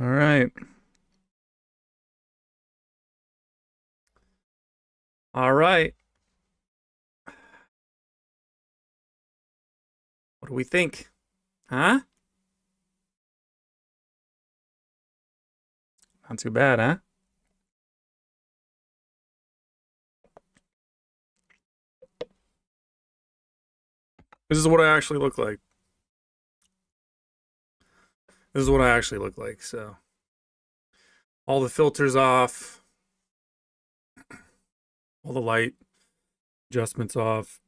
All right. All right. What do we think? Huh? Not too bad, huh? This is what I actually look like. This is what I actually look like. So, all the filters off, all the light adjustments off.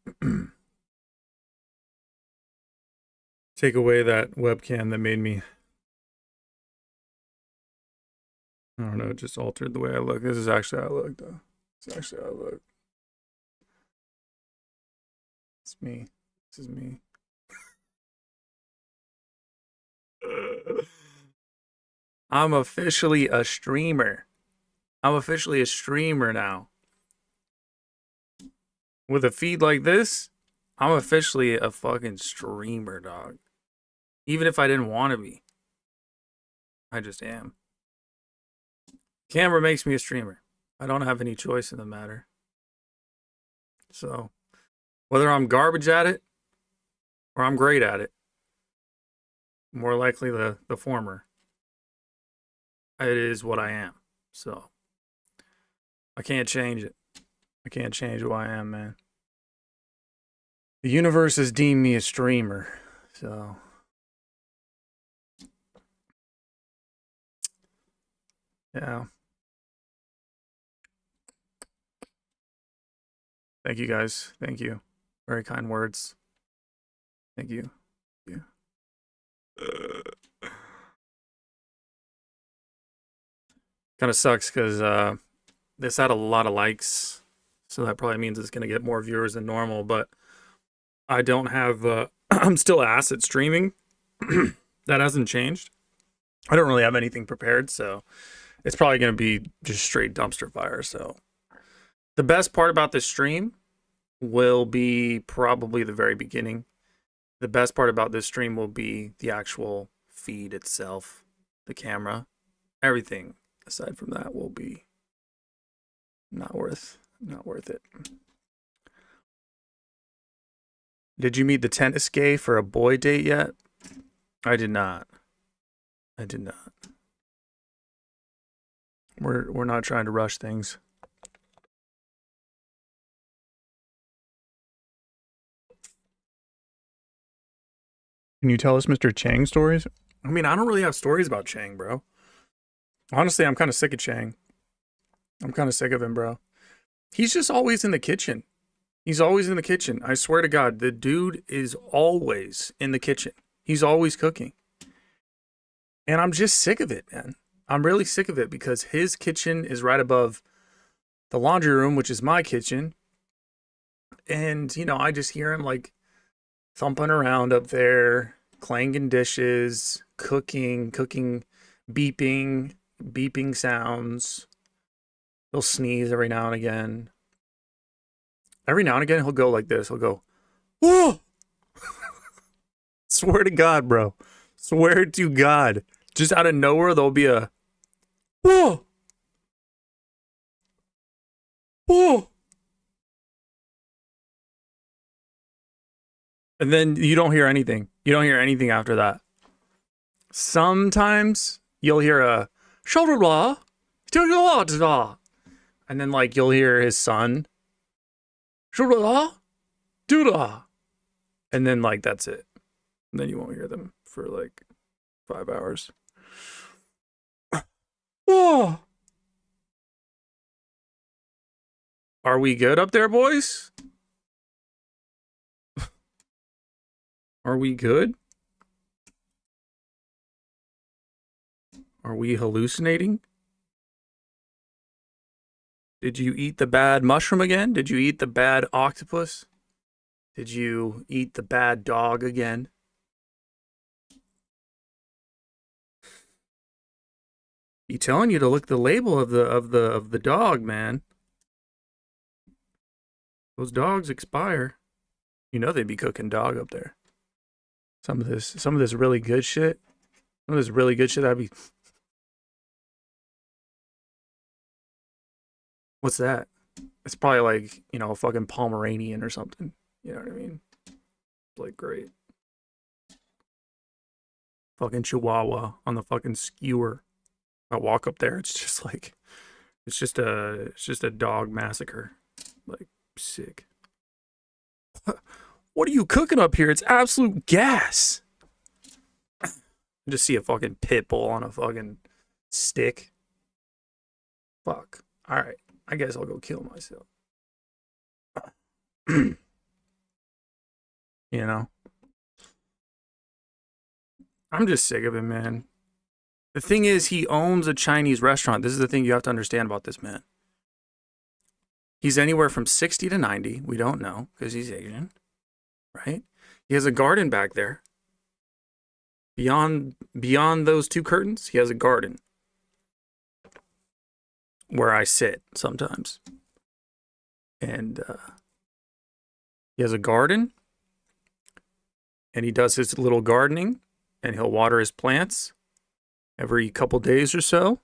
Take away that webcam that made me, I don't know, it just altered the way I look. This is actually how I look, though. It's actually how I look. It's me. This is me. I'm officially a streamer. I'm officially a streamer now. With a feed like this, I'm officially a fucking streamer, dog. Even if I didn't want to be. I just am. Camera makes me a streamer. I don't have any choice in the matter. So, whether I'm garbage at it or I'm great at it, more likely the former. It is what I am. So, I can't change it. I can't change who I am, man. The universe has deemed me a streamer. So, yeah. Thank you guys. Thank you. Very kind words. Thank you. Thank you. Kind of sucks because this had a lot of likes, so that probably means it's going to get more viewers than normal, but I don't have, I'm still asset streaming. That hasn't changed. I don't really have anything prepared, so it's probably going to be just straight dumpster fire. So the best part about this stream will be probably the very beginning. The best part about this stream will be the actual feed itself, the camera, everything aside from that will be not worth it. Did you meet the tennis gay for a boy date yet? I did not. I did not. We're not trying to rush things. Can you tell us Mr. Chang stories? I mean, I don't really have stories about Chang, bro. Honestly, I'm kind of sick of Chang. I'm kind of sick of him, bro. He's just always in the kitchen. He's always in the kitchen. I swear to God, the dude is always in the kitchen. He's always cooking. And I'm just sick of it, man. I'm really sick of it because his kitchen is right above the laundry room, which is my kitchen. And, you know, I just hear him like thumping around up there, clanging dishes, cooking, beeping sounds. He'll sneeze every now and again. Every now and again, he'll go like this. He'll go, whoa! Swear to God, bro. Swear to God. Just out of nowhere, there'll be a, whoa! Whoa! And then you don't hear anything. You don't hear anything after that. Sometimes you'll hear a, and then like you'll hear his son, and then like that's it. And then you won't hear them for like 5 hours. Oh. Are we good up there, boys? Are we good? Are we hallucinating? Did you eat the bad mushroom again? Did you eat the bad octopus? Did you eat the bad dog again? He's telling you to look the label of the dog, man. Those dogs expire. You know they'd be cooking dog up there. Some of this really good shit. Some of this really good shit, that'd be What's that? It's probably like, you know, a fucking Pomeranian or something. You know what I mean? Like, great. Fucking Chihuahua on the fucking skewer. I walk up there, it's just like, it's just a dog massacre. Like, sick. What are you cooking up here? It's absolute gas. I just see a fucking pit bull on a fucking stick. Fuck. All right. I guess I'll go kill myself. You know? I'm just sick of him, man. The thing is, he owns a Chinese restaurant. This is the thing you have to understand about this man. He's anywhere from 60 to 90. We don't know because he's Asian, right? He has a garden back there. Beyond those two curtains, he has a garden where I sit sometimes. And he has a garden, and he does his little gardening, and he'll water his plants every couple days or so.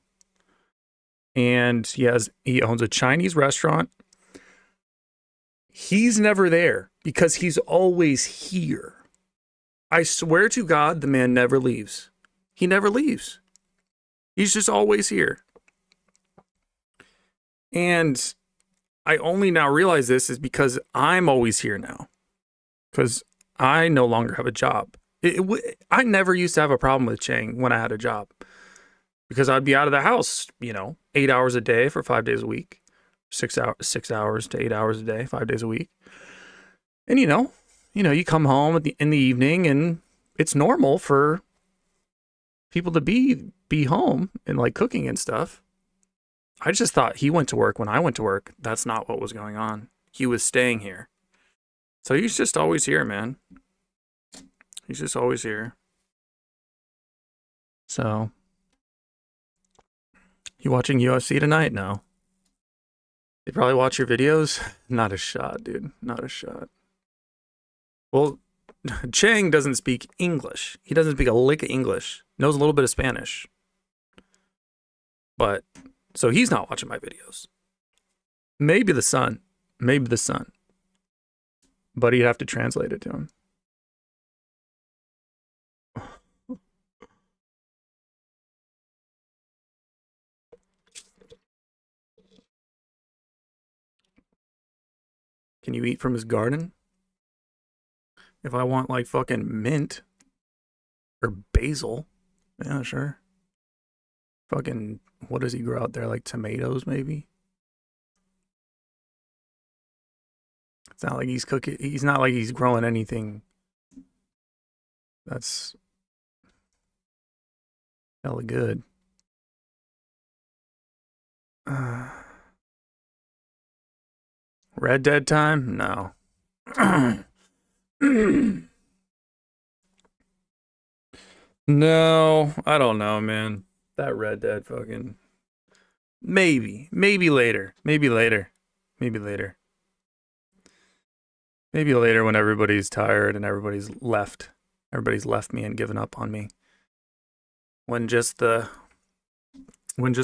And he owns a Chinese restaurant. He's never there because he's always here. I swear to God, the man never leaves. He never leaves. He's just always here. And I only now realize this is because I'm always here now. Because I no longer have a job. I never used to have a problem with Chang when I had a job. Because I'd be out of the house, 8 hours a day for 5 days a week. 6 hours to 8 hours a day, 5 days a week. And you come home in the evening, and it's normal for people to be home and like cooking and stuff. I just thought he went to work when I went to work. That's not what was going on. He was staying here. So he's just always here, man. He's just always here. So, you watching UFC tonight? No. They probably watch your videos? Not a shot, dude. Not a shot. Well, Chang doesn't speak English. He doesn't speak a lick of English. Knows a little bit of Spanish. But, so he's not watching my videos. Maybe the son. But he'd have to translate it to him. Can you eat from his garden? If I want like fucking mint or basil, yeah, sure. Fucking, what does he grow out there? Like tomatoes, maybe? It's not like he's cooking. He's not like he's growing anything that's hella good. Red Dead time? No. No, I don't know, man. That Red Dead fucking... Maybe later when everybody's tired and everybody's left me and given up on me. When just the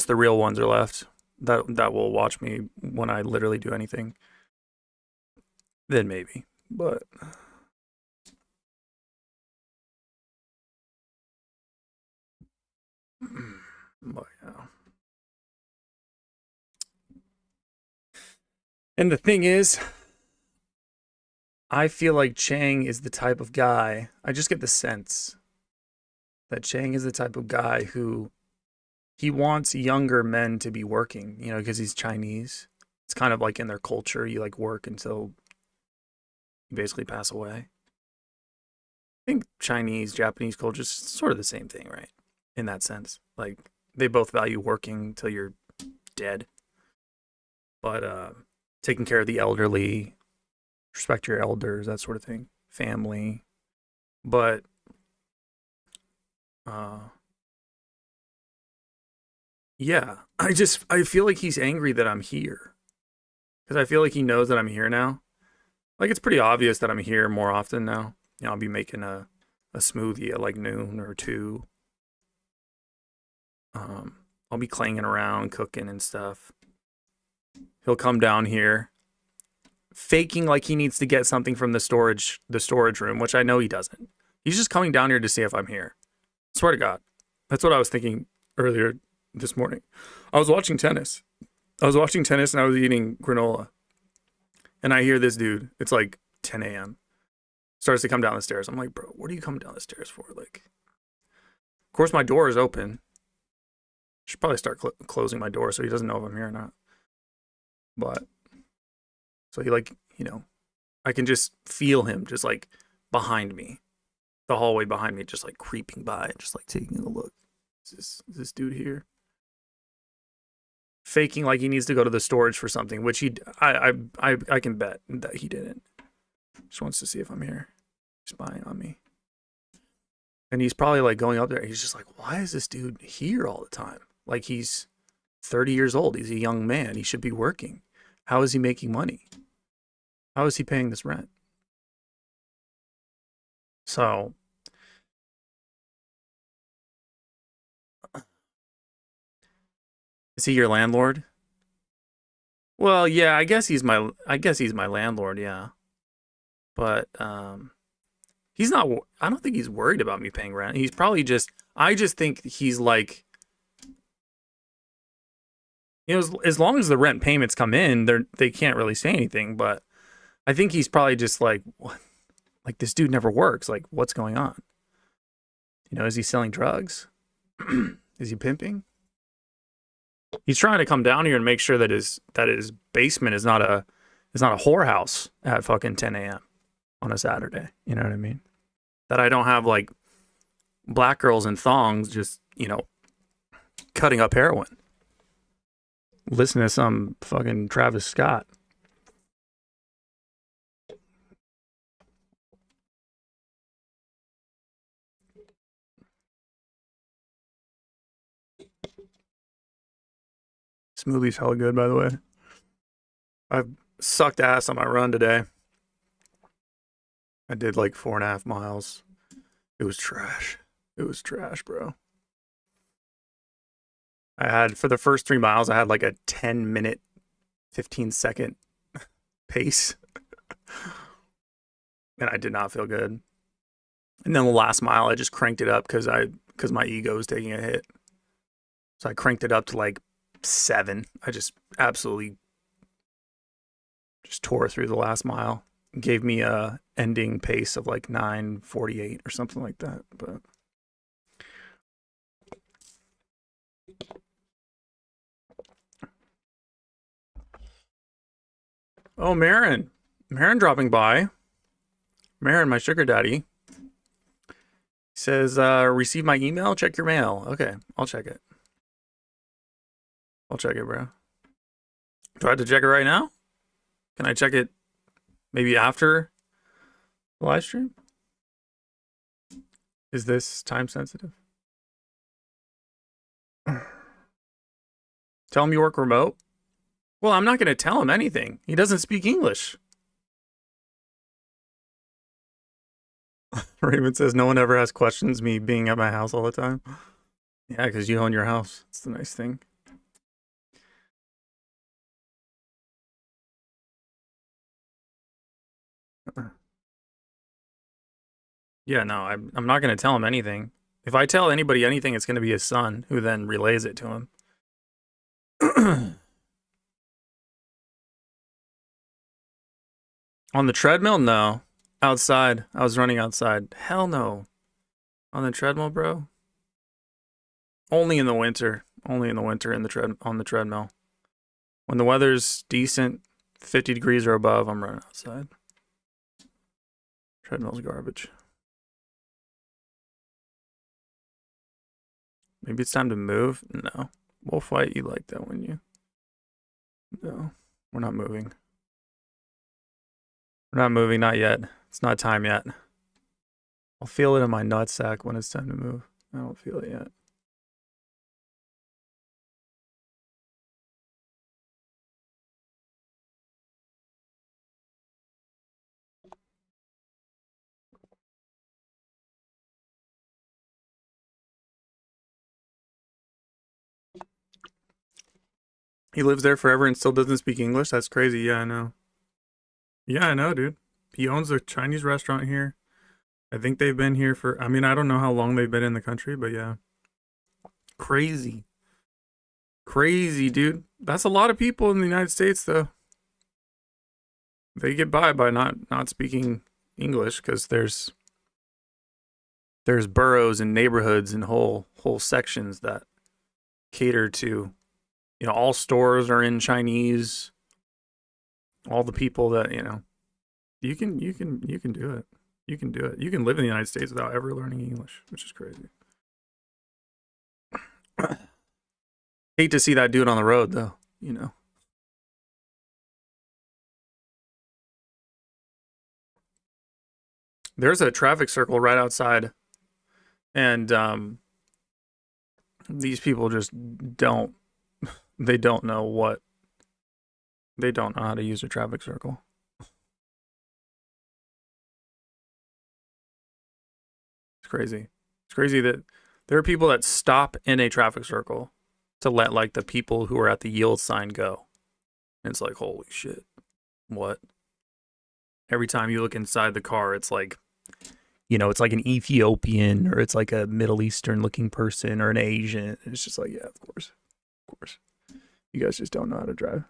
real ones are left that will watch me when I literally do anything, then maybe. But yeah. And the thing is, I feel like Chang is the type of guy, I just get the sense that Chang is the type of guy who he wants younger men to be working, because he's Chinese. It's kind of like in their culture, you like work until you basically pass away. I think Chinese, Japanese culture is sort of the same thing, right? In that sense. Like, they both value working till you're dead. But taking care of the elderly, respect your elders, that sort of thing. Family. But yeah, I feel like he's angry that I'm here. Because I feel like he knows that I'm here now. Like, it's pretty obvious that I'm here more often now. I'll be making a smoothie at like noon or 2. I'll be clanging around, cooking and stuff. he'll come down here faking like he needs to get something from the storage room, which I know he doesn't. He's just coming down here to see if I'm here. Swear to God. That's what I was thinking earlier this morning. I was watching tennis and I was eating granola. And I hear this dude, it's like 10 a.m. starts to come down the stairs. I'm like, bro, what are you coming down the stairs for? Like, of course, my door is open. Should probably start closing my door so he doesn't know if I'm here or not. But, so he like, you know, I can just feel him just like behind me, the hallway behind me, just like creeping by, just like taking a look. Is this dude here? Faking like he needs to go to the storage for something, which I can bet that he didn't. Just wants to see if I'm here. Spying on me. And he's probably like going up there. He's just like, why is this dude here all the time? Like, he's 30 years old. He's a young man. He should be working. How is he making money? How is he paying this rent? So, is he your landlord? Well, yeah, I guess he's my landlord, yeah. But he's not, I don't think he's worried about me paying rent. He's probably just, I just think he's like, you know, as long as the rent payments come in, they can't really say anything. But I think he's probably just like, what? Like, this dude never works. Like, what's going on? You know, is he selling drugs? Is he pimping? He's trying to come down here and make sure that his basement is not a whorehouse at fucking 10 a.m. on a Saturday. You know what I mean? That I don't have like black girls in thongs just, you know, cutting up heroin. Listen to some fucking Travis Scott. Smoothie's hella good, by the way. I've sucked ass on my run today. I did like 4.5 miles. It was trash. It was trash, bro. I had, for the first 3 miles, I had like a 10-minute, 15-second pace. And I did not feel good. And then the last mile, I just cranked it up because my ego was taking a hit. So I cranked it up to like 7. I just absolutely just tore through the last mile. Gave me a ending pace of like 9:48 or something like that. But oh, Marin dropping by. Marin, my sugar daddy, says, receive my email, check your mail. Okay, I'll check it. I'll check it, bro. Do I have to check it right now? Can I check it maybe after the live stream? Is this time sensitive? Tell him you work remote? Well, I'm not going to tell him anything. He doesn't speak English. Raymond says, no one ever has questions me being at my house all the time. Yeah, because you own your house. It's the nice thing. Yeah, no, I'm not going to tell him anything. If I tell anybody anything, it's going to be his son, who then relays it to him. On the treadmill? No. Outside. I was running outside. Hell no. On the treadmill, bro? Only in the winter. Only in the winter on the treadmill. When the weather's decent, 50 degrees or above, I'm running outside. Treadmill's garbage. Maybe it's time to move? No. We'll fight you like that when you... No. We're not moving. We're not moving, not yet. It's not time yet. I'll feel it in my nutsack when it's time to move. I don't feel it yet. He lives there forever and still doesn't speak English? That's crazy. Yeah, I know. Yeah, I know, dude. He owns a Chinese restaurant here. I think they've been here for, I mean, I don't know how long they've been in the country, but yeah. Crazy. Crazy, dude. That's a lot of people in the United States, though. They get by not speaking English because there's boroughs and neighborhoods and whole sections that cater to, you know, all stores are in Chinese. All the people that, you know, you can do it. You can do it. You can live in the United States without ever learning English, which is crazy. Hate to see that dude on the road though, you know. There's a traffic circle right outside, and these people just don't they don't know what they don't know how to use a traffic circle. It's crazy. It's crazy that there are people that stop in a traffic circle to let like the people who are at the yield sign go. And it's like, holy shit. What? Every time you look inside the car, it's like, you know, it's like an Ethiopian or it's like a Middle Eastern looking person or an Asian. It's just like, yeah, of course. Of course. You guys just don't know how to drive.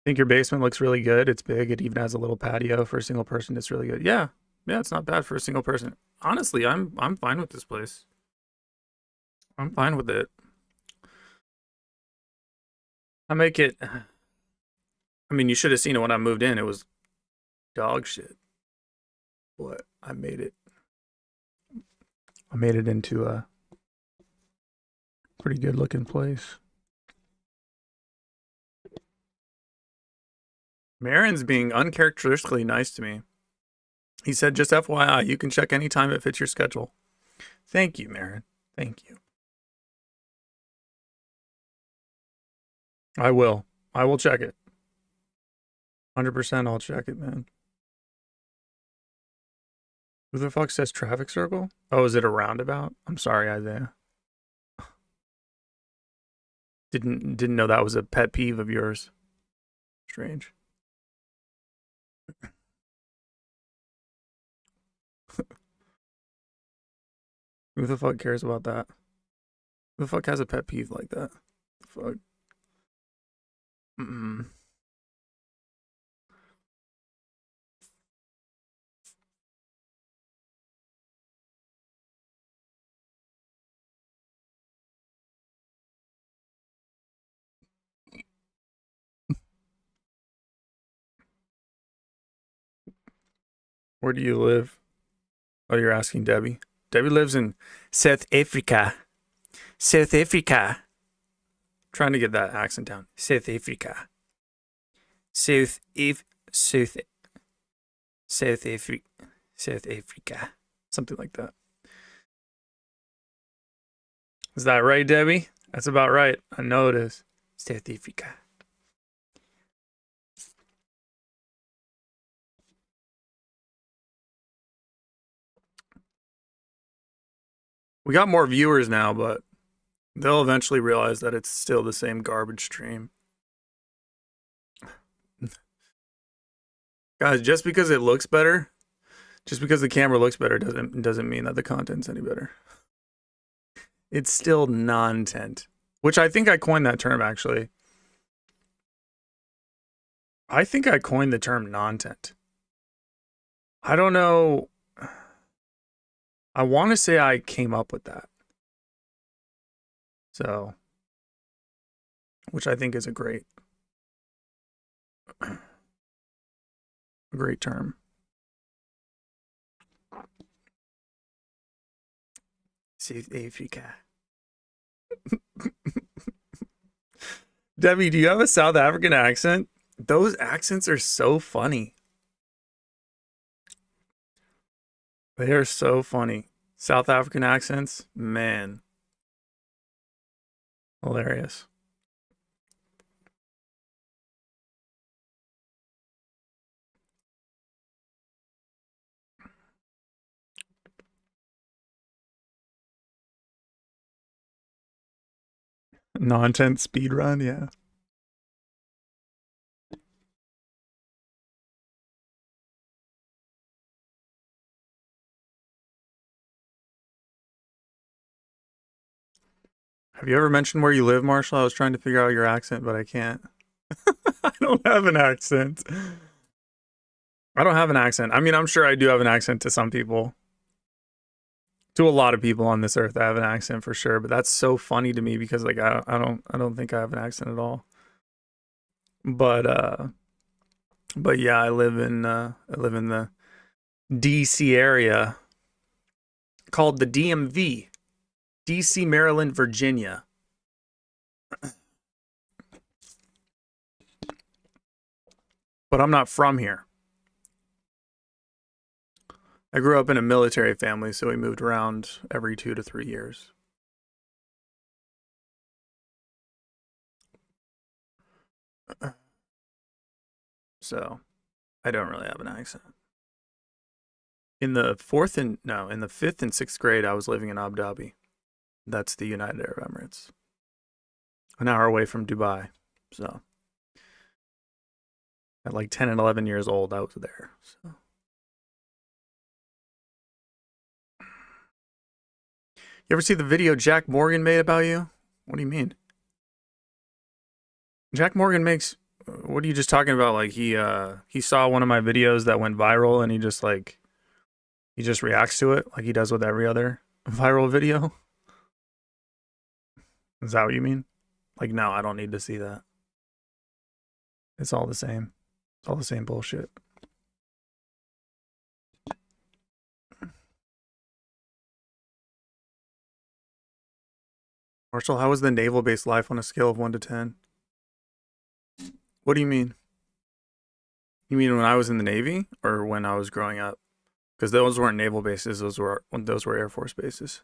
Think your basement looks really good. It's big. It even has a little patio for a single person. It's really good. Yeah. Yeah, it's not bad for a single person. Honestly, I'm fine with this place. I'm fine with it. I make it I mean, you should have seen it when I moved in. It was dog shit. But I made it into a pretty good looking place. Marin's being uncharacteristically nice to me. He said, just FYI, you can check anytime it fits your schedule. Thank you, Marin. Thank you. I will. I will check it. 100% I'll check it, man. Who the fuck says traffic circle? Oh, is it a roundabout? I'm sorry, Isaiah. Didn't know that was a pet peeve of yours. Strange. Who the fuck cares about that? Who the fuck has a pet peeve like that? The fuck? Mm-mm. Where do you live? Oh, you're asking Debbie. Debbie lives in South Africa. South Africa. Trying to get that accent down. South Africa. South South Africa. South Africa. Something like that. Is that right, Debbie? That's about right. I know it is. South Africa. We got more viewers now, but they'll eventually realize that it's still the same garbage stream. Guys, just because it looks better, just because the camera looks better doesn't mean that the content's any better. It's still non-tent, which I think I coined that term actually. I think I coined the term non-tent. I don't know. I want to say I came up with that. So, which I think is a great term. South Africa. Debbie, do you have a South African accent? Those accents are so funny. They are so funny. South African accents, man. Hilarious. Non-tense speed run, yeah. Have you ever mentioned where you live, Marshall? I was trying to figure out your accent, but I can't. I don't have an accent. I don't have an accent. I mean, I'm sure I do have an accent to some people. To a lot of people on this earth, I have an accent for sure. But that's so funny to me because, like, I don't think I have an accent at all. But, uh, but yeah, I live in the DC area called the DMV, DC, Maryland, Virginia. But I'm not from here. I grew up in a military family, so we moved around every 2 to 3 years. So I don't really have an accent. In the fifth and sixth grade, I was living in Abu Dhabi. That's the United Arab Emirates, an hour away from Dubai. So at like 10 and 11 years old, I was there. So. You ever see the video Jack Morgan made about you? What do you mean? Jack Morgan makes. What are you just talking about? Like he saw one of my videos that went viral and he just reacts to it like he does with every other viral video. Is that what you mean? Like, no, I don't need to see that. It's all the same. It's all the same bullshit. Marshall, how was the naval base life on a scale of 1 to 10? What do you mean? You mean when I was in the Navy or when I was growing up? Because those weren't naval bases; those were Air Force bases.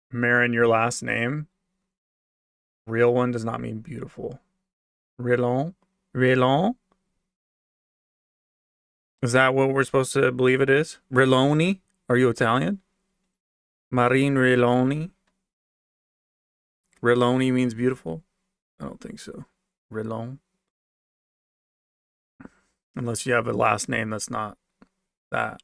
Marin, your last name? Real one does not mean beautiful. Rilon? Rilon? Is that what we're supposed to believe it is? Riloni? Are you Italian? Marine Riloni? Riloni means beautiful? I don't think so. Rilon? Unless you have a last name that's not that.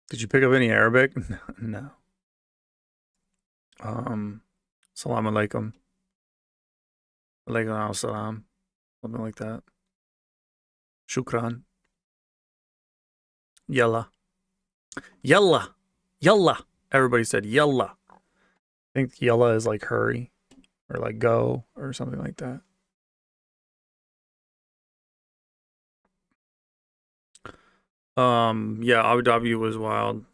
Did you pick up any Arabic? No. Salam alaikum. Alaikum salam. Something like that. Shukran. Yalla. Yalla. Yalla. Everybody said yalla. I think yalla is like hurry or like go or something like that. Yeah, Abu Dhabi was wild.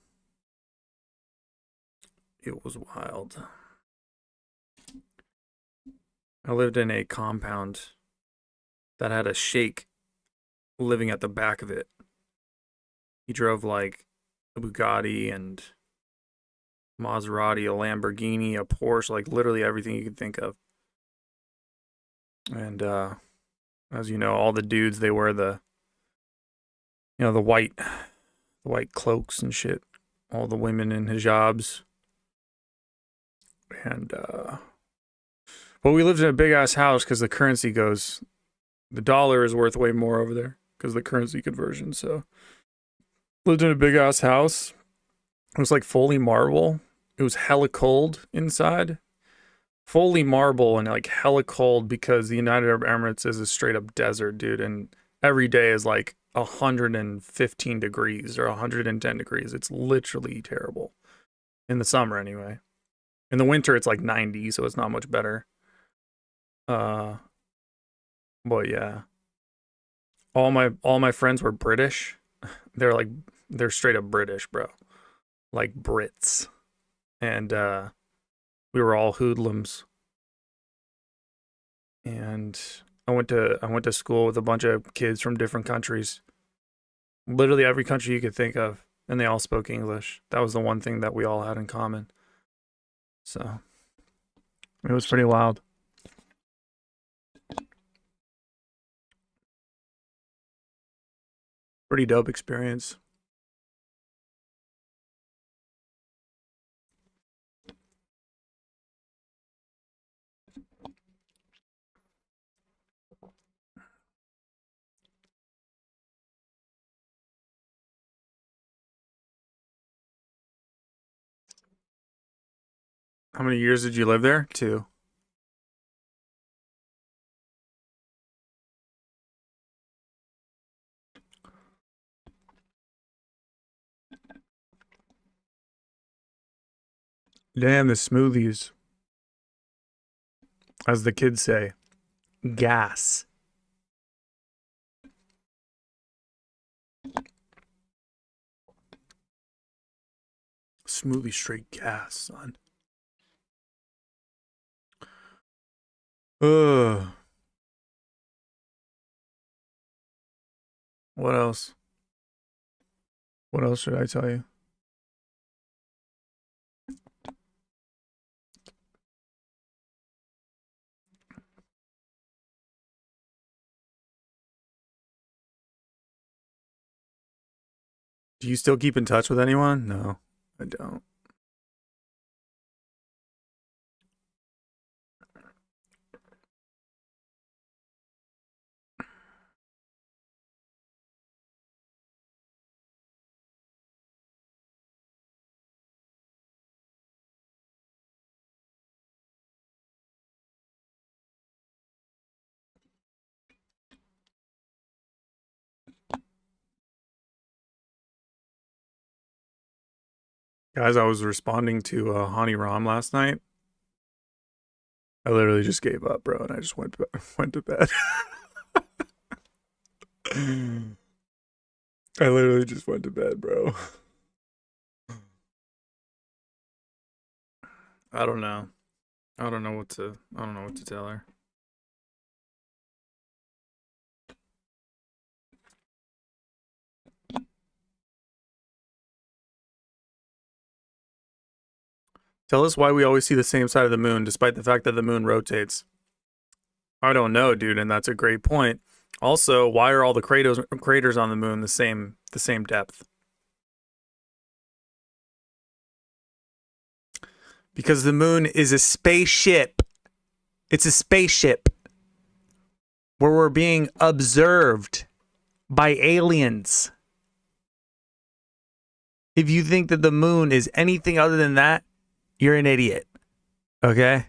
It was wild. I lived in a compound that had a sheikh living at the back of it. He drove like a Bugatti and Maserati, a Lamborghini, a Porsche, like literally everything you could think of. And as you know, all the dudes, they wear the white cloaks and shit. All the women in hijabs. And but we lived in a big ass house because the currency goes, the dollar is worth way more over there because of the currency conversion. So lived in a big ass house. It was like fully marble. It was hella cold inside. Fully marble and like hella cold because the United Arab Emirates is a straight up desert, dude. And every day is like 115 degrees or 110 degrees. It's literally terrible. In the summer, anyway. In the winter, it's like 90, so it's not much better. But yeah. All my friends were British. They're straight up British, bro. Like Brits. And we were all hoodlums. And I went to school with a bunch of kids from different countries. Literally every country you could think of, and they all spoke English. That was the one thing that we all had in common. So it was pretty wild. Pretty dope experience. How many years did you live there? 2. Damn, the smoothies. As the kids say, gas. Smoothie straight gas, son. Ugh. What else? What else should I tell you? Do you still keep in touch with anyone? No, I don't. Guys, I was responding to Hani Ram last night. I literally just gave up, bro, and I just went to bed. I literally just went to bed, bro. I don't know. I don't know what to tell her. Tell us why we always see the same side of the moon, despite the fact that the moon rotates. I don't know, dude, and that's a great point. Also, why are all the craters on the moon the same depth? Because the moon is a spaceship. It's a spaceship where we're being observed by aliens. If you think that the moon is anything other than that, you're an idiot. Okay?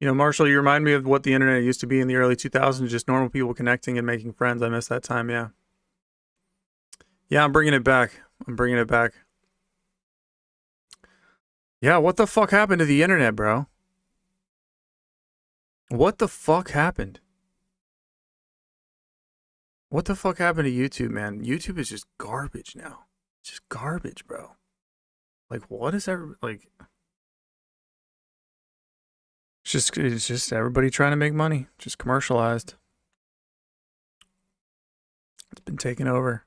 You know, Marshall, you remind me of what the internet used to be in the early 2000s, just normal people connecting and making friends. I miss that time, yeah. Yeah, I'm bringing it back. Yeah, what the fuck happened to the internet, bro? What the fuck happened? What the fuck happened to YouTube, man? YouTube is just garbage now. It's just garbage, bro. Like, what is like? It's just everybody trying to make money. Just commercialized. It's been taken over.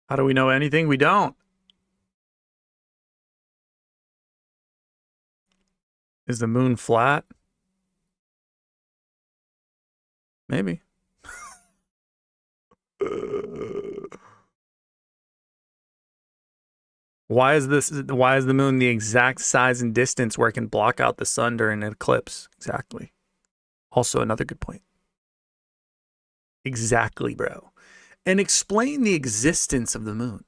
How do we know anything? We don't. Is the moon flat? Maybe. Why is the moon the exact size and distance where it can block out the sun during an eclipse? Exactly. Also another good point. Exactly, bro. And explain the existence of the moon.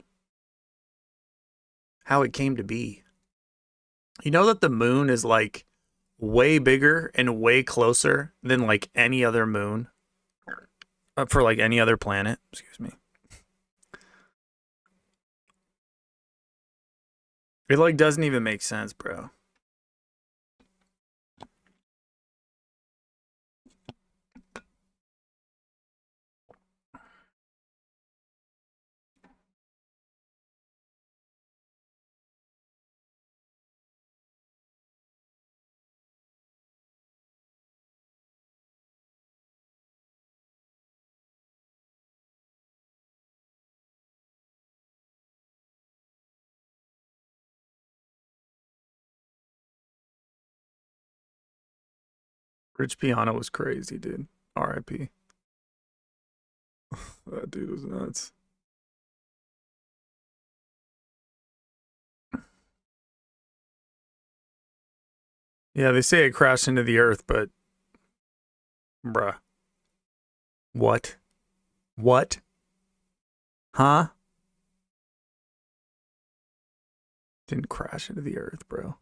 How it came to be. You know that the moon is like way bigger and way closer than like any other moon for like any other planet. Excuse me. It like doesn't even make sense, bro. Rich Piano was crazy, dude. R.I.P. That dude was nuts. Yeah, they say it crashed into the earth, but bruh. What? What? Huh? Didn't crash into the earth, bro.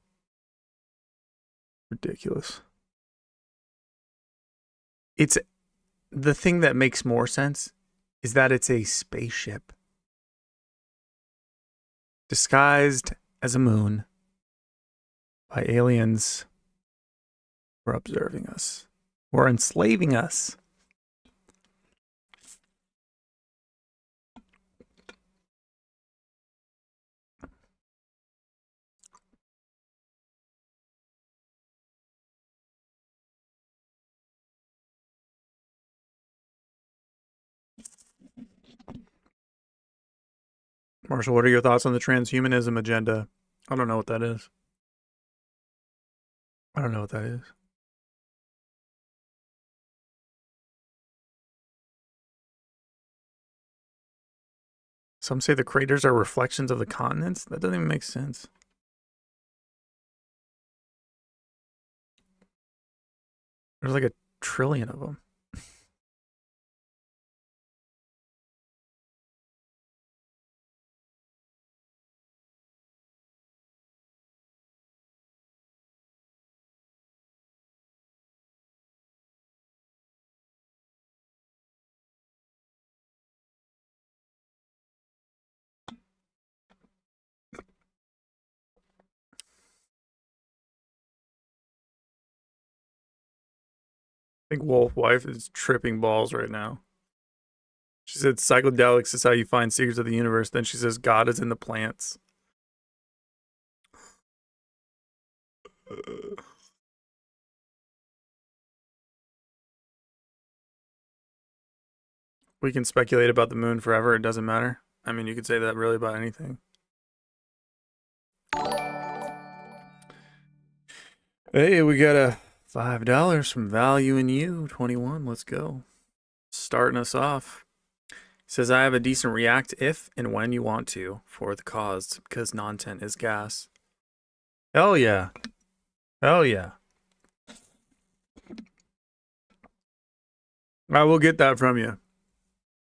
Ridiculous. It's the thing that makes more sense is that it's a spaceship disguised as a moon by aliens who are observing us or enslaving us. Marshall, what are your thoughts on the transhumanism agenda? I don't know what that is. I don't know what that is. Some say the craters are reflections of the continents. That doesn't even make sense. There's like a trillion of them. I think Wolf Wife is tripping balls right now. She said psychedelics is how you find secrets of the universe. Then she says God is in the plants. We can speculate about the moon forever. It doesn't matter. I mean, you could say that really about anything. Hey, we got a $5 from Value in You 21. Let's go. Starting us off. Says I have a decent react if and when you want to for the cause because non-tent is gas. Hell yeah. Hell yeah. I will get that from you.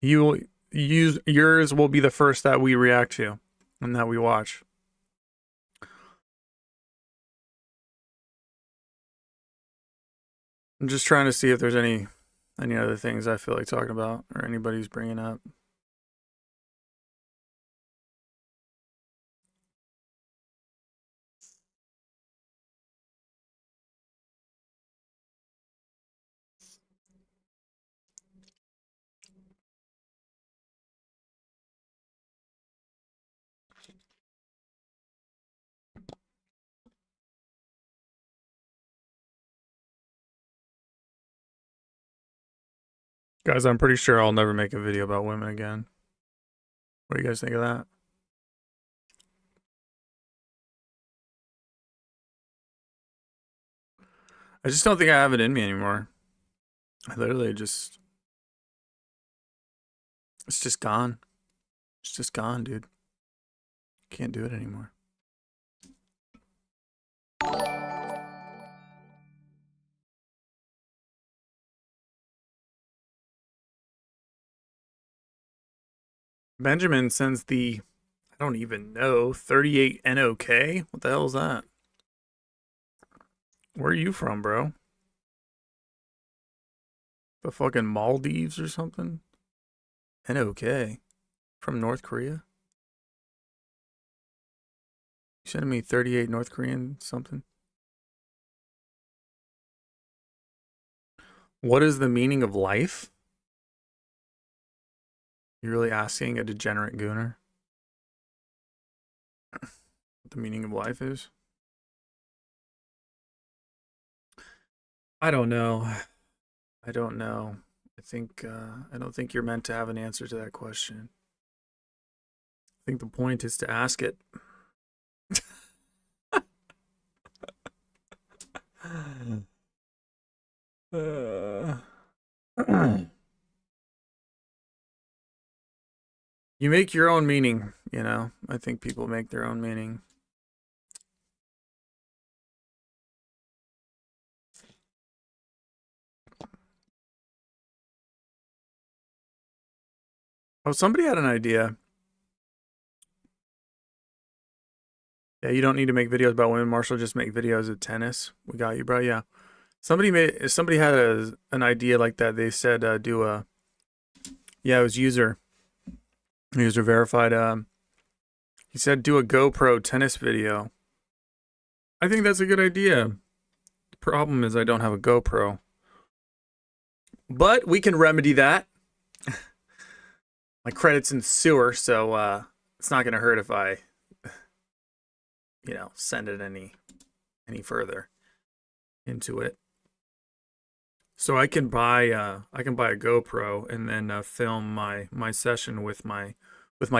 You use yours will be the first that we react to and that we watch. I'm just trying to see if there's any other things I feel like talking about or anybody's bringing up. Guys, I'm pretty sure I'll never make a video about women again. What do you guys think of that? I just don't think I have it in me anymore. I literally just... It's just gone. It's just gone, dude. Can't do it anymore. Benjamin sends the, I don't even know, 38 NOK? What the hell is that? Where are you from, bro? The fucking Maldives or something? NOK? From North Korea? You sending me 38 North Korean something. What is the meaning of life? You're really asking a degenerate gooner what the meaning of life is? I don't know. I don't know. I don't think you're meant to have an answer to that question. I think the point is to ask it. You make your own meaning, you know. I think people make their own meaning. Oh, somebody had an idea. Yeah, you don't need to make videos about women, Marshall. Just make videos of tennis. We got you, bro. Yeah. Somebody had an idea like that. They said do a, yeah, it was user verified. He said do a GoPro tennis video. I think that's a good idea. The problem is I don't have a GoPro, but we can remedy that. My credit's in the sewer, so it's not gonna hurt if I, you know, send it any further into it. So I can buy a GoPro and then film my session with my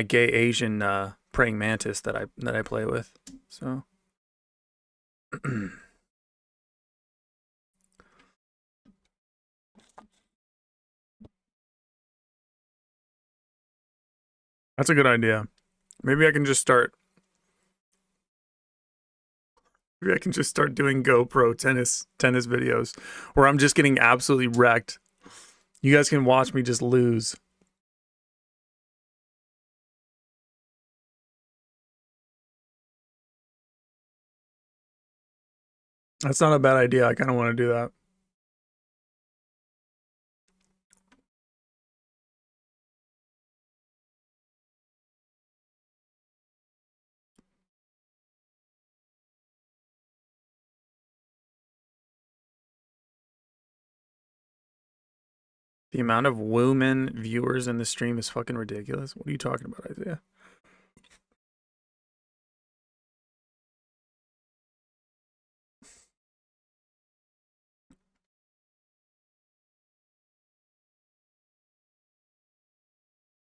gay Asian praying mantis that I play with. So that's a good idea. Maybe I can just start doing GoPro tennis videos where I'm just getting absolutely wrecked. You guys can watch me just lose. That's not a bad idea. I kind of want to do that. The amount of women viewers in the stream is fucking ridiculous. What are you talking about, Isaiah?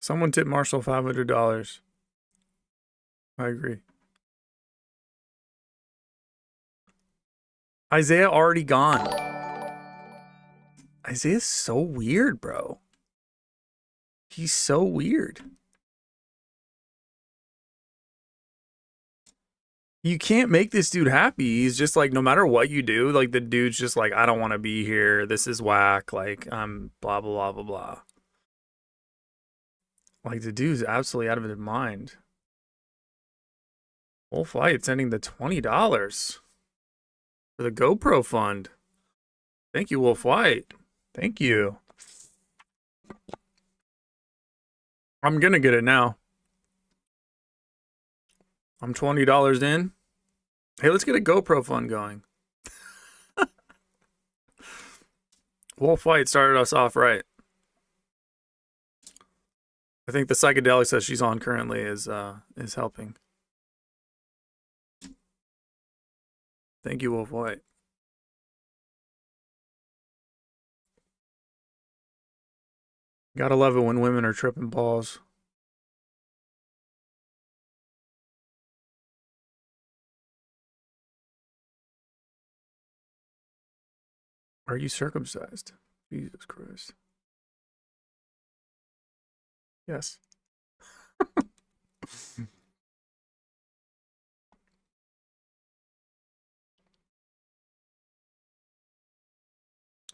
Someone tip Marshall $500. I agree. Isaiah already gone. Isaiah's so weird, bro. He's so weird. You can't make this dude happy. He's just like, no matter what you do, like the dude's just like, I don't want to be here. This is whack. Like, I'm blah, blah, blah, blah, blah. Like the dude's absolutely out of his mind. Wolf White sending the $20 for the GoPro fund. Thank you, Wolf White. Thank you. I'm gonna get it now. I'm $20 in. Hey, let's get a GoPro fund going. Wolf White started us off right. I think the psychedelics that she's on currently is helping. Thank you, Wolf White. Gotta love it when women are tripping balls. Are you circumcised? Jesus Christ. Yes.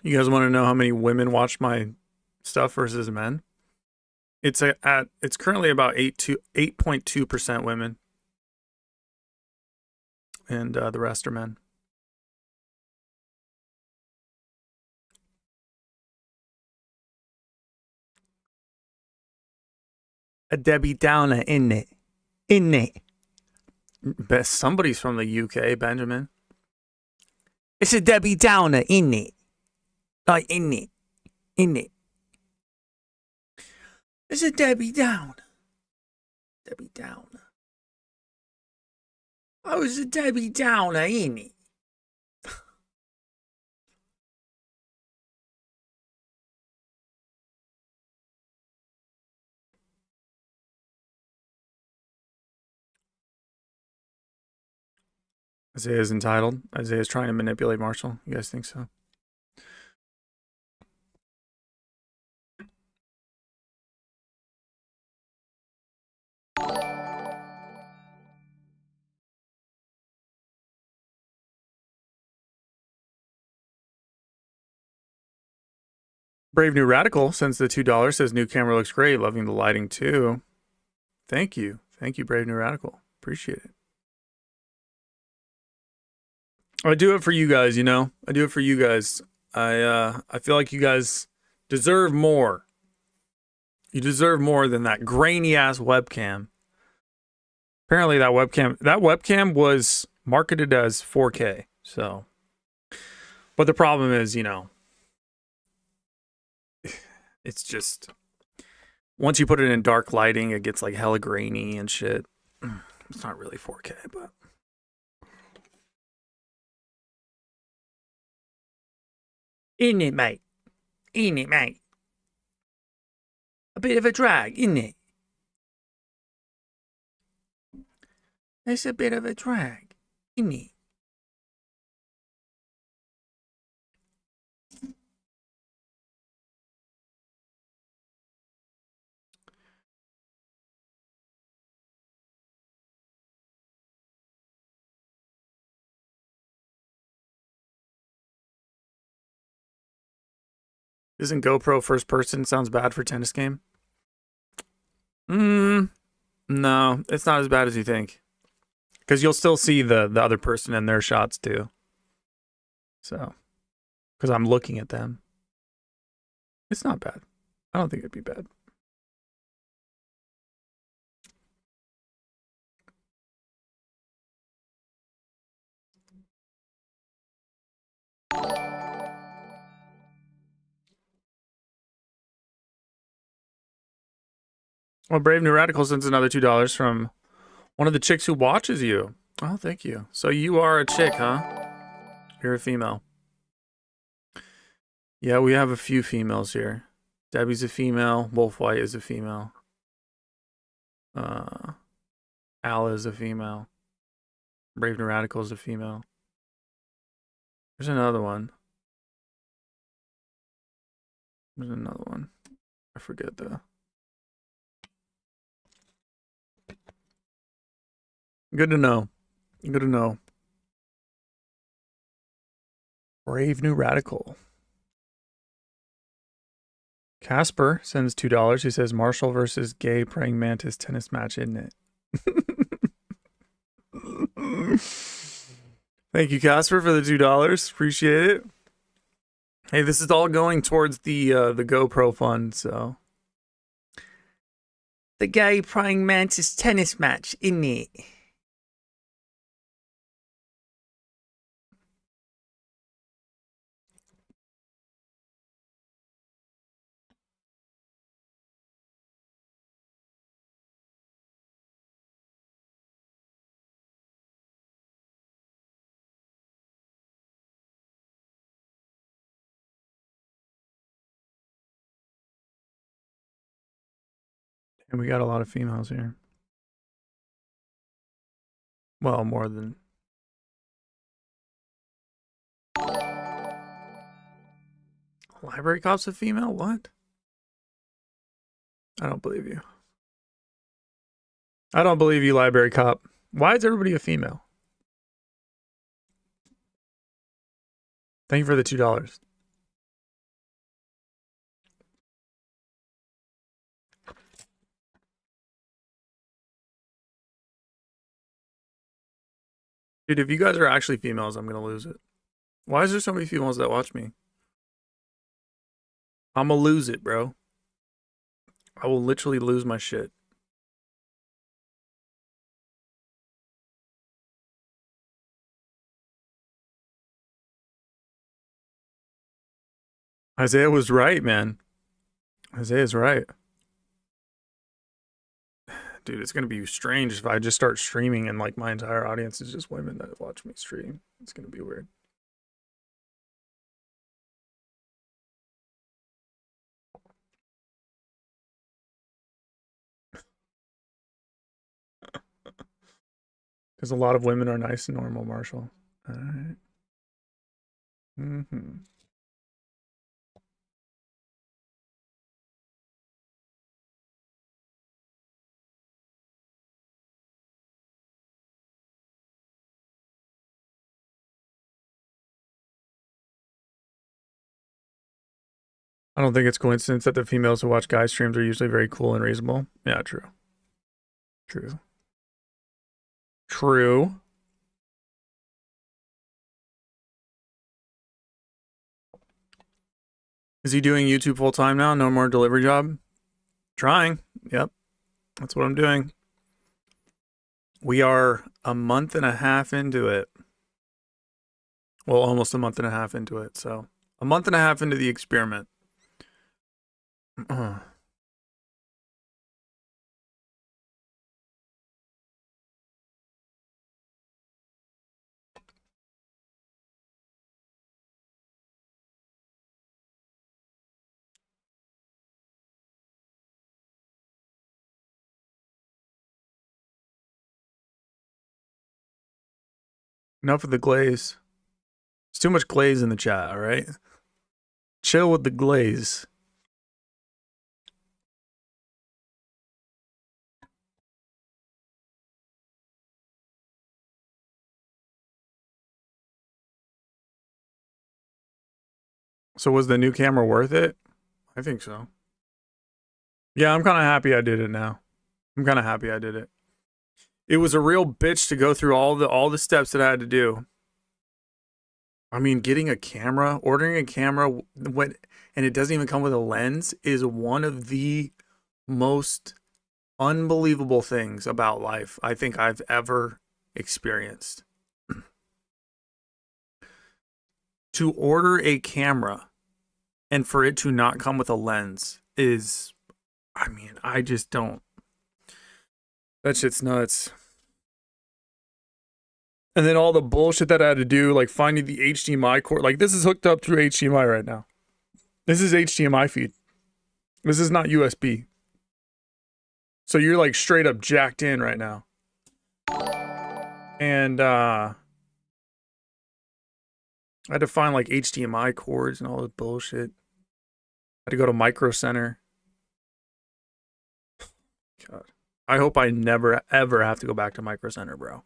You guys want to know how many women watch my stuff versus men? It's currently about 8.2% women, and the rest are men. A Debbie Downer, in it. Somebody's from the UK, Benjamin. It's a Debbie Downer, isn't it? Like, isn't it? Isn't it? It's a Debbie Downer. Debbie Downer. Oh, it's a Debbie Downer, isn't it? Isaiah's entitled. Isaiah's trying to manipulate Marshall. You guys think so? Brave New Radical sends the $2. Says new camera looks great. Loving the lighting too. Thank you. Thank you, Brave New Radical. Appreciate it. I do it for you guys, you know. I do it for you guys. I feel like you guys deserve more. You deserve more than that grainy ass webcam. Apparently that webcam was marketed as 4K. So, but the problem is, you know, it's just once you put it in dark lighting, it gets like hella grainy and shit. It's not really 4K, but isn't it, mate? Isn't it, mate? A bit of a drag, isn't it? It's a bit of a drag, isn't it? Isn't GoPro first person? Sounds bad for tennis game. No, it's not as bad as you think. Because you'll still see the other person in their shots too. So, because I'm looking at them. It's not bad. I don't think it'd be bad. Well, Brave New Radical sends another $2 from one of the chicks who watches you. Oh, thank you. So you are a chick, huh? You're a female. Yeah, we have a few females here. Debbie's a female. Wolf White is a female. Al is a female. Brave New Radical is a female. There's another one. There's another one. I forget the. Good to know. Good to know. Brave New Radical. Casper sends $2. He says Marshall versus gay praying mantis tennis match, isn't it? Thank you, Casper, for the $2. Appreciate it. Hey, this is all going towards the GoPro fund, so. The gay praying mantis tennis match, isn't it? And we got a lot of females here. Well, more than. Library cop's a female? What? I don't believe you. I don't believe you, library cop. Why is everybody a female? Thank you for the $2. Dude, if you guys are actually females, I'm gonna lose it. Why is there so many females that watch me? I'm gonna lose it, bro. I will literally lose my shit. Isaiah was right, man. Isaiah's right. Dude, it's gonna be strange if I just start streaming and like my entire audience is just women that watch me stream. It's gonna be weird. Because a lot of women are nice and normal, Marshall. All right. Mm-hmm. I don't think it's coincidence that the females who watch guy streams are usually very cool and reasonable. Yeah, true. True. True. Is he doing YouTube full time now? No more delivery job? Trying. Yep. That's what I'm doing. We are a month and a half into it. Well, almost a month and a half into it. So, a month and a half into the experiment. Enough of the glaze. There's too much glaze in the chat, all right? Chill with the glaze. So was the new camera worth it? I think so. Yeah, I'm kind of happy I did it now. I'm kind of happy I did it. It was a real bitch to go through all the steps that I had to do. I mean, getting a camera, ordering a camera when and it doesn't even come with a lens is one of the most unbelievable things about life I think I've ever experienced. To order a camera and for it to not come with a lens is, I mean, I just don't. That shit's nuts. And then all the bullshit that I had to do, like finding the HDMI cord. Like, this is hooked up through HDMI right now. This is HDMI feed. This is not USB. So you're like straight up jacked in right now. And I had to find like HDMI cords and all this bullshit. I had to go to Micro Center. God. I hope I never ever have to go back to Micro Center, bro.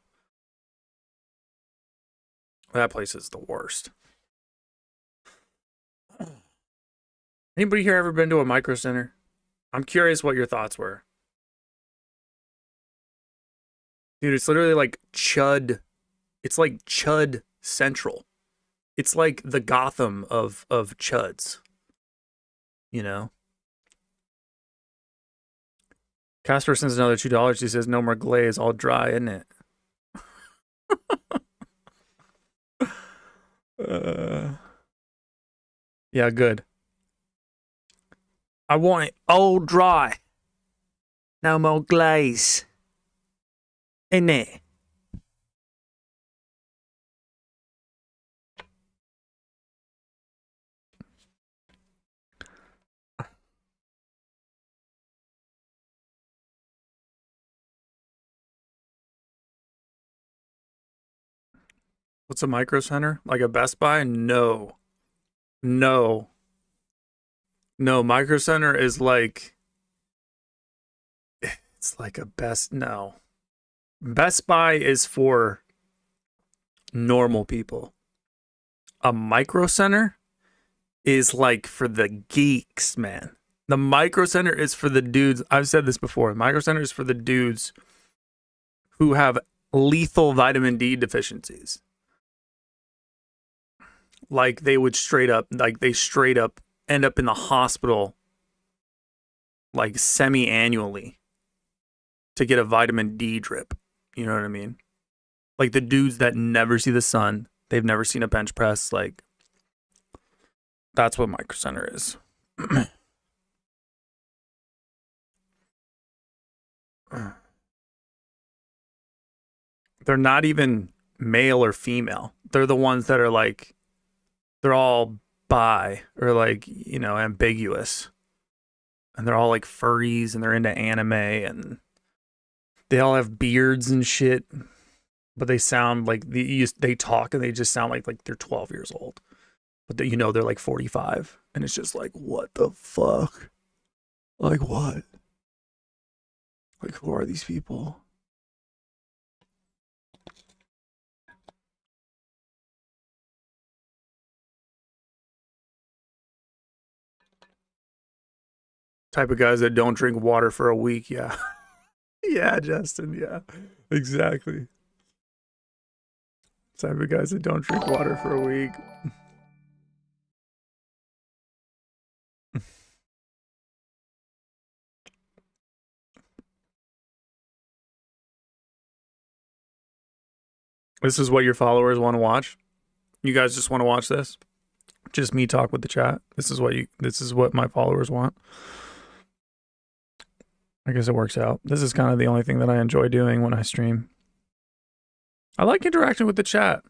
That place is the worst. Anybody here ever been to a Micro Center? I'm curious what your thoughts were. Dude, it's literally like Chud. It's like Chud Central. It's like the Gotham of Chuds. You know? Casper sends another $2. He says, no more glaze, all dry, isn't it? Yeah, good. I want it all dry. No more glaze. In it. What's a Micro Center? Like a Best Buy? No. No. No, Micro Center is like, it's like a no. Best Buy is for normal people. A Micro Center is like for the geeks, man. The Micro Center is for the dudes. I've said this before. The Micro Center is for the dudes who have lethal vitamin D deficiencies. Like they straight up end up in the hospital like semi-annually to get a vitamin D drip. You know what I mean? Like the dudes that never see the sun, they've never seen a bench press. Like That's what Micro Center is. They're not even male or female. They're the ones that are like, they're all bi or like, you know, ambiguous. And they're all like furries and they're into anime and they all have beards and shit. But they sound like they talk and they just sound like they're 12 years old. But you know, they're like 45. And it's just like, what the fuck? Like what? Like who are these people? Type of guys that don't drink water for a week, yeah. Yeah, Justin, yeah. Exactly. Type of guys that don't drink water for a week. This is what your followers want to watch? You guys just want to watch this? Just me talk with the chat? This is what my followers want. I guess it works out. This is kind of the only thing that I enjoy doing when I stream. I like interacting with the chat.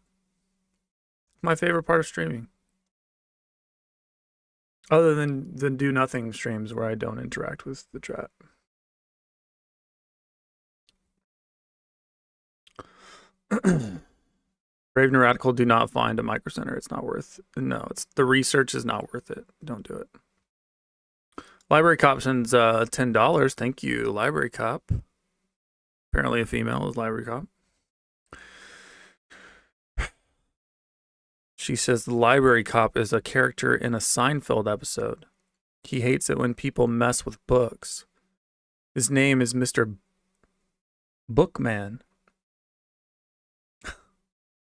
My favorite part of streaming. Other than do nothing streams where I don't interact with the chat. Brave and Radical, do not find a Micro Center. It's not worth it. No, the research is not worth it. Don't do it. Library Cop sends $10. Thank you, Library Cop. Apparently a female is Library Cop. She says the Library Cop is a character in a Seinfeld episode. He hates it when people mess with books. His name is Mr. Bookman.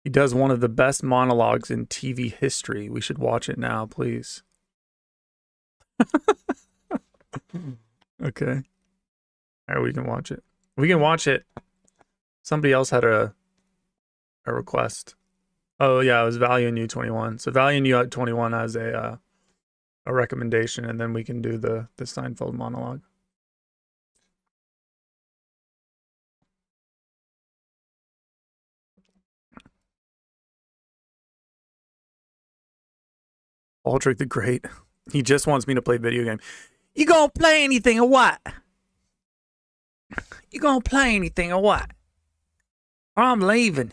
He does one of the best monologues in TV history. We should watch it now, please. Okay. All right, we can watch it. We can watch it. Somebody else had a request. Oh yeah, it was Value New 21. So Value New 21 has a recommendation, and then we can do the Seinfeld monologue. Aldrich the Great. He just wants me to play video game. You gonna play anything or what? You gonna play anything or what? Or I'm leaving.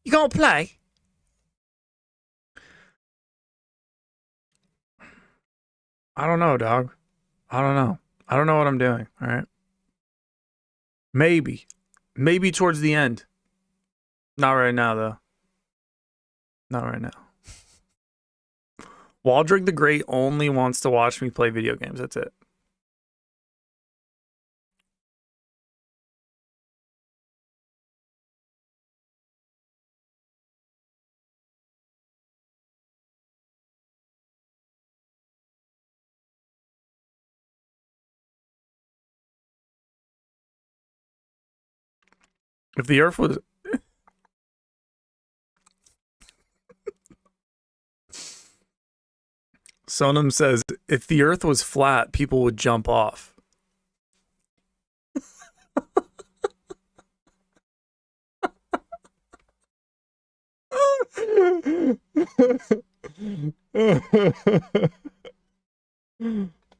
You gonna play? I don't know, dog. I don't know. I don't know what I'm doing, all right? Maybe. Maybe towards the end. Not right now, though. Not right now. Waldrick the Great only wants to watch me play video games. That's it. If the Earth was... Sonam says, if the Earth was flat, people would jump off.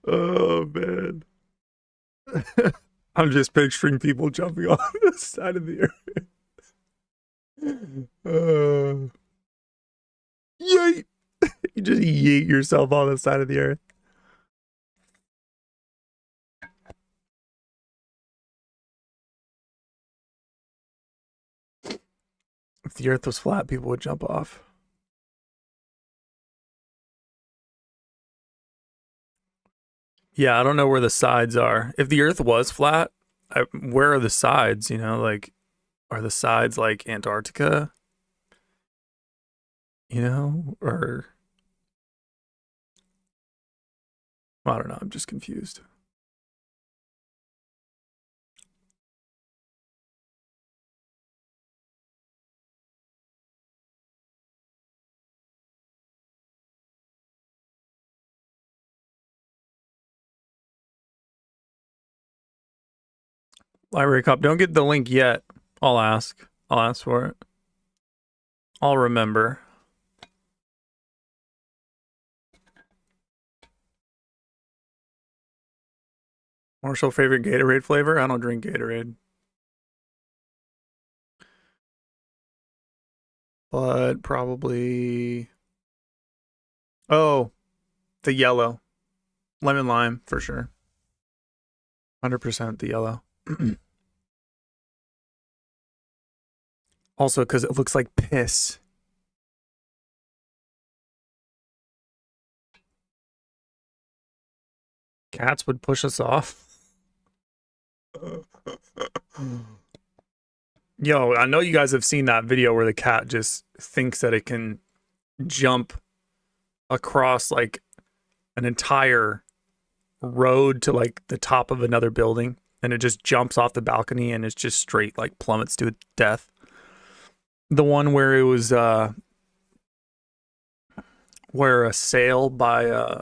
Oh, man. I'm just picturing people jumping off the side of the Earth. Yeet! You just yeet yourself on the side of the Earth. If the Earth was flat, people would jump off. Yeah, I don't know where the sides are. If the Earth was flat, where are the sides? You know, like, are the sides like Antarctica? You know, or I don't know. I'm just confused. Library Cup. Don't get the link yet. I'll ask. I'll ask for it. I'll remember. Marshall favorite Gatorade flavor? I don't drink Gatorade. But probably... Oh, the yellow. Lemon lime, for sure. 100% the yellow. Also, because it looks like piss. Cats would push us off. Yo, I know you guys have seen that video where the cat just thinks that it can jump across like an entire road to like the top of another building, and it just jumps off the balcony and it's just straight like plummets to its death. The one where it was where a sale by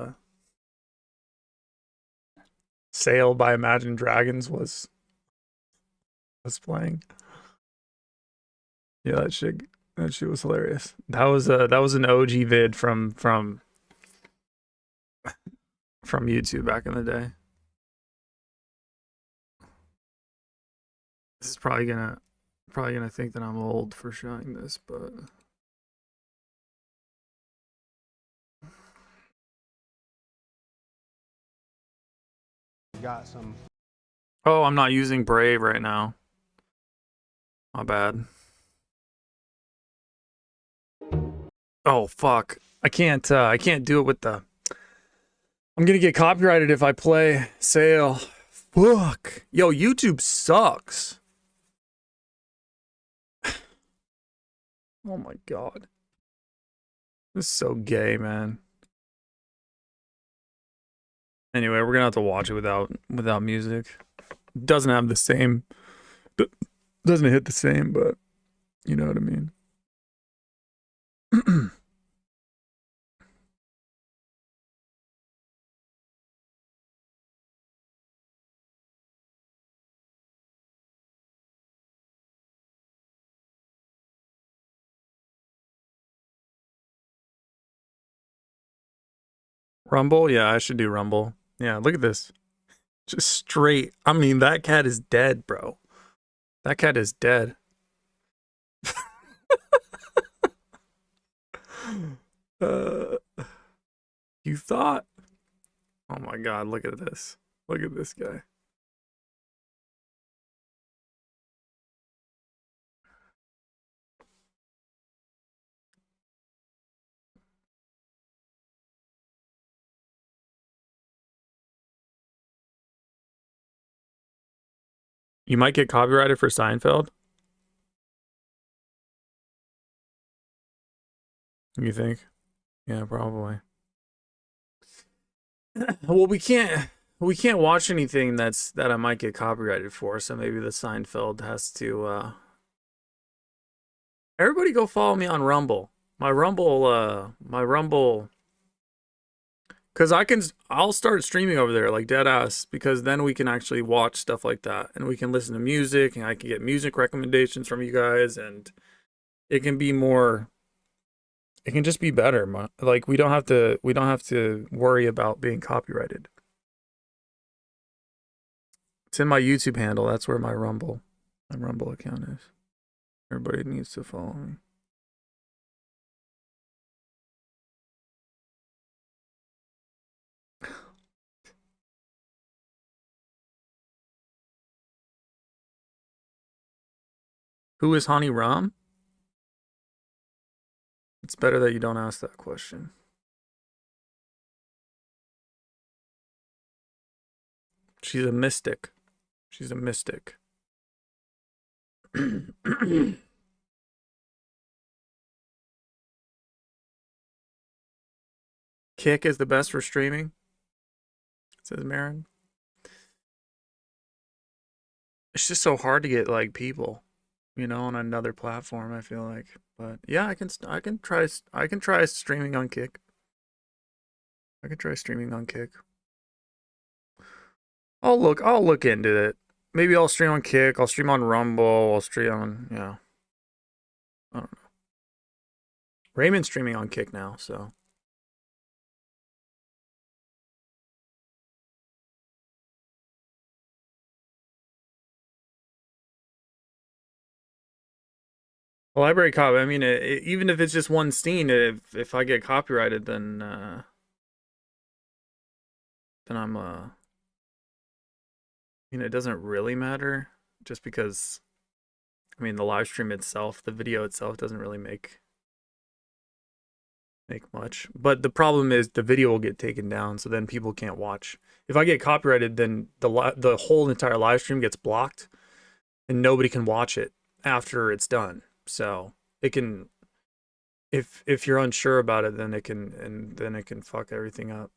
Imagine Dragons was playing. Yeah, that shit was hilarious. That was an OG vid from YouTube back in the day. This is probably gonna think that I'm old for showing this, but got some. Oh, I'm not using Brave right now. My bad. Oh fuck. I can't do it with the... I'm gonna get copyrighted if I play Sale. Fuck. Yo, YouTube sucks. Oh my god. This is so gay, man. Anyway, we're gonna have to watch it without music. Doesn't have the same... Doesn't hit the same, but you know what I mean. Rumble? Yeah, I should do Rumble. Yeah, look at this. Just straight. I mean, that cat is dead, bro. That cat is dead. You thought? Oh my god, look at this. Look at this guy. You might get copyrighted for Seinfeld. You think? Yeah, probably. Well, we can't watch anything that I might get copyrighted for, so maybe the Seinfeld has to Everybody go follow me on Rumble. My Rumble cuz I'll start streaming over there like dead ass, because then we can actually watch stuff like that and we can listen to music and I can get music recommendations from you guys, and it can be more... It can just be better. Like we don't have to worry about being copyrighted. It's in my YouTube handle. That's where my Rumble account is. Everybody needs to follow me. Who is Hani Ram? It's better that you don't ask that question. She's a mystic. She's a mystic. Kick is the best for streaming, says Marin. It's just so hard to get like people, you know, on another platform, I feel like. But yeah, I can try streaming on Kick. I can try streaming on Kick. I'll look into it. maybe I'll stream on Kick. I'll stream on Rumble. I'll stream on, yeah. I don't know. Raymond's streaming on Kick now, so. A library copy. I mean, even if it's just one scene, if I get copyrighted, then I'm you know, it doesn't really matter, just because, I mean, the live stream itself, the video itself, doesn't really make much. But the problem is the video will get taken down, so then people can't watch. If I get copyrighted, then the whole entire live stream gets blocked, and nobody can watch it after it's done. So it can, if you're unsure about it, then it can fuck everything up.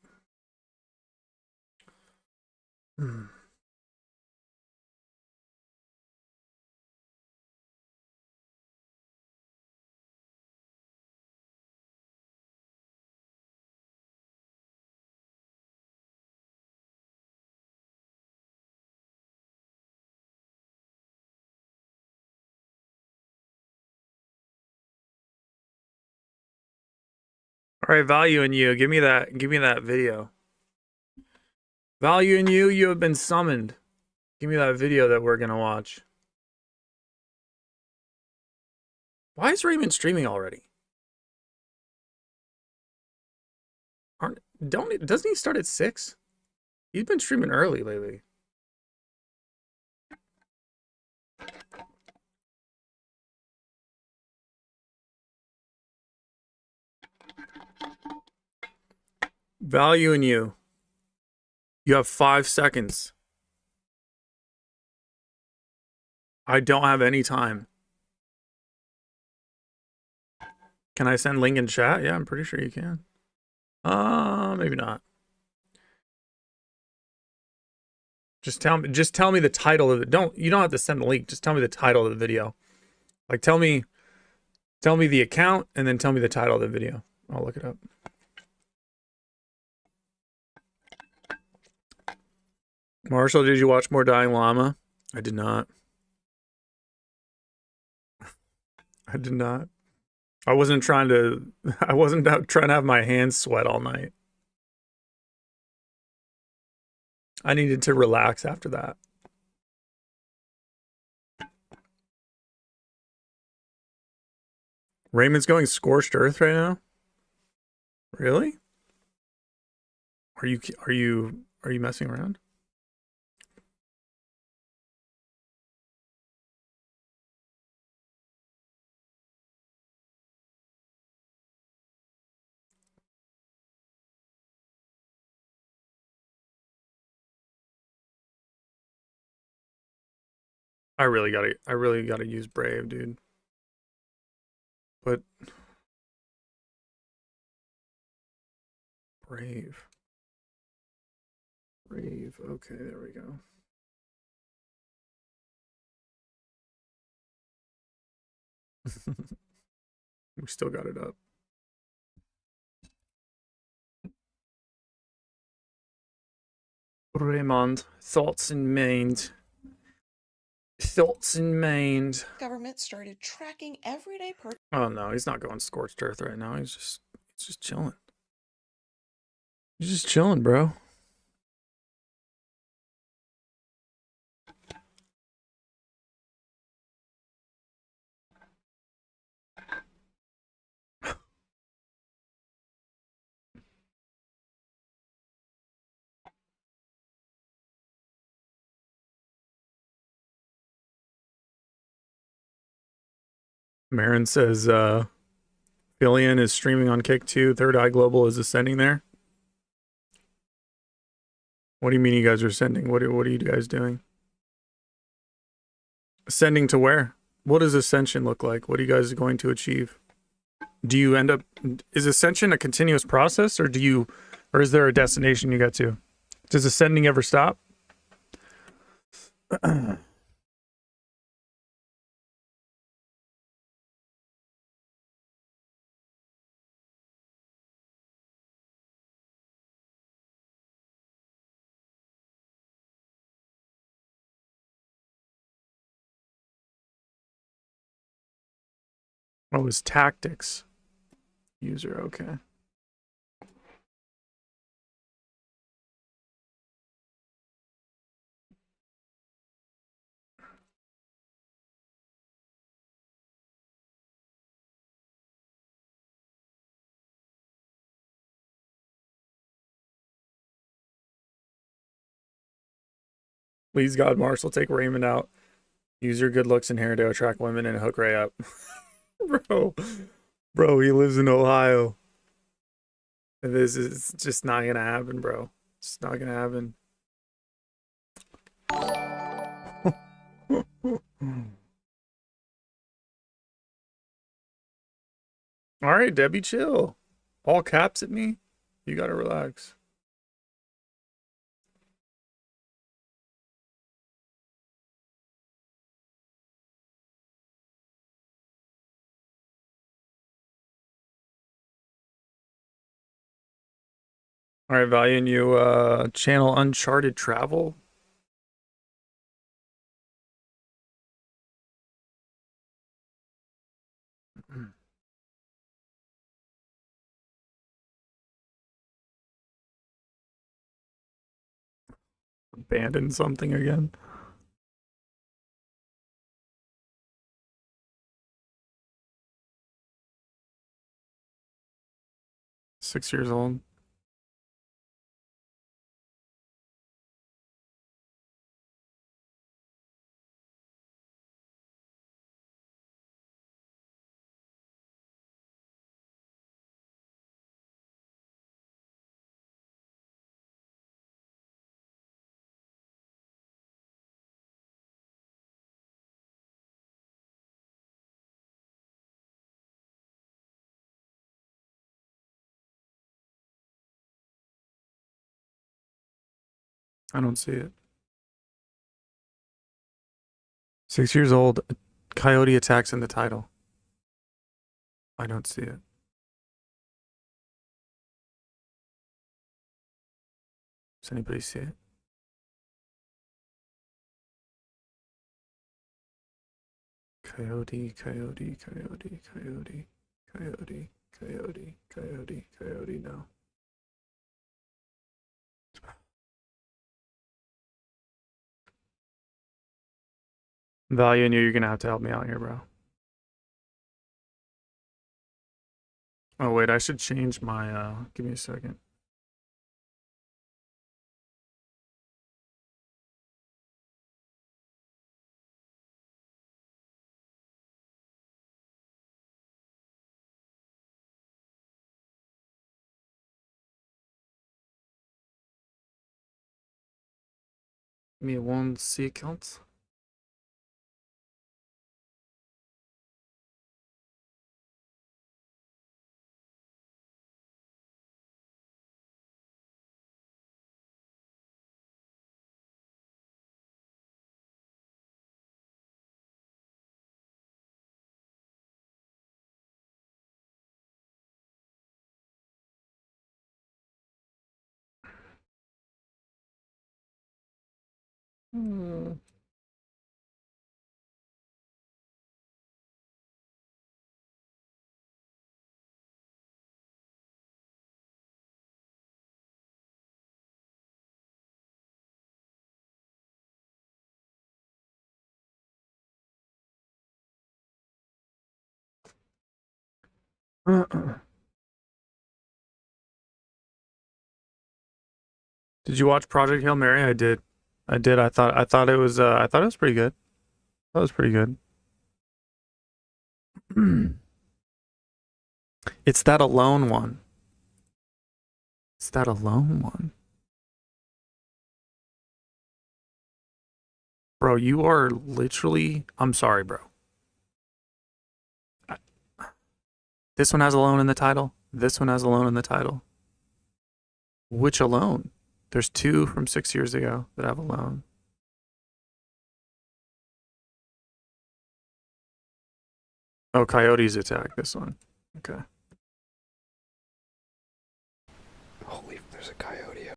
All right, value in you. Give me that video. Value in you. You have been summoned. Give me that video that we're gonna watch. Why is Raymond streaming already? Doesn't he start at 6? He's been streaming early lately. Value in you. You have 5 seconds. I don't have any time. Can I send link in chat? Yeah, I'm pretty sure you can. Maybe not. Just tell me the title of it. You don't have to send the link. Just tell me the title of the video. Like tell me the account and then tell me the title of the video. I'll look it up. Marshall, did you watch more Dying Llama? I did not. I did not. I wasn't trying to have my hands sweat all night. I needed to relax after that. Raymond's going scorched earth right now? Really? Are you messing around? I really gotta use Brave, dude. But Brave. Okay, there we go. We still got it up. Raymond, thoughts in mind. Government started tracking everyday purchases. Oh no, he's not going scorched earth right now. He's just chilling. He's just chilling, bro. Marin says Billion is streaming on Kick 2. Third Eye Global is ascending there. What do you mean you guys are ascending? What are you guys doing? Ascending to where? What does ascension look like? What are you guys going to achieve? Do you end up, is ascension a continuous process, or is there a destination you get to? Does ascending ever stop? Oh, it's tactics. User, okay. Please God, Marshall, take Raymond out. Use your good looks and hair to attract women and hook Ray up. Bro, he lives in Ohio. And this is just not gonna happen, bro. It's not gonna happen. All right, Debbie, chill. All caps at me. You gotta relax. All right, Valiant, you channel Uncharted Travel. Abandon something again. $6 years old. I don't see it. 6 years old. Coyote attacks in the title. I don't see it. Does anybody see it? Coyote, coyote, coyote, coyote, coyote, coyote, coyote, coyote, no. Value in you're gonna have to help me out here, bro. Oh wait, I should change my give me a second. Give me 1 second. Hmm. Did you watch Project Hail Mary? I did. I did. I thought it was pretty good. That was pretty good. It's that alone one. It's that alone one. Bro, you are literally I'm sorry, bro. This one has alone in the title. This one has alone in the title. Which alone? There's 2 from 6 years ago that have alone. Oh, coyotes attack this one. Okay. Holy, there's a coyote.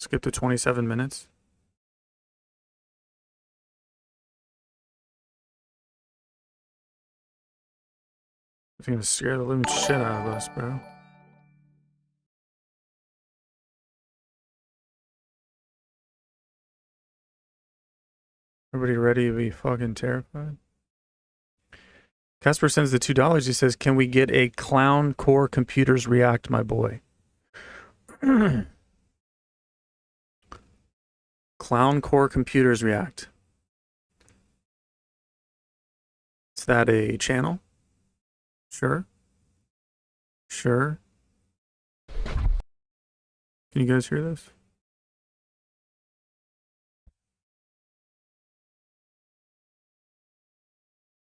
Skip to 27 minutes. It's gonna scare the living shit out of us, bro. Everybody ready to be fucking terrified? Casper sends the $2. He says, "Can we get a clown core computers react, my boy?" Clown core computers react. Is that a channel? Sure. Sure. Can you guys hear this?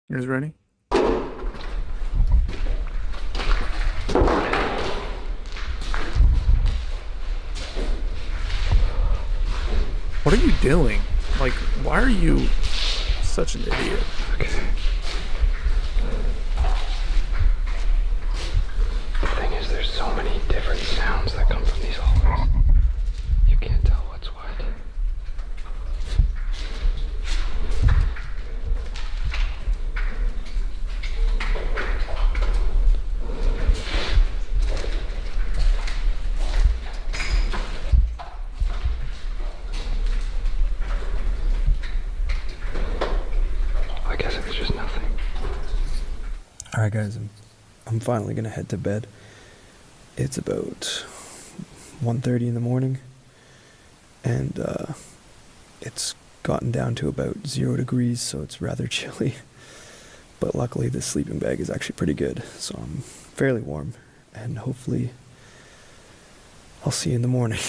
You guys ready? What are you doing? Like, why are you such an idiot? Okay. The thing is, there's so many different sounds that come from these hallways. You can't tell what's what. I guess it was just nothing. Alright guys, I'm finally gonna head to bed. It's about 1:30 in the morning, and it's gotten down to about 0 degrees, so it's rather chilly. But luckily this sleeping bag is actually pretty good, so I'm fairly warm, and hopefully I'll see you in the morning.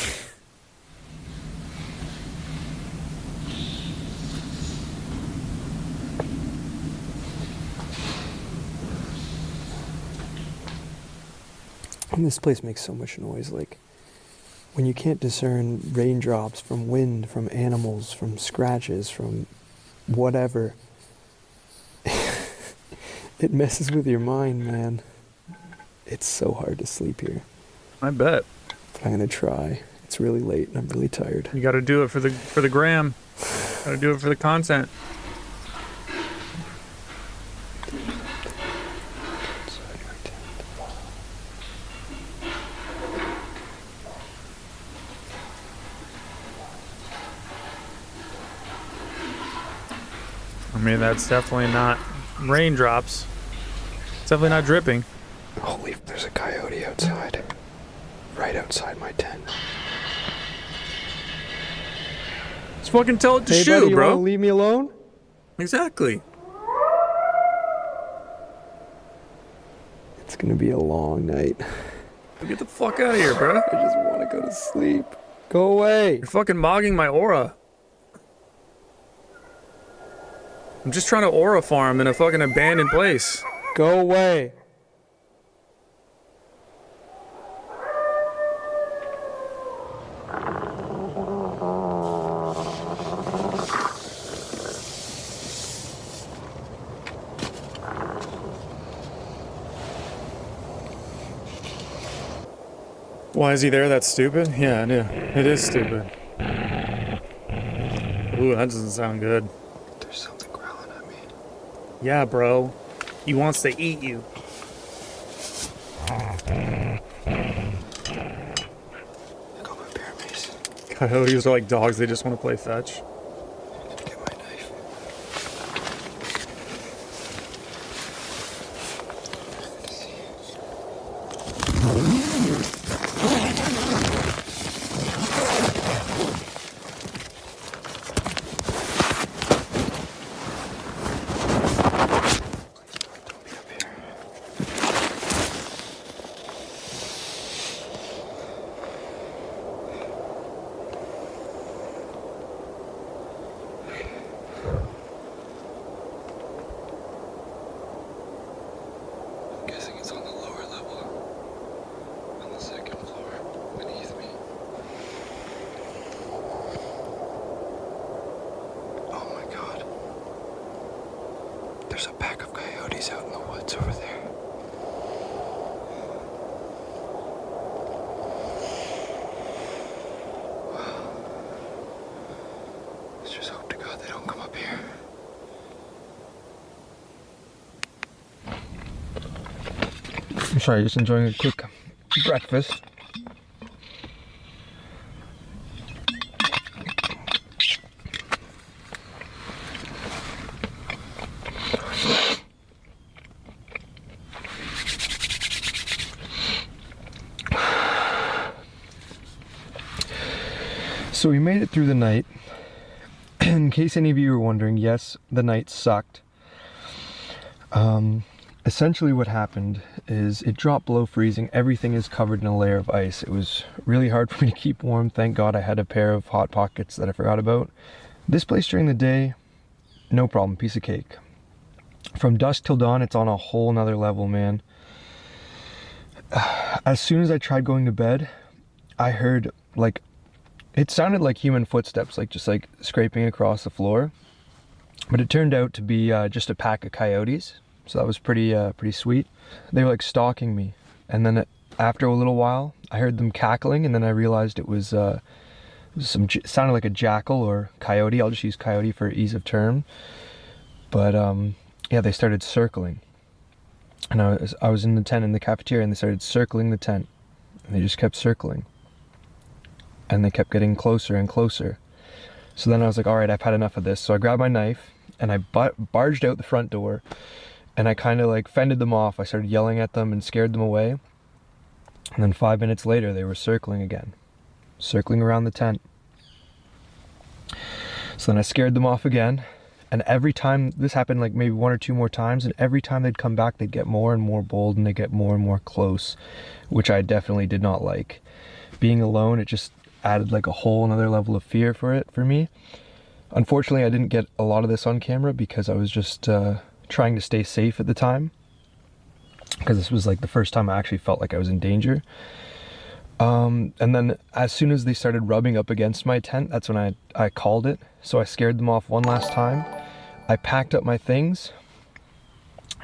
And this place makes so much noise, like when you can't discern raindrops from wind, from animals, from scratches, from whatever. It messes with your mind, man. It's so hard to sleep here. I bet. But I'm gonna try. It's really late and I'm really tired. You got to do it for the gram. Got to do it for the content. I mean, that's definitely not raindrops. It's definitely not dripping. Holy, there's a coyote outside. Right outside my tent. Just fucking tell it to Hey, shoot, buddy, you bro. wanna leave me alone? Exactly. It's gonna be a long night. Get the fuck out of here, bro. I just wanna go to sleep. Go away. You're fucking mogging my aura. I'm just trying to aura farm in a fucking abandoned place. Go away. Why is he there? That's stupid? Yeah, I know. It is stupid. Ooh, that doesn't sound good. There's something growling at me. Yeah, bro. He wants to eat you. I got my bear mace. Coyotes are like dogs, they just want to play fetch. I'm gonna get my knife. Let's see. Don't be up here. I'm guessing it's on the lower level. On the second floor, beneath me. Oh my god. There's a pack of coyotes out in the woods over there. Wow. Let's just hope to God they don't come up here. sorry, just enjoying a quick breakfast. So we made it through the night. In case any of you were wondering, yes, the night sucked. Essentially what happened is it dropped below freezing. Everything is covered in a layer of ice. It was really hard for me to keep warm. Thank God I had a pair of Hot Pockets that I forgot about. This place during the day, no problem, piece of cake. From dusk till dawn, it's on a whole nother level, man. As soon as I tried going to bed, I heard, like, it sounded like human footsteps, like just like scraping across the floor. But it turned out to be just a pack of coyotes. So that was pretty sweet. They were like stalking me. And then after a little while, I heard them cackling, and then I realized it was sounded like a jackal or coyote. I'll just use coyote for ease of term. But yeah, they started circling. And I was in the tent in the cafeteria, and they started circling the tent. And they just kept circling. And they kept getting closer and closer. So then I was like, all right, I've had enough of this. So I grabbed my knife and I barged out the front door, and I kind of like fended them off. I started yelling at them and scared them away. And then 5 minutes later, they were circling again, circling around the tent. So then I scared them off again. And every time, this happened like maybe 1 or 2 more times, and every time they'd come back, they'd get more and more bold, and they'd get more and more close, which I definitely did not like. Being alone, it just added like a whole another level of fear for me. Unfortunately, I didn't get a lot of this on camera because I was just trying to stay safe at the time, because this was like the first time I actually felt like I was in danger. And then as soon as they started rubbing up against my tent, that's when I called it. So I scared them off one last time. I packed up my things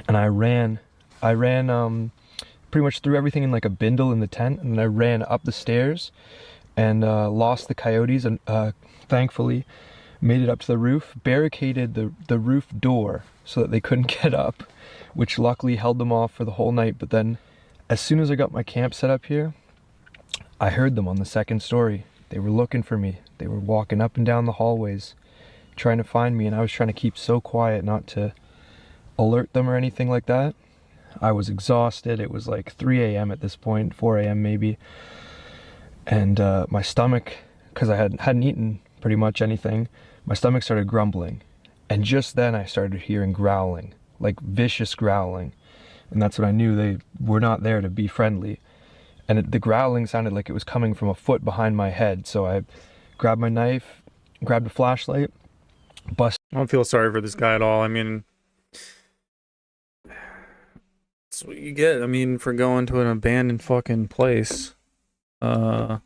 and I ran pretty much threw everything in like a bindle in the tent, and then I ran up the stairs and lost the coyotes, and thankfully made it up to the roof, barricaded the roof door so that they couldn't get up, which luckily held them off for the whole night. But then as soon as I got my camp set up here, I heard them on the second story. They were looking for me. They were walking up and down the hallways trying to find me, and I was trying to keep so quiet not to alert them or anything like that. I was exhausted. It was like 3 a.m. at this point, 4 a.m. maybe. And my stomach, because I hadn't eaten pretty much anything, my stomach started grumbling. And just then I started hearing growling, like vicious growling. And that's when I knew they were not there to be friendly. And the growling sounded like it was coming from a foot behind my head. So I grabbed my knife, grabbed a flashlight, busted. I don't feel sorry for this guy at all. I mean, that's what you get. I mean, for going to an abandoned fucking place. I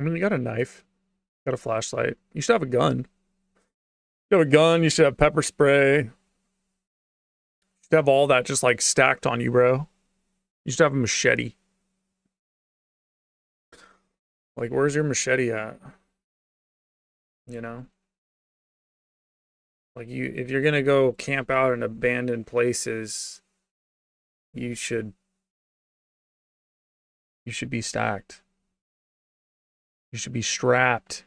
mean, you got a knife, got a flashlight. You should have a gun. You have a gun, you should have pepper spray. You should have all that just like stacked on you, bro. You should have a machete. Like, where's your machete at? You know? Like, if you're gonna go camp out in abandoned places, you should be stacked. You should be strapped.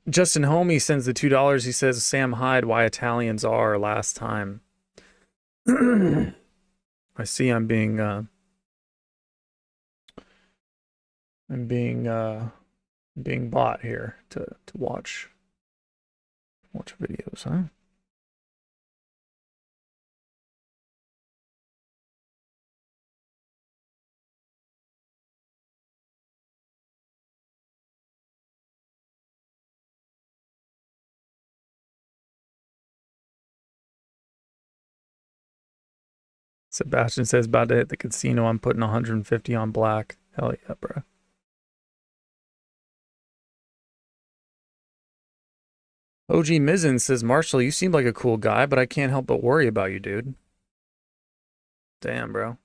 Justin Homey sends the $2. He says, Sam Hyde, why Italians are last time. I see I'm being bought here to watch videos, huh? Sebastian says, about to hit the casino. I'm putting 150 on black. Hell yeah, bro. OG Mizzen says, Marshall, you seem like a cool guy, but I can't help but worry about you, dude. Damn, bro.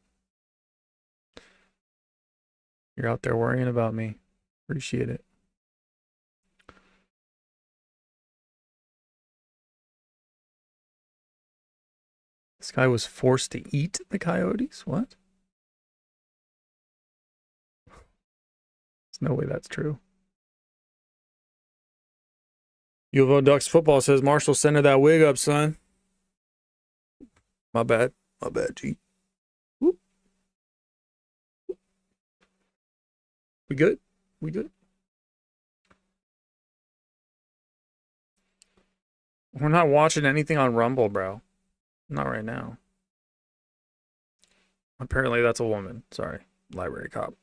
You're out there worrying about me. Appreciate it. This guy was forced to eat the coyotes? What? There's no way that's true. U of O Ducks football says, Marshall, send her that wig up, son. My bad. My bad, G. Whoop. We good? We good? We're not watching anything on Rumble, bro. Not right now. Apparently that's a woman. Sorry. Library cop.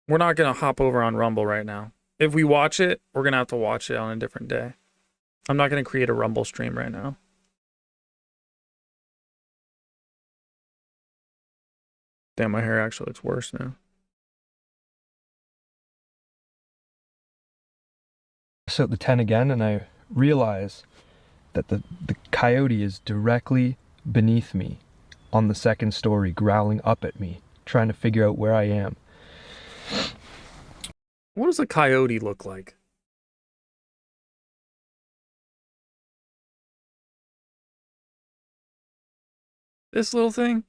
We're not going to hop over on Rumble right now. If we watch it, we're going to have to watch it on a different day. I'm not going to create a Rumble stream right now. Damn, my hair actually looks worse now. So the 10 again, and I realize that the coyote is directly beneath me on the second story, growling up at me, trying to figure out where I am. What does a coyote look like? This little thing?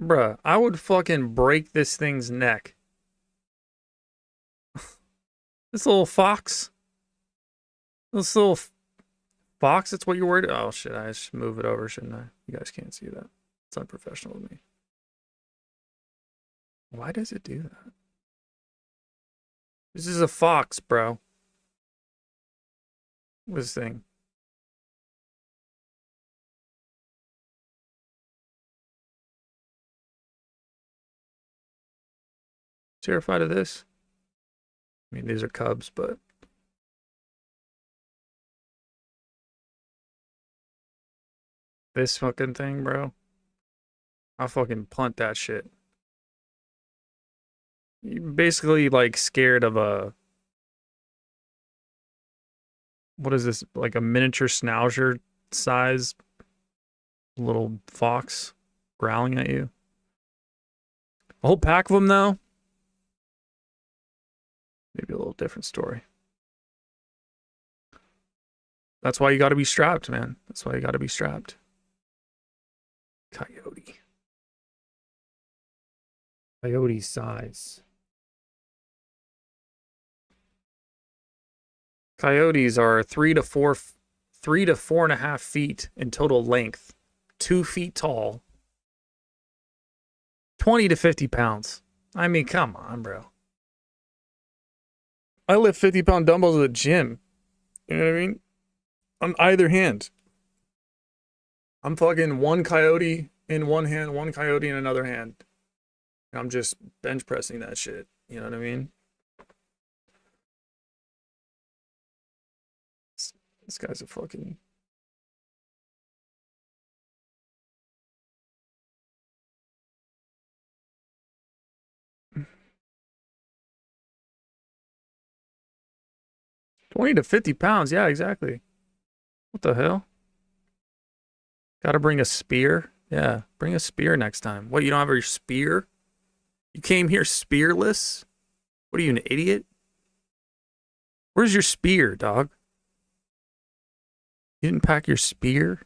Bruh, I would fucking break this thing's neck. This little fox. This little fox, that's what you're worried about? Oh shit, I should move it over, shouldn't I? You guys can't see that. It's unprofessional of me. Why does it do that? This is a fox, bro. This thing. Terrified of this? I mean, these are cubs, but this fucking thing, bro. I'll fucking punt that shit. You're basically like scared of a, what is this? Like a miniature schnauzer size little fox growling at you. A whole pack of them though? Maybe a little different story. That's why you gotta be strapped, man. That's why you gotta be strapped. Coyote. Coyote size. Coyotes are 3 to 4.5 feet in total length, 2 feet tall, 20 to 50 pounds. I mean, come on, bro. I lift 50-pound dumbbells at the gym. You know what I mean? On either hand. I'm fucking one coyote in one hand, one coyote in another hand. And I'm just bench pressing that shit. You know what I mean? This guy's a fucking... $20 to $50. Yeah, exactly. What the hell? Gotta bring a spear? Yeah, bring a spear next time. What, you don't have your spear? You came here spearless? What are you, an idiot? Where's your spear, dog? You didn't pack your spear?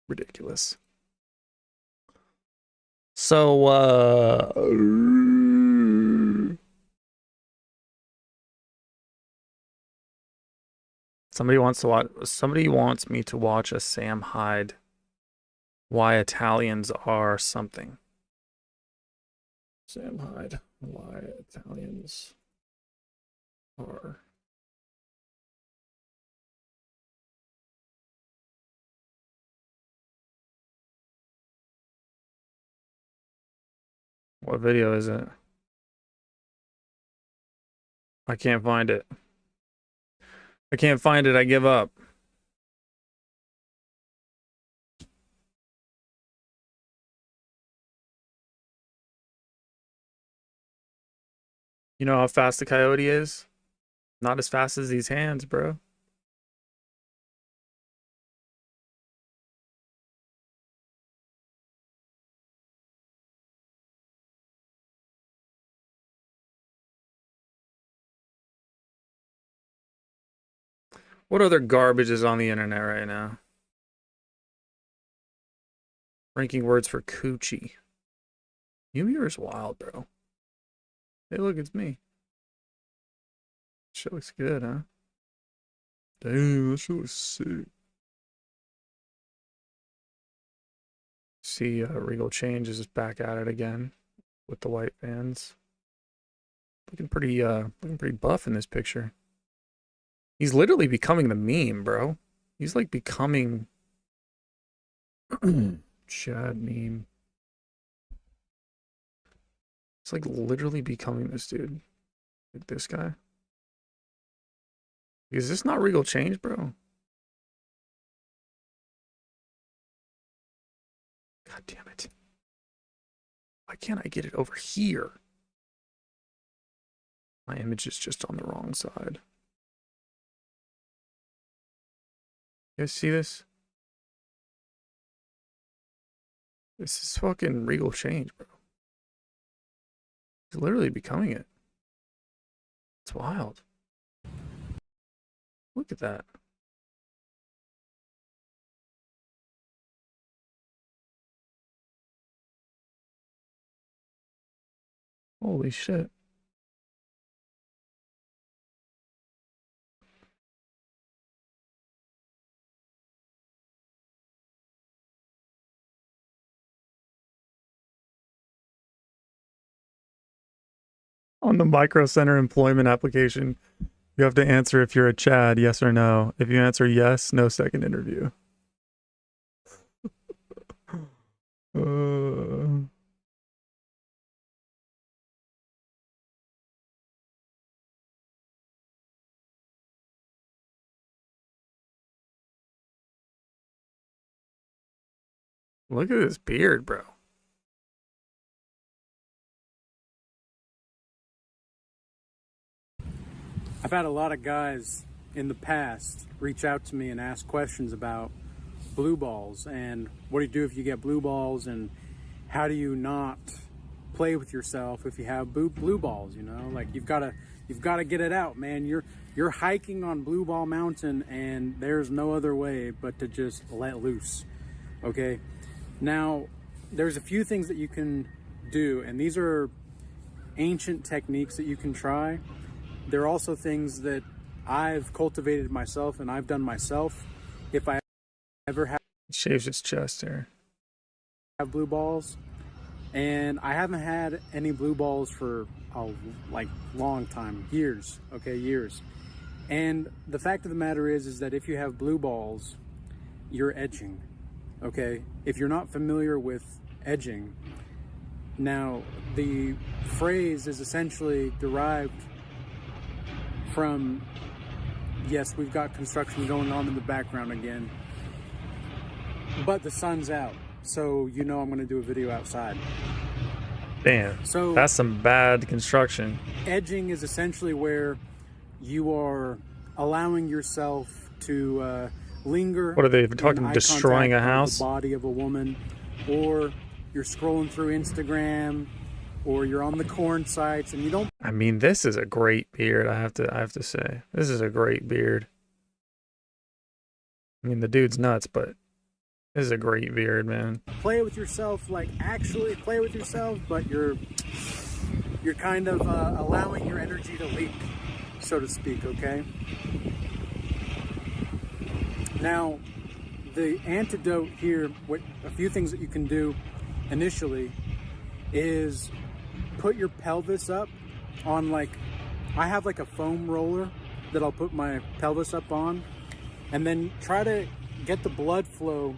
Ridiculous. So, somebody wants me to watch a Sam Hyde Why Italians Are Something. Sam Hyde, Why Italians Are. What video is it? I can't find it. I can't find it. I give up. You know how fast the coyote is? Not as fast as these hands, bro. What other garbage is on the internet right now? Ranking words for coochie. Humor's wild, bro. Hey, look, it's me. Shit looks good, huh? Damn, that shit looks sick. See, Regal Change is back at it again with the white vans. Looking pretty buff in this picture. He's literally becoming the meme, bro. He's like becoming Chad meme. It's like literally becoming this dude. Like this guy. Is this not Regal Change, bro? God damn it. Why can't I get it over here? My image is just on the wrong side. You guys see this? This is fucking Regal Change, bro. He's literally becoming it. It's wild. Look at that. Holy shit. On the Micro Center employment application, you have to answer if you're a Chad, yes or no. If you answer yes, no second interview. Look at this beard, bro. I've had a lot of guys in the past reach out to me and ask questions about blue balls and what do you do if you get blue balls and how do you not play with yourself if you have blue balls, you know? Like you've got to get it out, man. You're hiking on Blue Ball Mountain and there's no other way but to just let loose. Okay? Now, there's a few things that you can do, and these are ancient techniques that you can try. There are also things that I've cultivated myself and I've done myself. If I ever have Shaves his chest here. blue balls, and I haven't had any blue balls for a long time, years, okay, years. And the fact of the matter is that if you have blue balls, you're edging, okay? If you're not familiar with edging, now the phrase is essentially derived from, yes, we've got construction going on in the background again, but the sun's out, so you know I'm going to do a video outside. Damn, so that's some bad construction. Edging is essentially where you are allowing yourself to linger. What are they talking? Destroying a house? The body of a woman, or you're scrolling through Instagram, or you're on the corn sites and you don't. I mean, this is a great beard. I have to say, this is a great beard. I mean, the dude's nuts, but this is a great beard, man. Play with yourself, like actually play with yourself, but you're kind of allowing your energy to leak, so to speak. Okay. Now, the antidote here, what a few things that you can do initially is put your pelvis up on, like, I have like a foam roller that I'll put my pelvis up on, and then try to get the blood flow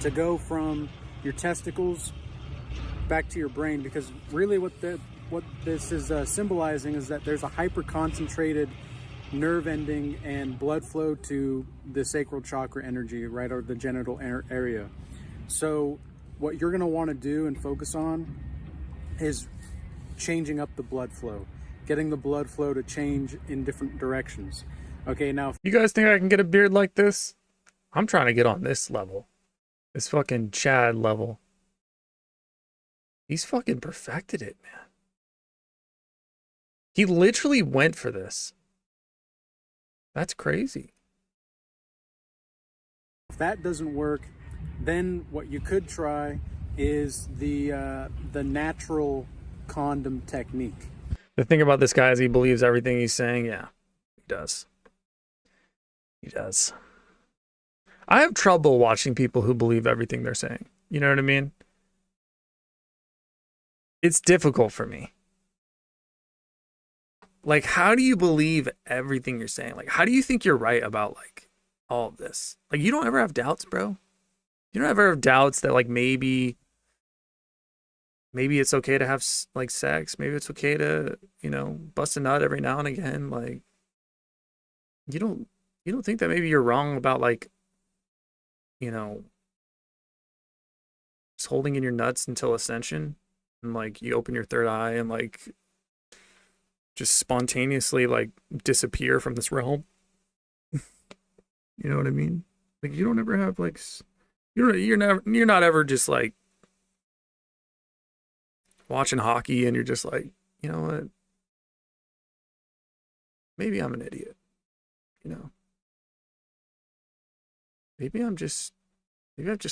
to go from your testicles back to your brain, because really what this is symbolizing is that there's a hyper concentrated nerve ending and blood flow to the sacral chakra energy, right, or the genital area. So what you're going to want to do and focus on is changing up the blood flow, getting the blood flow to change in different directions. Okay, now you guys think I can get a beard like this? I'm trying to get on this level, this fucking Chad level. He's fucking perfected it, man. He literally went for this. That's crazy. If that doesn't work, then what you could try is the natural condom technique. The thing about this guy is he believes everything he's saying. Yeah, he does. He does. I have trouble watching people who believe everything they're saying. You know what I mean? It's difficult for me. Like, how do you believe everything you're saying? Like, how do you think you're right about, like, all of this? Like, you don't ever have doubts, bro? You don't ever have doubts that, like, maybe it's okay to have, like, sex. Maybe it's okay to, you know, bust a nut every now and again. Like, you don't think that maybe you're wrong about, like, you know, just holding in your nuts until ascension, and, like, you open your third eye and, like, just spontaneously, like, disappear from this realm? You know what I mean? Like, you don't ever have, like, you're not ever just, like, watching hockey and you're just like, you know what? Maybe I'm an idiot. You know? Maybe I've just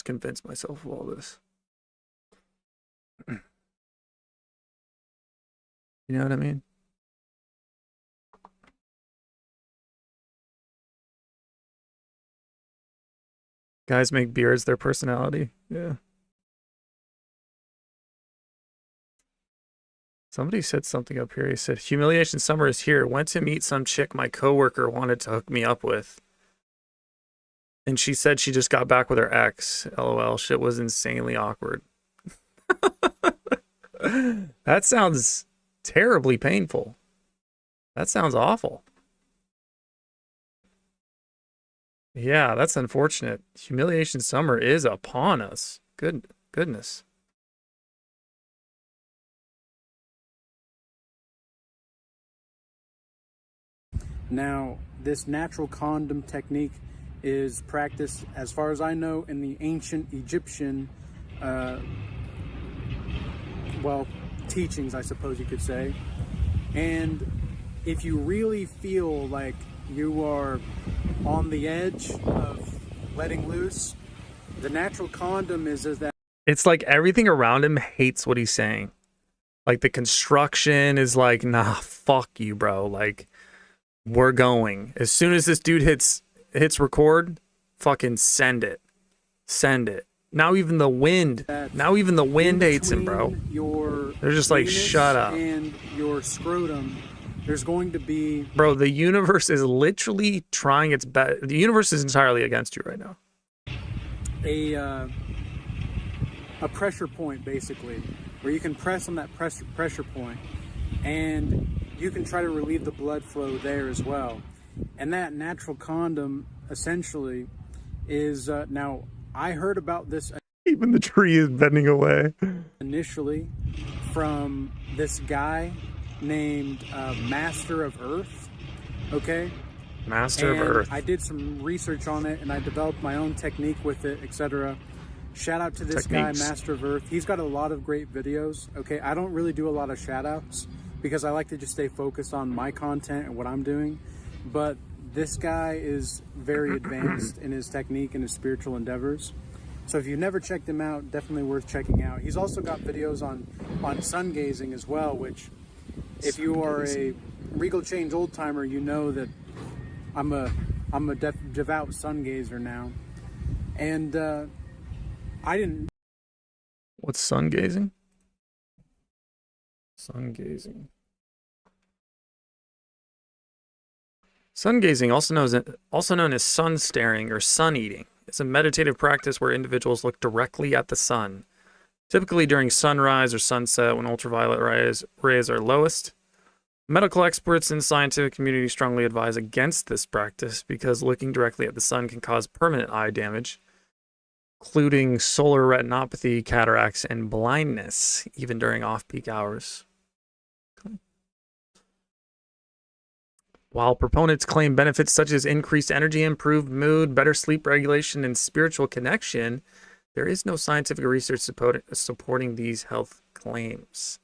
convinced myself of all this. You know what I mean? Guys make beards their personality. Yeah. Somebody said something up here. He said, humiliation summer is here. Went to meet some chick my coworker wanted to hook me up with. And she said she just got back with her ex. LOL. Shit was insanely awkward. That sounds terribly painful. That sounds awful. Yeah, that's unfortunate. Humiliation summer is upon us. Goodness. Now, this natural condom technique is practiced, as far as I know, in the ancient Egyptian, teachings, I suppose you could say. And if you really feel like you are on the edge of letting loose, the natural condom is that. It's like everything around him hates what he's saying. Like, the construction is like, nah, fuck you, bro. Like, we're going. As soon as this dude hits record, fucking send it. Now even the wind hates him, bro. They're just like, shut up. And your scrotum, there's going to be... Bro, the universe is literally trying its best. The universe is entirely against you right now. A pressure point, basically, where you can press on that pressure point, and you can try to relieve the blood flow there as well. And that natural condom, essentially, is... now, I heard about this... Even the tree is bending away. Initially, from this guy named Master of Earth, okay? Master of Earth. I did some research on it, and I developed my own technique with it, etc. Shout out to this guy, Master of Earth. He's got a lot of great videos, okay? I don't really do a lot of shout outs because I like to just stay focused on my content and what I'm doing. But this guy is very advanced in his technique and his spiritual endeavors. So if you've never checked him out, definitely worth checking out. He's also got videos on sun gazing as well, which if you are a Regal Change old timer, you know that I'm a devout sun gazer now. And I didn't... What's sun gazing? Sun gazing. Sun gazing, also known as sun staring or sun eating, is a meditative practice where individuals look directly at the sun, typically during sunrise or sunset when ultraviolet rays are lowest. Medical experts and scientific community strongly advise against this practice because looking directly at the sun can cause permanent eye damage, including solar retinopathy, cataracts, and blindness, even during off-peak hours. While proponents claim benefits such as increased energy, improved mood, better sleep regulation, and spiritual connection, there is no scientific research supporting these health claims.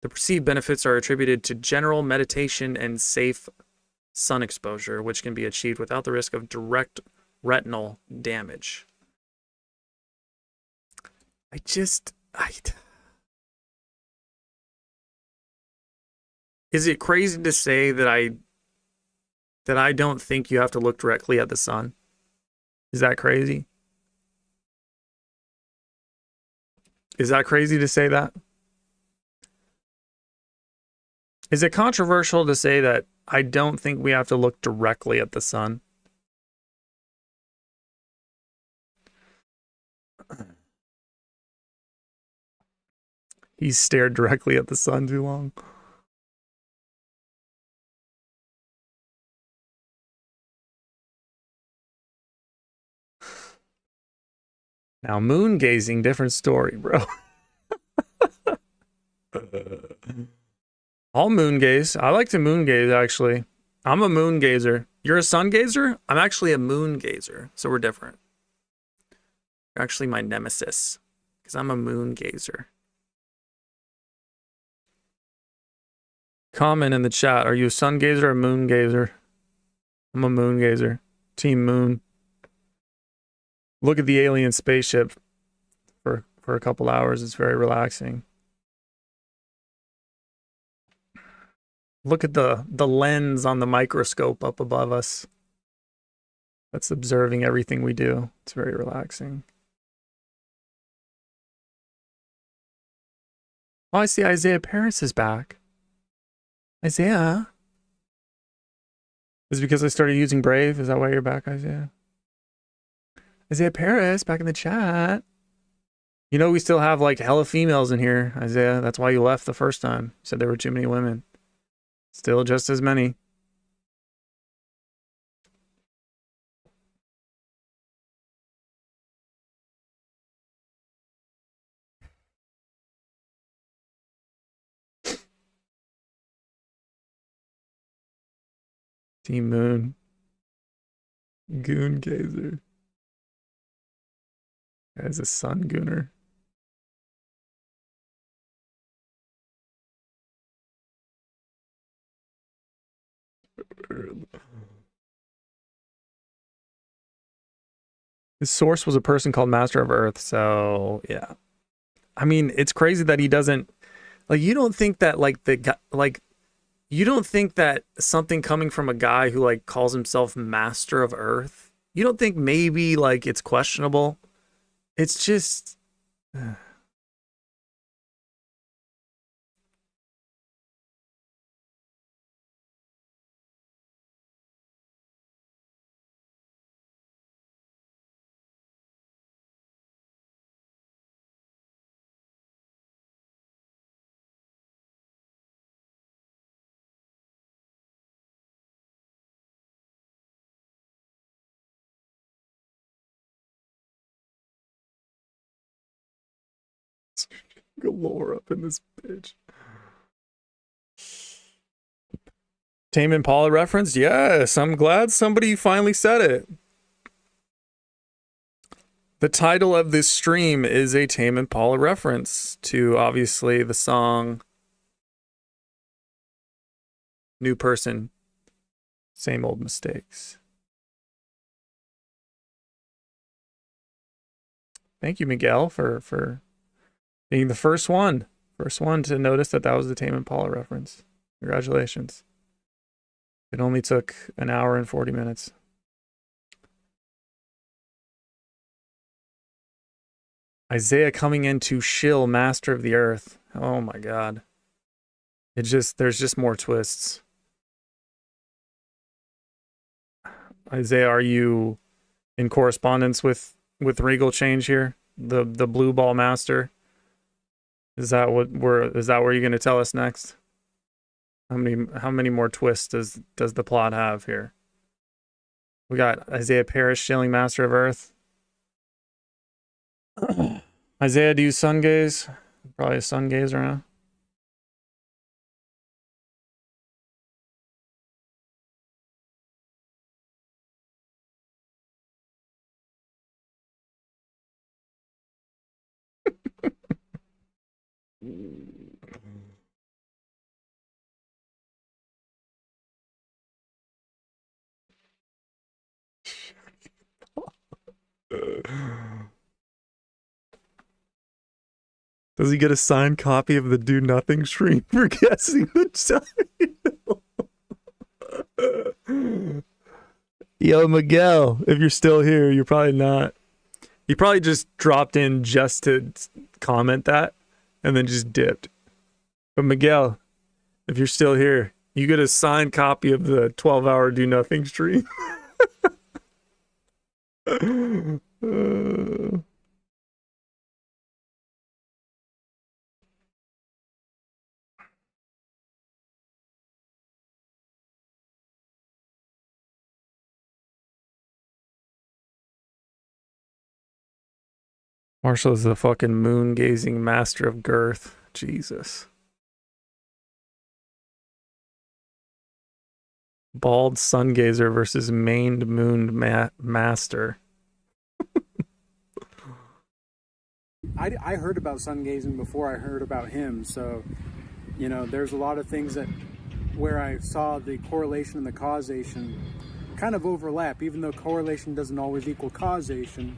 The perceived benefits are attributed to general meditation and safe sun exposure, which can be achieved without the risk of direct retinal damage. Is it crazy to say that I don't think you have to look directly at the sun? Is that crazy? Is that crazy to say that? Is it controversial to say that I don't think we have to look directly at the sun? He stared directly at the sun too long. Now, moon gazing, different story, bro. I'll moon gaze. I like to moon gaze, actually. I'm a moon gazer. You're a sun gazer? I'm actually a moon gazer, so we're different. You're actually my nemesis, because I'm a moon gazer. Comment in the chat. Are you a sun gazer or a moon gazer? I'm a moon gazer. Team Moon. Look at the alien spaceship for a couple hours. It's very relaxing. Look at the lens on the microscope up above us. That's observing everything we do. It's very relaxing. Oh, I see Isaiah Paris is back. Isaiah? Is it because I started using Brave? Is that why you're back, Isaiah? Isaiah Paris, back in the chat. You know we still have like hella females in here, Isaiah. That's why you left the first time. You said there were too many women. Still just as many. Team Moon. Goon Gazer. Guy's a sun gooner. His source was a person called Master of Earth, so yeah. I mean, it's crazy that he doesn't like. You don't think that like the guy like. You don't think that something coming from a guy who like calls himself Master of Earth, you don't think maybe like it's questionable? It's just galore up in this bitch. Tame Impala reference? Yes, I'm glad somebody finally said it. The title of this stream is a Tame Impala reference to obviously the song New Person, Same Old Mistakes. Thank you, Miguel, for being the first one to notice that that was the Tame Impala reference. Congratulations. It only took an hour and 40 minutes. Isaiah coming in to shill Master of the Earth. Oh my God. There's just more twists. Isaiah, are you in correspondence with Regal Change here? The blue ball master? Is that where you're gonna tell us next? How many more twists does the plot have here? We got Isaiah Paris shilling Master of Earth. Isaiah, do you sun gaze? Probably a sun gazer, huh? Does he get a signed copy of the Do Nothing stream for guessing the title? Yo, Miguel, if you're still here, you're probably not. He probably just dropped in just to comment that and then just dipped. But Miguel, if you're still here, you get a signed copy of the 12-hour Do Nothing stream. Marshall is the fucking moon-gazing master of girth. Jesus. Bald sun gazer versus maned moon master. I heard about sun gazing before I heard about him, so you know, there's a lot of things that where I saw the correlation and the causation kind of overlap. Even though correlation doesn't always equal causation,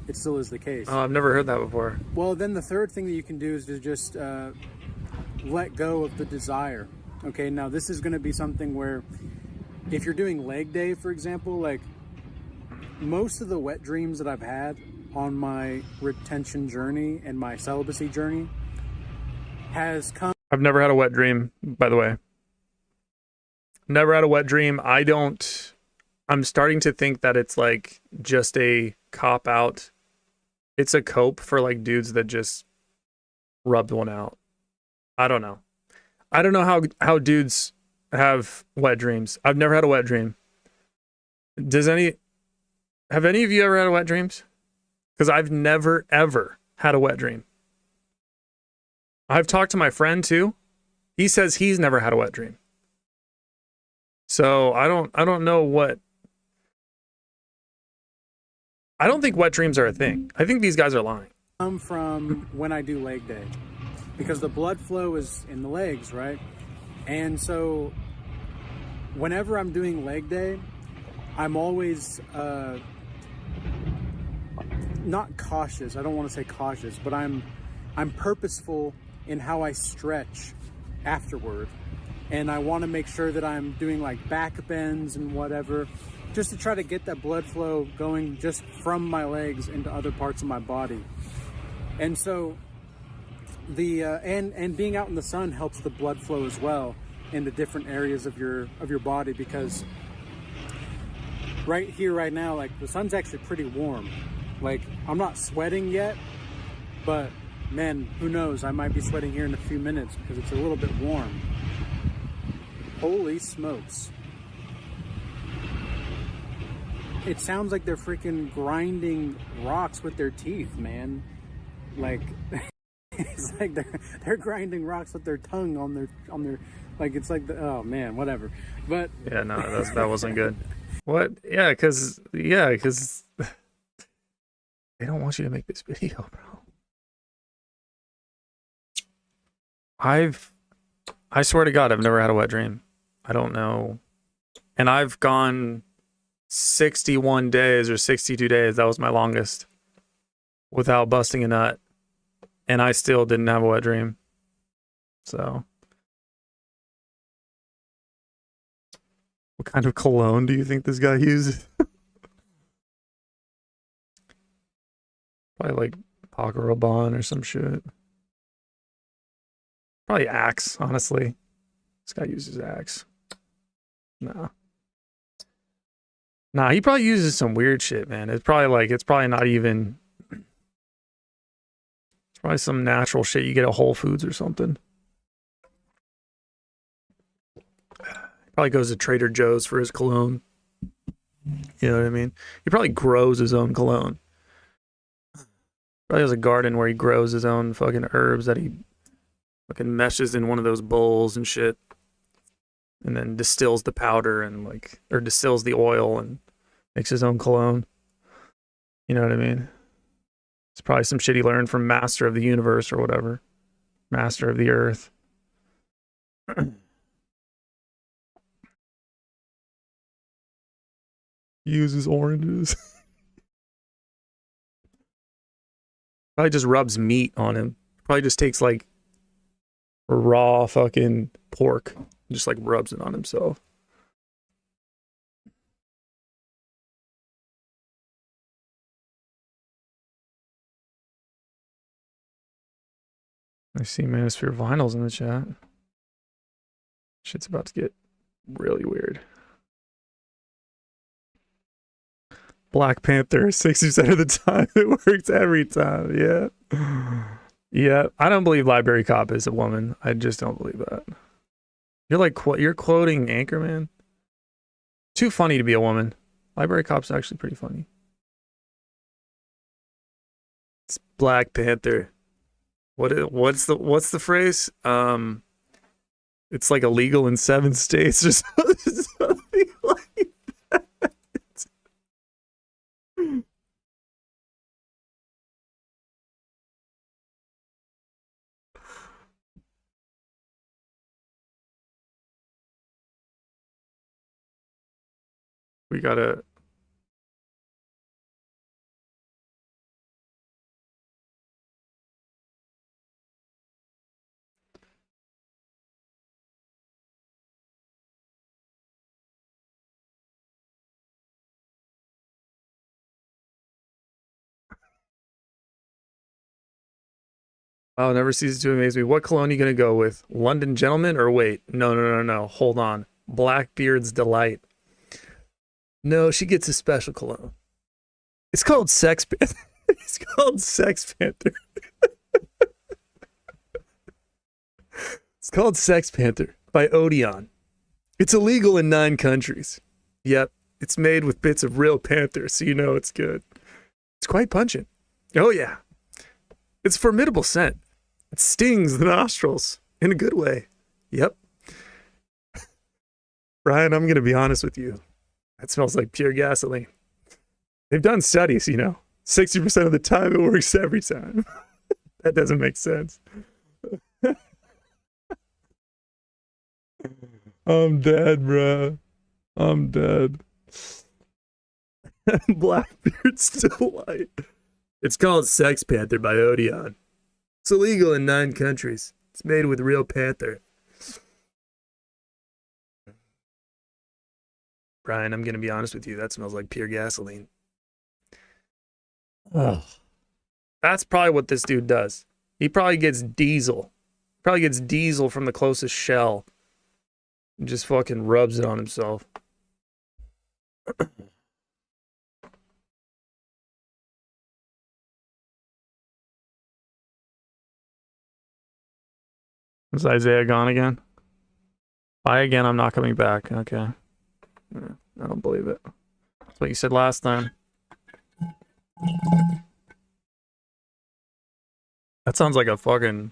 it still is the case. Oh, I've never heard that before. Well, then the third thing that you can do is to just let go of the desire. Okay, now this is going to be something where if you're doing leg day, for example, like most of the wet dreams that I've had on my retention journey and my celibacy journey has come. I've never had a wet dream, by the way. Never had a wet dream. I'm starting to think that it's like just a cop out. It's a cope for like dudes that just rubbed one out. I don't know. I don't know how dudes have wet dreams. I've never had a wet dream. Have any of you ever had wet dreams? Because I've never ever had a wet dream. I've talked to my friend too. He says he's never had a wet dream. So I don't know what. I don't think wet dreams are a thing. I think these guys are lying. Come from when I do leg day, because the blood flow is in the legs, right? And so whenever I'm doing leg day, I'm always not cautious. I don't want to say cautious, but I'm purposeful in how I stretch afterward. And I want to make sure that I'm doing like back bends and whatever, just to try to get that blood flow going just from my legs into other parts of my body. And so the and being out in the sun helps the blood flow as well into different areas of your body, because right here, right now, like the sun's actually pretty warm. Like I'm not sweating yet, but man, who knows? I might be sweating here in a few minutes because it's a little bit warm. Holy smokes. It sounds like they're freaking grinding rocks with their teeth, man. Like it's like they're grinding rocks with their tongue on their like it's like oh man, whatever. But yeah, no, that wasn't good. What? Yeah, because they don't want you to make this video, bro. I swear to God, I've never had a wet dream. I don't know. And I've gone 61 days or 62 days. That was my longest without busting a nut. And I still didn't have a wet dream. So. What kind of cologne do you think this guy uses? Probably like Paco Rabanne or some shit. Probably Axe, honestly. This guy uses Axe. Nah, he probably uses some weird shit, man. It's probably not even. It's probably some natural shit you get at Whole Foods or something. Probably goes to Trader Joe's for his cologne. You know what I mean? He probably grows his own cologne. Probably has a garden where he grows his own fucking herbs that he fucking meshes in one of those bowls and shit. And then distills the powder or distills the oil and makes his own cologne. You know what I mean? It's probably some shit he learned from Master of the Universe or whatever. Master of the Earth. He uses oranges. Probably just rubs meat on him. Probably just takes like raw fucking pork, just like rubs it on himself. I see Manosphere Vinyls in the chat. Shit's about to get really weird. Black Panther, 60% of the time. It works every time. Yeah. Yeah. I don't believe Library Cop is a woman. I just don't believe that. You're like, you're quoting Anchorman? Too funny to be a woman. Library Cop's actually pretty funny. It's Black Panther. What's the phrase? It's like illegal in 7 states or something like that. We gotta. Oh, never ceases to amaze me. What cologne are you gonna go with? London Gentleman or wait? No. Hold on. Blackbeard's Delight. No, she gets a special cologne. It's called Sex Panther. It's called Sex Panther. It's called Sex Panther by Odeon. It's illegal in 9 countries. Yep, it's made with bits of real panther, so you know it's good. It's quite pungent. Oh yeah. It's a formidable scent. It stings the nostrils in a good way. Yep. Brian, I'm going to be honest with you. That smells like pure gasoline. They've done studies, 60% of the time it works every time. That doesn't make sense. I'm dead, bro. I'm dead. Blackbeard's Delight. It's called Sex Panther by Odeon. It's illegal in 9 countries. It's made with real panther. Brian, I'm going to be honest with you. That smells like pure gasoline. Ugh. That's probably what this dude does. He probably gets diesel. Probably gets diesel from the closest shell. And just fucking rubs it on himself. Is Isaiah gone again? Bye again, I'm not coming back. Okay. I don't believe it. That's what you said last time. That sounds like a fucking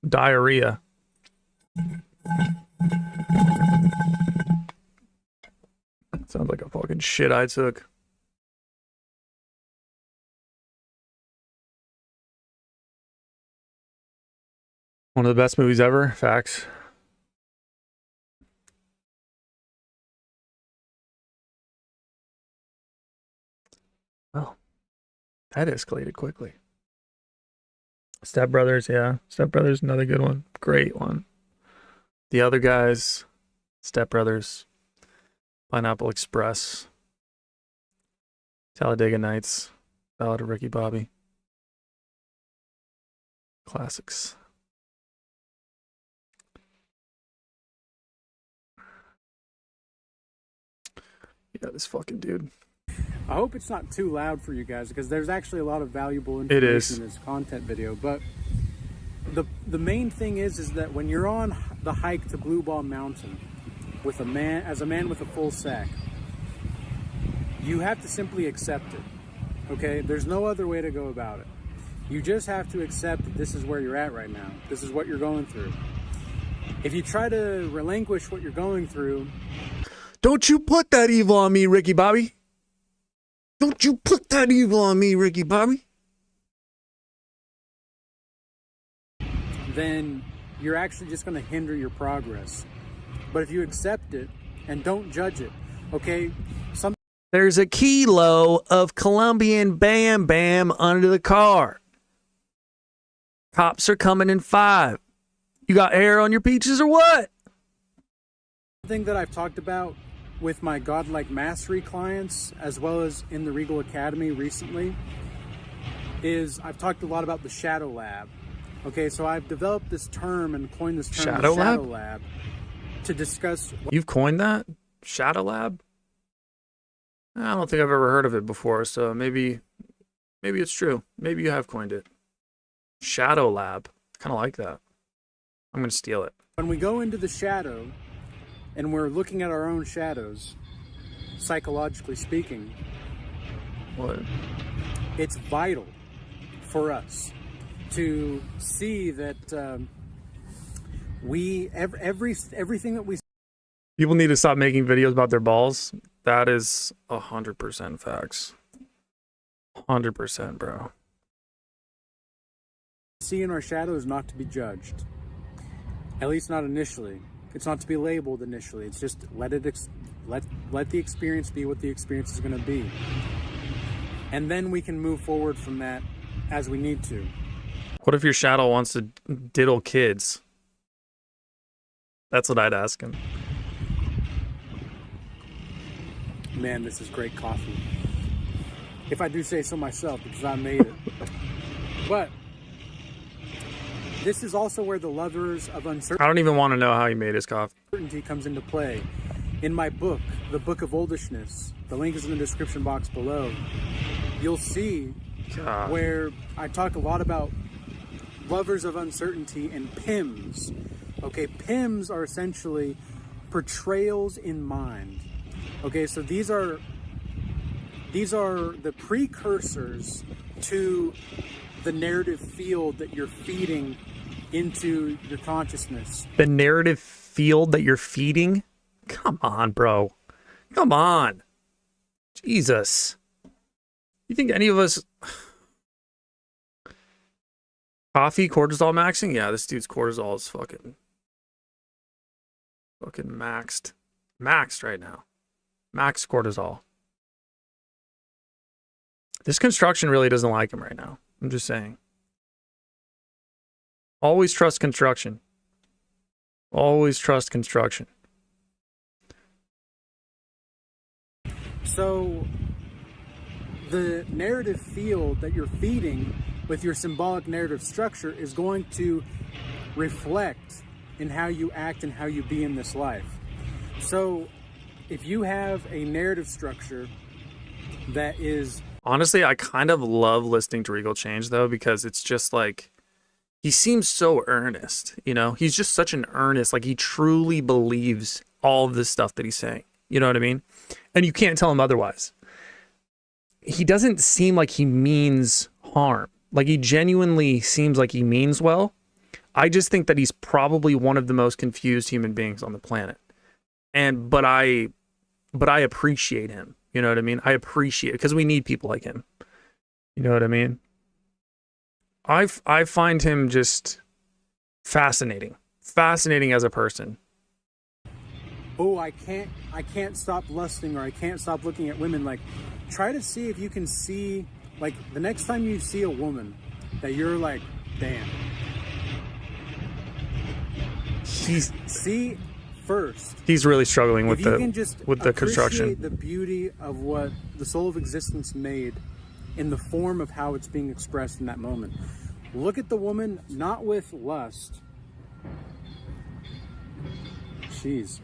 diarrhea. Sounds like a fucking shit I took. One of the best movies ever. Facts. Well, that escalated quickly. Step Brothers, yeah. Step Brothers, another good one. Great one. The other guys, Step Brothers, Pineapple Express, Talladega Nights, Ballad of Ricky Bobby. Classics. Yeah, this fucking dude. I hope it's not too loud for you guys because there's actually a lot of valuable information in this content video. But the main thing is that when you're on the hike to Blue Ball Mountain with a man with a full sack, you have to simply accept it. Okay? There's no other way to go about it. You just have to accept that this is where you're at right now. This is what you're going through. If you try to relinquish what you're going through, don't you put that evil on me, Ricky Bobby. Don't you put that evil on me, Ricky Bobby. Then you're actually just going to hinder your progress. But if you accept it and don't judge it, okay? There's a kilo of Colombian Bam Bam under the car. Cops are coming in 5. You got hair on your peaches or what? Thing that I've talked about with my Godlike Mastery clients, as well as in the Regal Academy recently, is I've talked a lot about the Shadow Lab. Okay, so I've developed this term and coined this term, Shadow the Shadow Lab? Lab, to discuss. You've coined that? Shadow Lab? I don't think I've ever heard of it before, so maybe it's true. Maybe you have coined it. Shadow Lab. Kind of like that. I'm going to steal it. When we go into the shadow and we're looking at our own shadows, psychologically speaking, What? it's vital for us to see that everything that we People need to stop making videos about their balls. That is 100% facts. 100%, bro. see in our shadow is not to be judged, at least not initially. It's not to be labeled initially. It's just let the experience be what the experience is going to be, and then we can move forward from that as we need to. What if your shadow wants to diddle kids? That's what I'd ask him. Man, this is great coffee, if I do say so myself, because I made it. But this is also where the lovers of uncertainty I don't even want to know how he made his coffee. comes into play. In my book, The Book of Oldishness, the link is in the description box below, you'll see God. where I talk a lot about lovers of uncertainty and PIMs. Okay, PIMs are essentially portrayals in mind. Okay, so these are the precursors to the narrative field that you're feeding into your consciousness. The narrative field that you're feeding? Come on, bro. Come on. Jesus. You think any of us... Coffee, cortisol maxing? Yeah, this dude's cortisol is fucking maxed. Maxed right now. Max cortisol. This construction really doesn't like him right now. I'm just saying. Always trust construction. Always trust construction. So the narrative field that you're feeding with your symbolic narrative structure is going to reflect in how you act and how you be in this life. So if you have a narrative structure that is... Honestly, I kind of love listening to Regal Change, though, because it's just like, he seems so earnest, you know? He's just such an earnest, like he truly believes all of this stuff that he's saying. You know what I mean? And you can't tell him otherwise. He doesn't seem like he means harm. Like he genuinely seems like he means well. I just think that he's probably one of the most confused human beings on the planet. But I appreciate him. You know what I mean? I appreciate it because we need people like him. You know what I mean? I find him just fascinating. Fascinating as a person. Oh, I can't stop lusting, or I can't stop looking at women. Like, try to see if you can see, like, the next time you see a woman that you're like, damn. See first. He's really struggling with If you can just the construction. appreciate the beauty of what the soul of existence made in the form of how it's being expressed in that moment. Look at the woman not with lust. Jeez.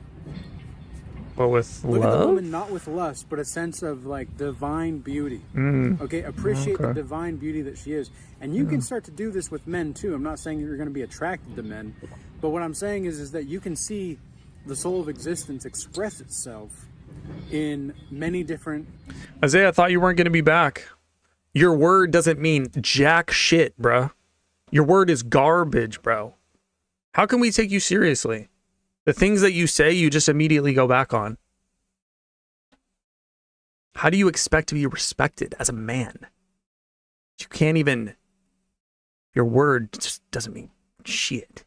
But with Look at the love? woman not with lust, but a sense of like divine beauty. Okay, appreciate the divine beauty that she is. And you can start to do this with men too. I'm not saying you're going to be attracted to men, but what I'm saying is that you can see the soul of existence express itself in many different... Isaiah, I thought you weren't going to be back. Your word doesn't mean jack shit, bro. Your word is garbage, bro. How can we take you seriously? The things that you say, you just immediately go back on. How do you expect to be respected as a man? You can't even... Your word just doesn't mean shit.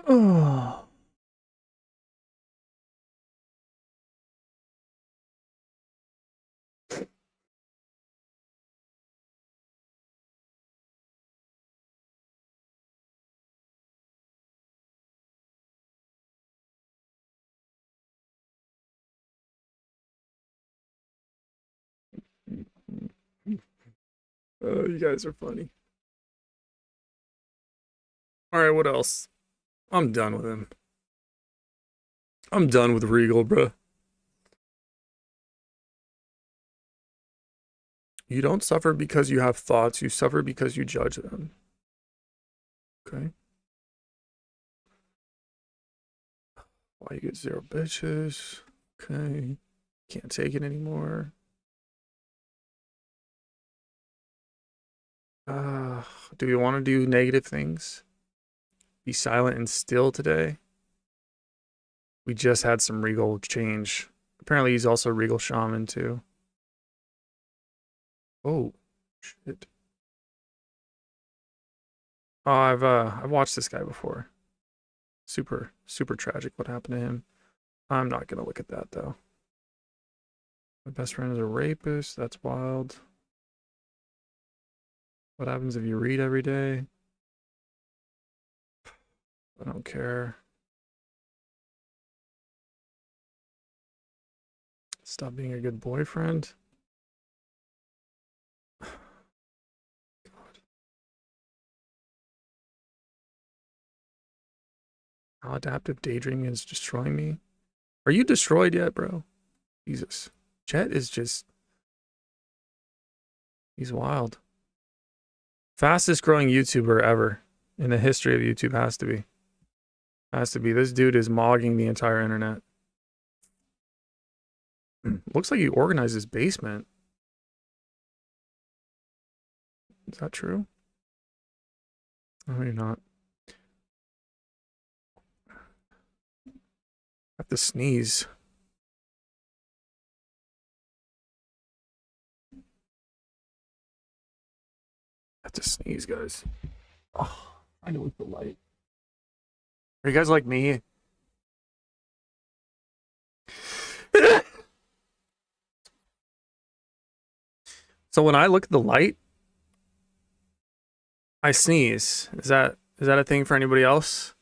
Oh. Oh, you guys are funny. All right, what else? I'm done with him. I'm done with Regal, bruh. You don't suffer because you have thoughts. You suffer because you judge them. Okay. Why you get 0 bitches? Okay. Can't take it anymore. Do we want to do negative things? Be silent and still today? We just had some Regal change. Apparently he's also Regal Shaman too. Oh, shit. Oh, I've watched this guy before. Super tragic what happened to him. I'm not gonna look at that though. My best friend is a rapist. That's wild. What happens if you read every day? I don't care. Stop being a good boyfriend. God. How adaptive daydreaming is destroying me. Are you destroyed yet, bro? Jesus. Chet is just... He's wild. Fastest growing YouTuber ever in the history of YouTube has to be. Has to be. This dude is mogging the entire internet. Looks like he organized his basement. Is that true? No, maybe not. I have to sneeze. I have to sneeze, guys. Oh, I know it's the light. Are you guys like me? So when I look at the light, I sneeze. Is that a thing for anybody else?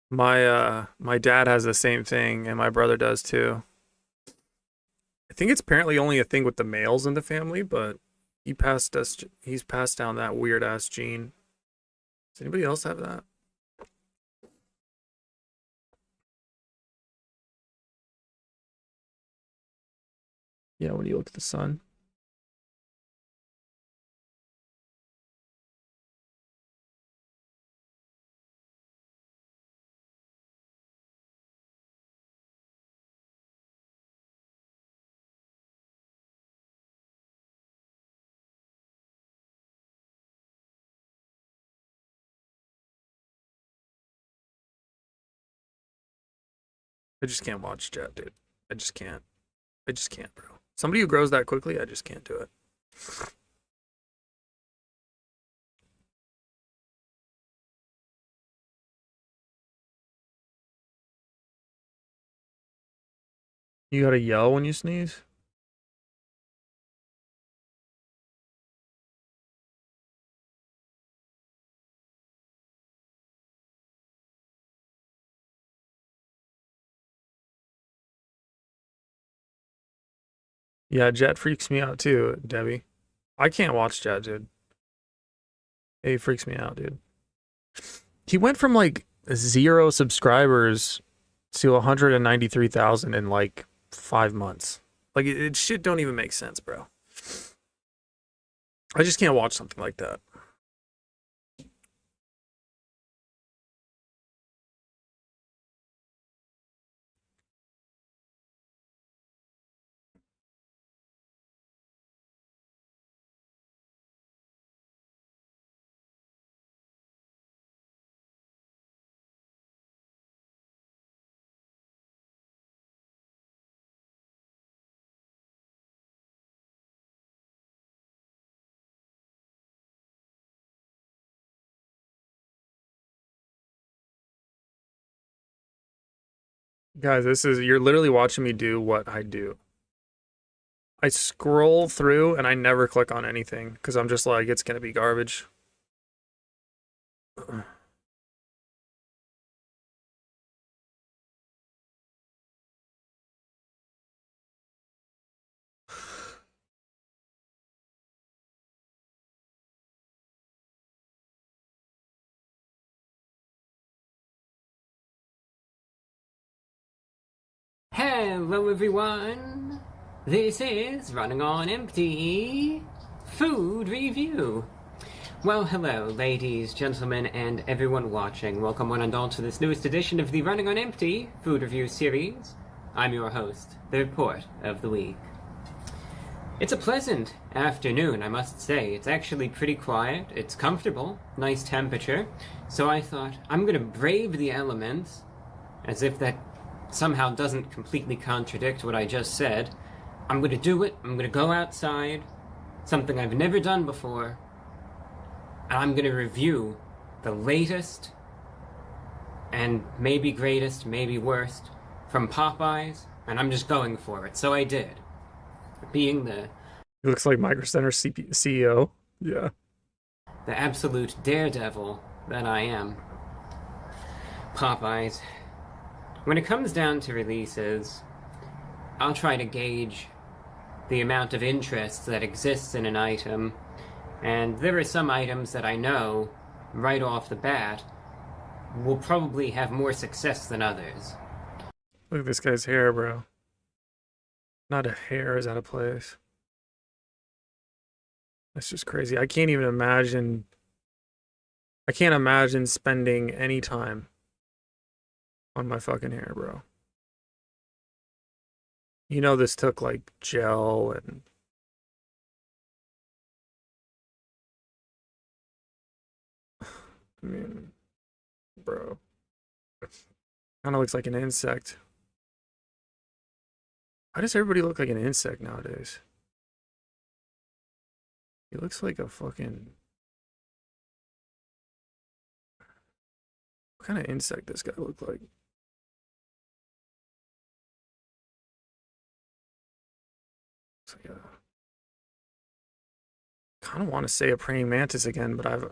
My dad has the same thing, and my brother does too. I think it's apparently only a thing with the males in the family, but he's passed down that weird ass gene. Does anybody else have that? Yeah, when you look at the sun. I just can't watch Jet, dude. I just can't. I just can't, bro. Somebody who grows that quickly, I just can't do it. You gotta yell when you sneeze? Yeah, Jet freaks me out too, Debbie. I can't watch Jet, dude. He freaks me out, dude. He went from like 0 subscribers to 193,000 in like 5 months. Like it shit don't even make sense, bro. I just can't watch something like that. Guys, you're literally watching me do what I do. I scroll through and I never click on anything because I'm just like, it's gonna be garbage. Hello everyone! This is Running on Empty Food Review. Well, hello ladies, gentlemen, and everyone watching. Welcome one and all to this newest edition of the Running on Empty Food Review series. I'm your host, the Report of the Week. It's a pleasant afternoon, I must say. It's actually pretty quiet, it's comfortable, nice temperature, so I thought, I'm gonna brave the elements, as if that somehow doesn't completely contradict what I just said. I'm gonna do it, I'm gonna go outside, something I've never done before, and I'm gonna review the latest, and maybe greatest, maybe worst, from Popeyes, and I'm just going for it, so I did. Being the He looks like Micro Center CEO. Yeah. absolute daredevil that I am. Popeyes. When it comes down to releases, I'll try to gauge the amount of interest that exists in an item, and there are some items that I know, right off the bat, will probably have more success than others. Look at this guy's hair, bro. Not a hair is out of place. That's just crazy. I can't imagine spending any time on my fucking hair, bro. You know this took like gel and I mean, bro. Kind of looks like an insect. Why does everybody look like an insect nowadays? He looks like a fucking... What kind of insect does this guy look like? Looks like a... Kind of want to say a praying mantis again, but I've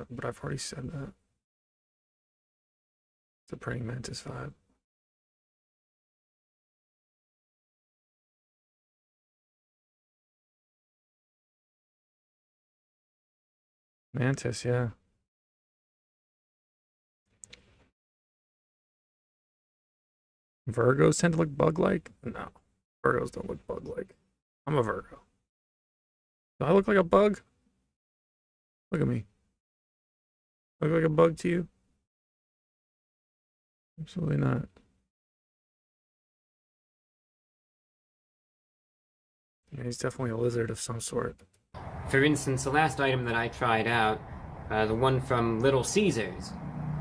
already said that. It's a praying mantis vibe. Mantis, yeah. Virgos tend to look bug-like? No. Virgos don't look bug-like. I'm a Virgo. Do I look like a bug? Look at me. Look like a bug to you? Absolutely not. Yeah, he's definitely a lizard of some sort. For instance, the last item that I tried out, the one from Little Caesars,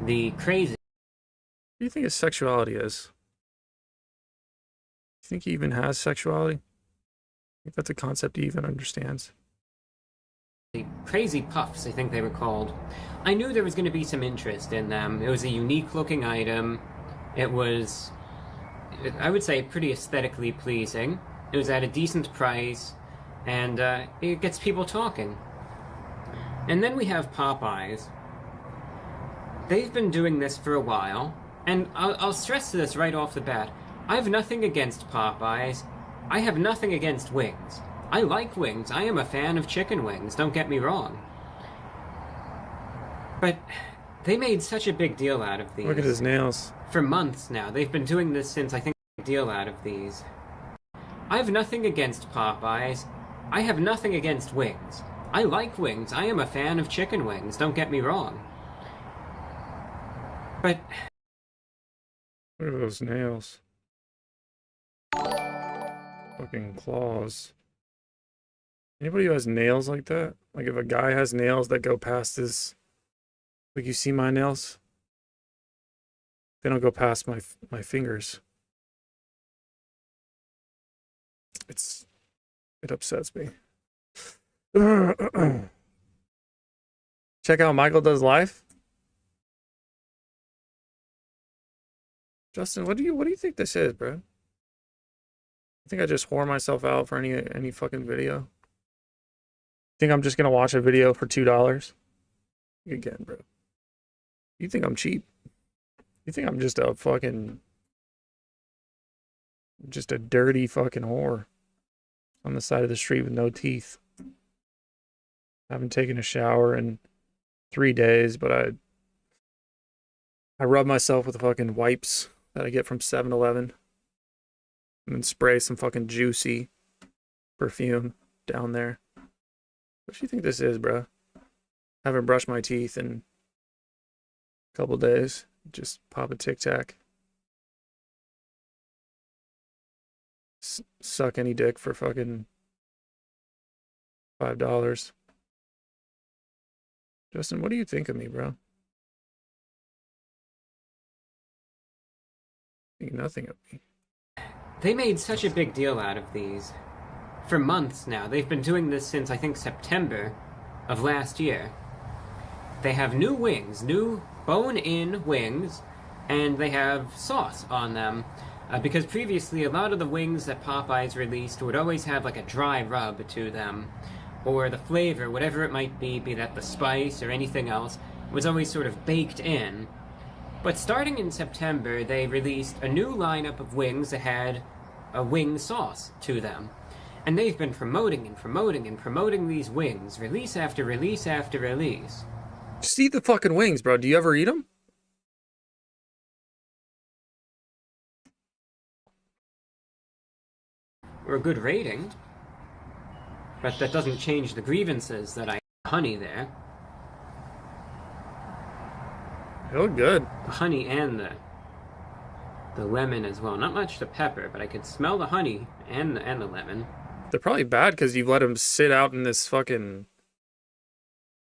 the crazy... What do you think his sexuality is? Do you think he even has sexuality? I think that's a concept he even understands. The Crazy Puffs, I think they were called. I knew there was going to be some interest in them. It was a unique looking item. It was, I would say, pretty aesthetically pleasing. It was at a decent price, and it gets people talking. And then we have Popeyes. They've been doing this for a while, and I'll stress this right off the bat. I have nothing against Popeyes. I have nothing against wings. I like wings. I am a fan of chicken wings, don't get me wrong. But they made such a big deal out of these. Look at his nails. For months now. They've been doing this since, I think, a big deal out of these. I have nothing against Popeyes. I have nothing against wings. I like wings. I am a fan of chicken wings, don't get me wrong. But... Look at those nails. Fucking claws. Anybody who has nails like that? Like if a guy has nails that go past his... Like you see my nails? They don't go past my fingers. It upsets me. Check out Michael Does Life. Justin, what do you think this is, bro? You think I just whore myself out for any fucking video? Think I'm just gonna watch a video for $2? Again, bro. You think I'm cheap? You think I'm just a dirty fucking whore on the side of the street with no teeth? I haven't taken a shower in 3 days, but I rub myself with the fucking wipes that I get from 7-Eleven. And then spray some fucking juicy perfume down there. What do you think this is, bro? Haven't brushed my teeth in a couple days. Just pop a Tic Tac. Suck any dick for fucking $5. Justin, what do you think of me, bro? Think nothing of me. They made such a big deal out of these. For months now. They've been doing this since, I think, September of last year. They have new wings, new bone-in wings, and they have sauce on them. Because previously, a lot of the wings that Popeyes released would always have like a dry rub to them. Or the flavor, whatever it might be that the spice or anything else, was always sort of baked in. But starting in September, they released a new lineup of wings that had a wing sauce to them. And they've been promoting and promoting and promoting these wings, release after release after release. Just eat the fucking wings, bro. Do you ever eat them? Or a good rating. But that doesn't change the grievances that I honey there. They look good. The honey and the lemon as well. Not much the pepper, but I could smell the honey and the lemon. They're probably bad because you've let them sit out in this fucking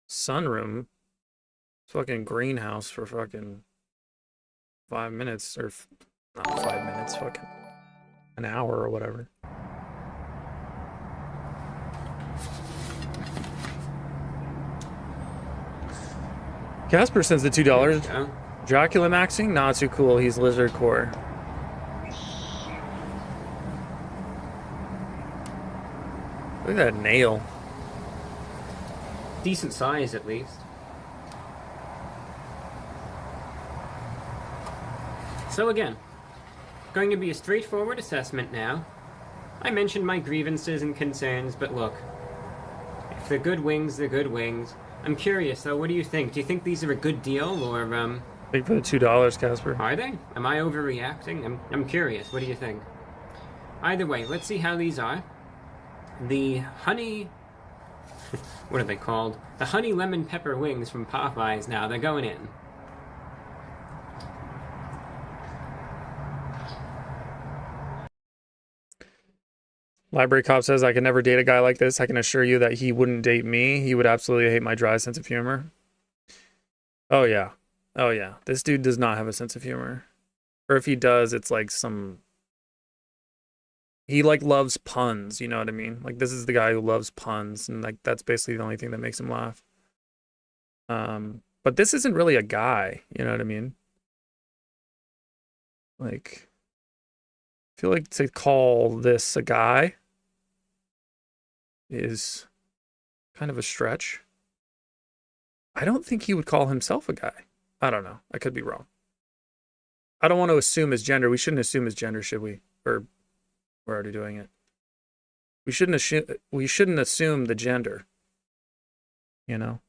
sunroom, fucking greenhouse for fucking 5 minutes, or not 5 minutes, fucking an hour or whatever. Casper sends the $2. Yeah. Dracula maxing? Not too cool. He's lizard core. Look at that nail. Decent size, at least. So again, going to be a straightforward assessment now. I mentioned my grievances and concerns, but look, if they're good wings, they're good wings. I'm curious, though, what do you think? Do you think these are a good deal, or, Thank you for the $2, Casper. are they? Am I overreacting? I'm curious, what do you think? Either way, let's see how these are. The honey... what are they called? The honey lemon pepper wings from Popeyes now, they're going in. Library Cop says, I can never date a guy like this. I can assure you that he wouldn't date me. He would absolutely hate my dry sense of humor. Oh, yeah. Oh, yeah. This dude does not have a sense of humor. Or if he does, it's like some... He, like, loves puns, you know what I mean? Like, this is the guy who loves puns, and, like, that's basically the only thing that makes him laugh. But this isn't really a guy, you know what I mean? Like, I feel like to call this a guy is kind of a stretch. I don't think he would call himself a guy. I don't know. I could be wrong. I don't want to assume his gender. We shouldn't assume his gender, should we? Or we're already doing it. We shouldn't assume the gender. You know?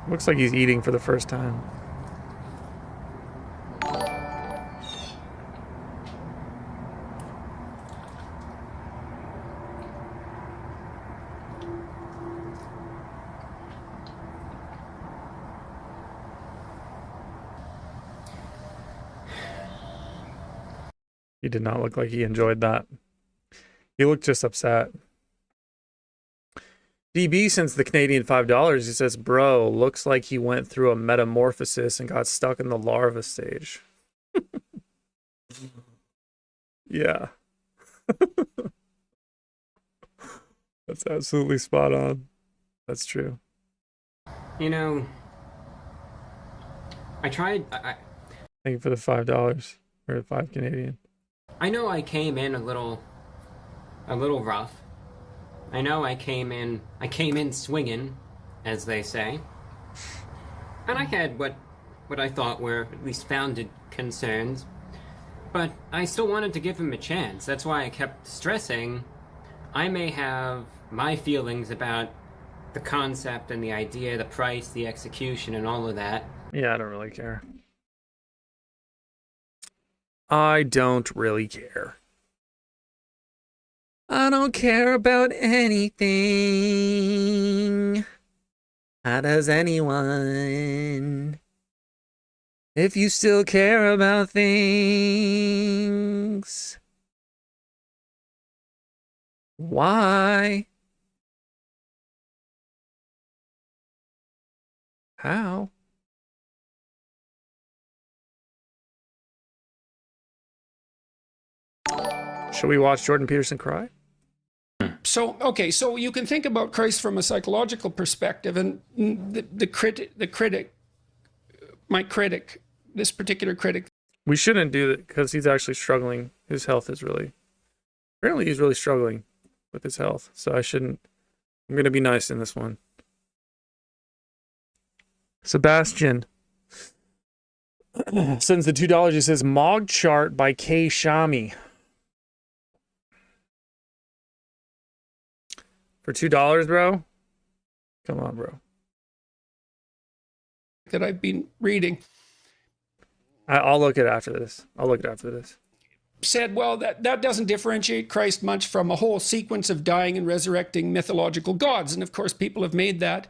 Looks like he's eating for the first time. He did not look like he enjoyed that. He looked just upset. DB sends the Canadian $5. He says, bro, looks like he went through a metamorphosis and got stuck in the larva stage. Yeah. That's absolutely spot on. That's true. You know, I tried. Thank you for the $5 or 5 Canadian. I know I came in a little rough. I know I came in swinging, as they say. And I had what I thought were at least founded concerns. But I still wanted to give him a chance. That's why I kept stressing I may have my feelings about the concept and the idea, the price, the execution, and all of that. Yeah, I don't really care. I don't really care. I don't care about anything. How does anyone? If you still care about things, why? How? Should we watch Jordan Peterson cry? So, okay, so you can think about Christ from a psychological perspective, and the critic, my critic, this particular critic. We shouldn't do that because he's actually struggling. His health is apparently he's really struggling with his health. So I shouldn't, I'm going to be nice in this one. Sebastian sends the $2. He says, Mog Chart by K. Shami. For $2, bro? Come on, bro. That I've been reading. I'll look at it after this. Said, well, that doesn't differentiate Christ much from a whole sequence of dying and resurrecting mythological gods. And of course, people have made that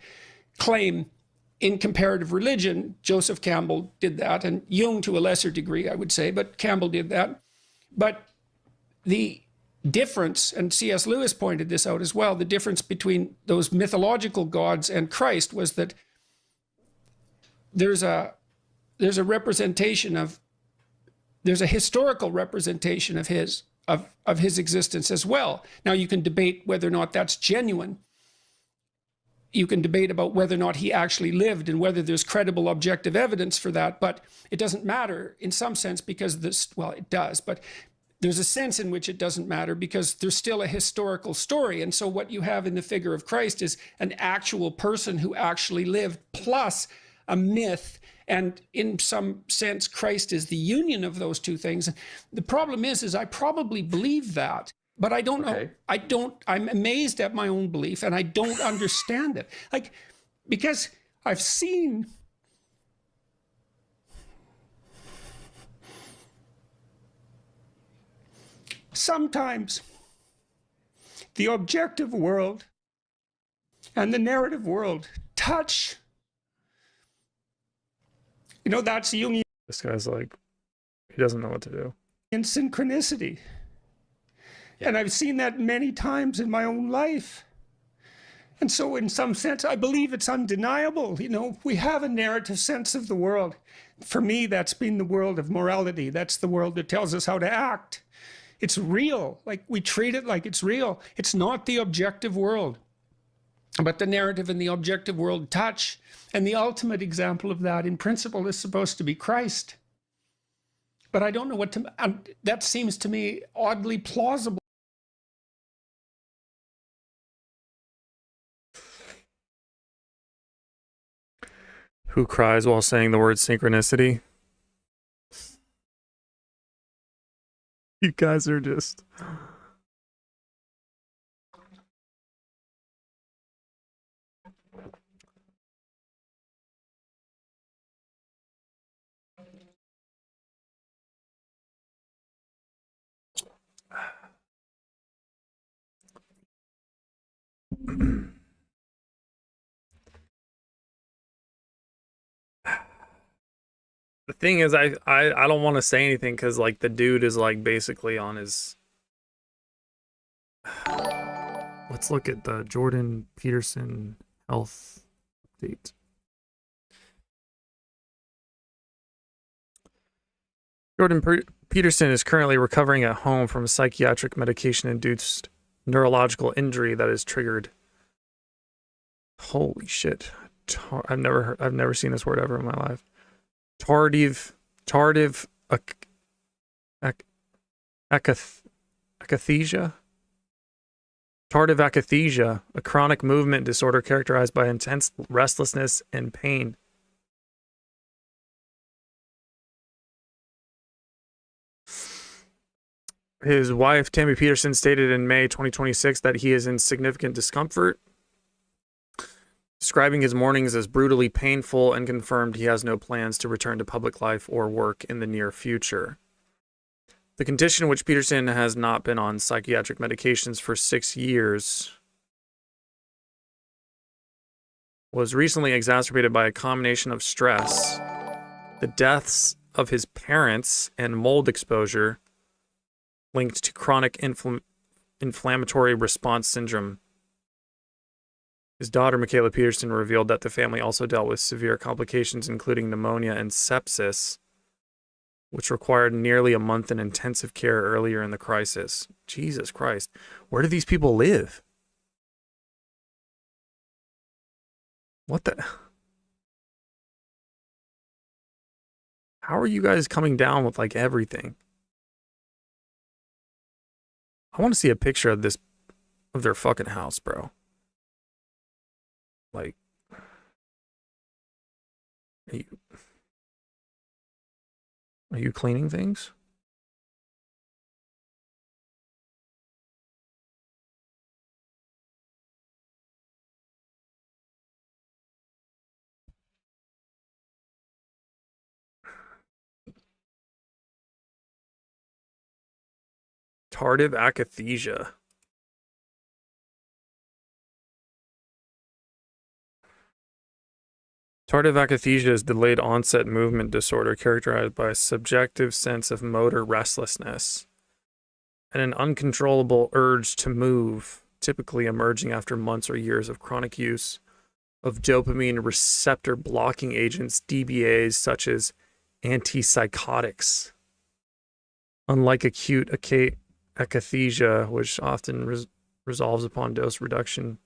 claim in comparative religion. Joseph Campbell did that, and Jung to a lesser degree, I would say, but Campbell did that. But the difference, and C.S. Lewis pointed this out as well, the difference between those mythological gods and Christ was that there's a representation of, there's a historical representation of his existence as well. Now you can debate whether or not that's genuine. You can debate about whether or not he actually lived and whether there's credible objective evidence for that, but it doesn't matter in some sense because this, well, it does, but there's a sense in which it doesn't matter because there's still a historical story. And so what you have in the figure of Christ is an actual person who actually lived plus a myth. And in some sense, Christ is the union of those two things. The problem is I probably believe that, but I don't know. I'm amazed at my own belief and I don't understand it. Like, because I've seen sometimes the objective world and the narrative world touch. You know, that's Jungian. This guy's like, he doesn't know what to do. In synchronicity. Yeah. And I've seen that many times in my own life. And so in some sense, I believe it's undeniable. You know, we have a narrative sense of the world. For me, that's been the world of morality. That's the world that tells us how to act. It's real. Like, we treat it like it's real. It's not the objective world. But the narrative and the objective world touch. And the ultimate example of that, in principle, is supposed to be Christ. But I don't know what to... that seems to me oddly plausible. Who cries while saying the word synchronicity? You guys are just... The thing is, I don't want to say anything because like the dude is like basically on his. Let's look at the Jordan Peterson health update. Peterson is currently recovering at home from a psychiatric medication-induced neurological injury that is triggered. Holy shit! I've never seen this word ever in my life. tardive akathisia. Tardive akathisia, a chronic movement disorder characterized by intense restlessness and pain. His wife, Tammy Peterson, stated in May 2026 that he is in significant discomfort, describing his mornings as brutally painful, and confirmed he has no plans to return to public life or work in the near future. The condition, which Peterson has not been on psychiatric medications for 6 years, was recently exacerbated by a combination of stress, the deaths of his parents, and mold exposure linked to chronic inflammatory response syndrome. His daughter, Michaela Peterson, revealed that the family also dealt with severe complications, including pneumonia and sepsis, which required nearly a month in intensive care earlier in the crisis. Jesus Christ. Where do these people live? What the? How are you guys coming down with like everything? I want to see a picture of this, of their fucking house, bro. Like, are you cleaning things? Tardive akathisia. Tardive akathisia is delayed onset movement disorder characterized by a subjective sense of motor restlessness and an uncontrollable urge to move, typically emerging after months or years of chronic use of dopamine receptor blocking agents, DBAs, such as antipsychotics. Unlike acute akathisia, which often resolves upon dose reduction,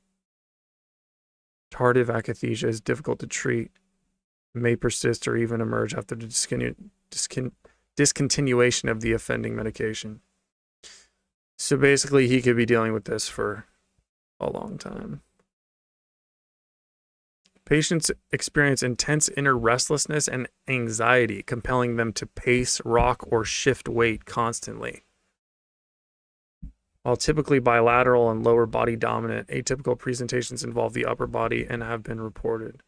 tardive akathisia is difficult to treat, may persist or even emerge after the discontinuation of the offending medication. So basically, he could be dealing with this for a long time. Patients experience intense inner restlessness and anxiety, compelling them to pace, rock, or shift weight constantly. While typically bilateral and lower body dominant, atypical presentations involve the upper body and have been reported.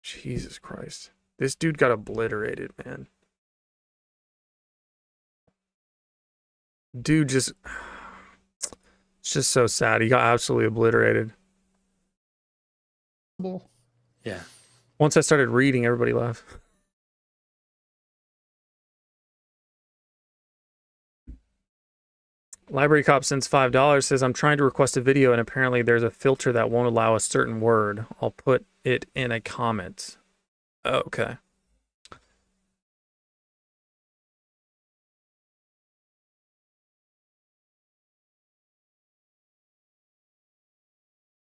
Jesus Christ. This dude got obliterated, man. Dude just... It's just so sad. He got absolutely obliterated. Yeah. Once I started reading, everybody left. Library Cop sends $5, says, I'm trying to request a video and apparently there's a filter that won't allow a certain word. I'll put it in a comment. Oh, okay.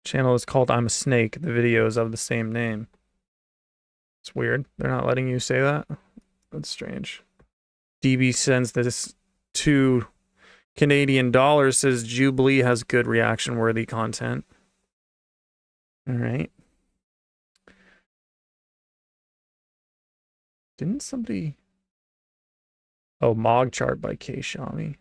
Channel is called I'm a Snake. The video is of the same name. It's weird. They're not letting you say that. That's strange. DB sends this to Canadian dollars, says Jubilee has good reaction worthy content. All right. Didn't somebody... Oh, Mog Chart by K. Shami.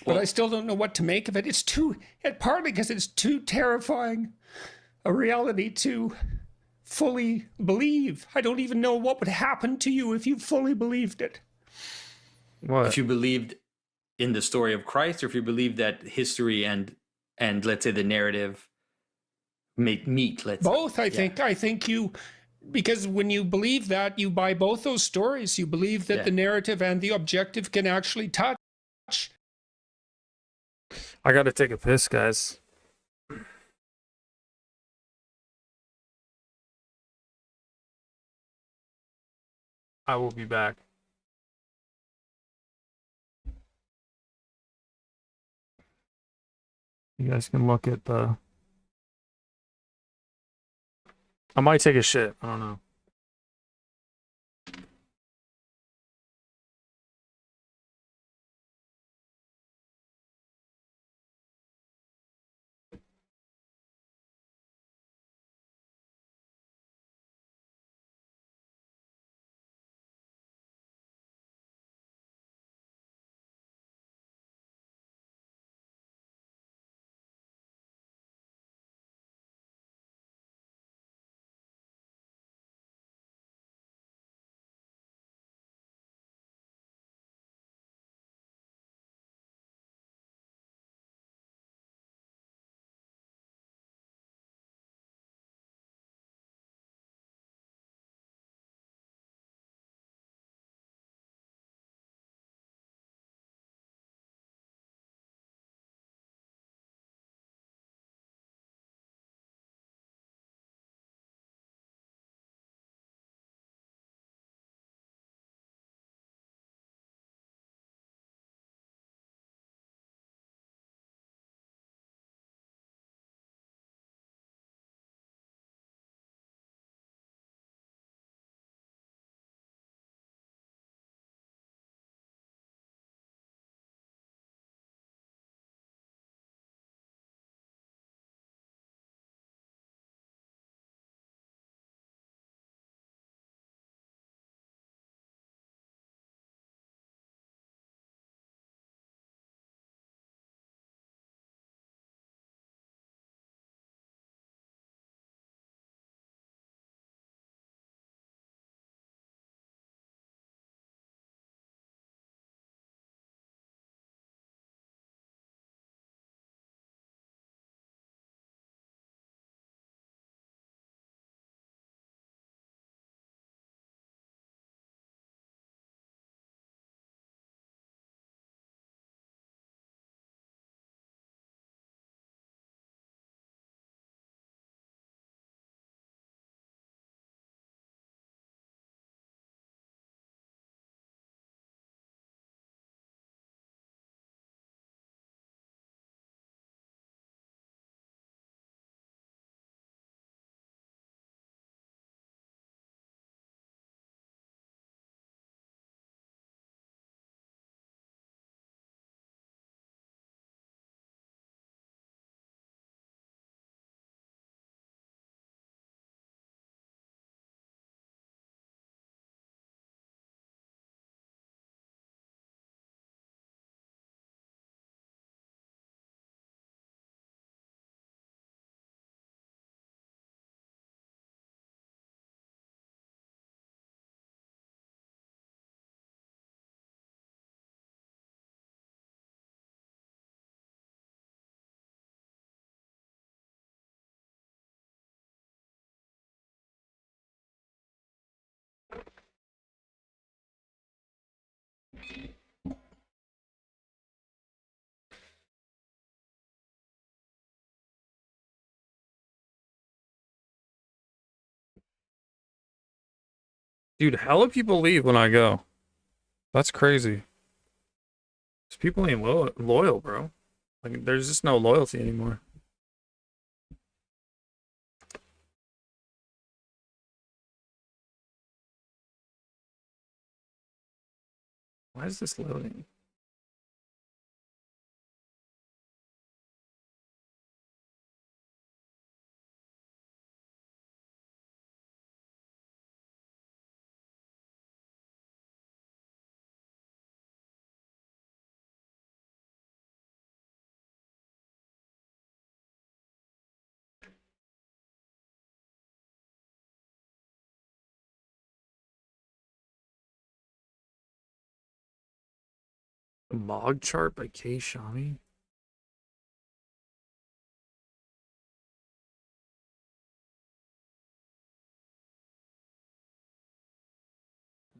But I still don't know what to make of it. It's too, partly because it's too terrifying a reality to fully believe. I don't even know what would happen to you if you fully believed it. What? If you believed in the story of Christ, or if you believed that history and let's say the narrative make meet, let's both, I think. I think you, because when you believe that, you buy both those stories. You believe that the narrative and the objective can actually touch. I gotta take a piss, guys. I will be back. You guys can look at the... I might take a shit. I don't know. Dude, hella people leave when I go. That's crazy. These people ain't loyal, bro. Like, there's just no loyalty anymore. Why is this loading? The Mog Chart by K. Shami?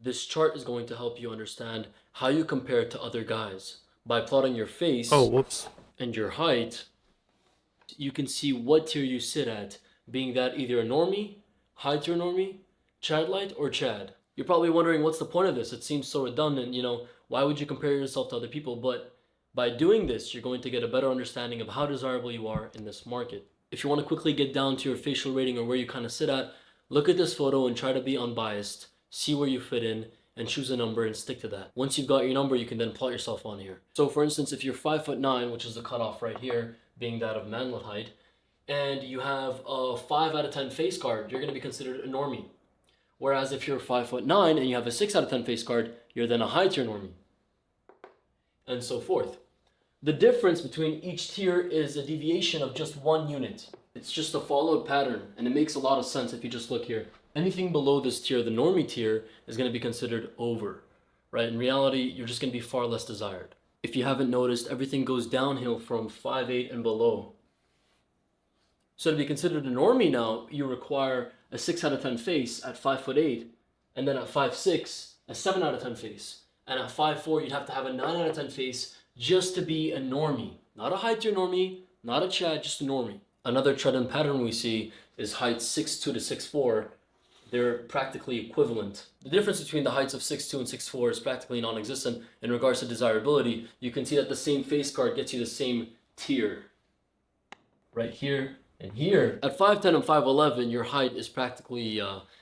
This chart is going to help you understand how you compare to other guys. By plotting your face Oh, whoops. and your height, you can see what tier you sit at, being that either a normie, high tier normie, Chad light, or Chad. You're probably wondering, what's the point of this? It seems so redundant, you know, why would you compare yourself to other people? But by doing this, you're going to get a better understanding of how desirable you are in this market. If you want to quickly get down to your facial rating or where you kind of sit at, look at this photo and try to be unbiased, see where you fit in, and choose a number and stick to that. Once you've got your number, you can then plot yourself on here. So for instance, if you're 5'9", which is the cutoff right here, being that of manlet height, and you have a 5 out of 10 face card, you're going to be considered a normie. Whereas if you're 5'9" and you have a 6 out of 10 face card, you're then a high tier normie. And so forth. The difference between each tier is a deviation of just 1 unit. It's just a followed pattern, and it makes a lot of sense if you just look here. Anything below this tier, the normie tier, is going to be considered over, right? In reality, you're just going to be far less desired. If you haven't noticed, everything goes downhill from 5'8" and below. So to be considered a normie now, you require a 6 out of 10 face at 5'8", and then at 5'6", a 7 out of 10 face. And at 5'4", you'd have to have a 9 out of 10 face just to be a normie. Not a high tier normie, not a Chad, just a normie. Another trend and pattern we see is heights 6'2" to 6'4". They're practically equivalent. The difference between the heights of 6'2" and 6'4" is practically non-existent in regards to desirability. You can see that the same face card gets you the same tier. Right here and here. At 5'10" and 5'11", your height is practically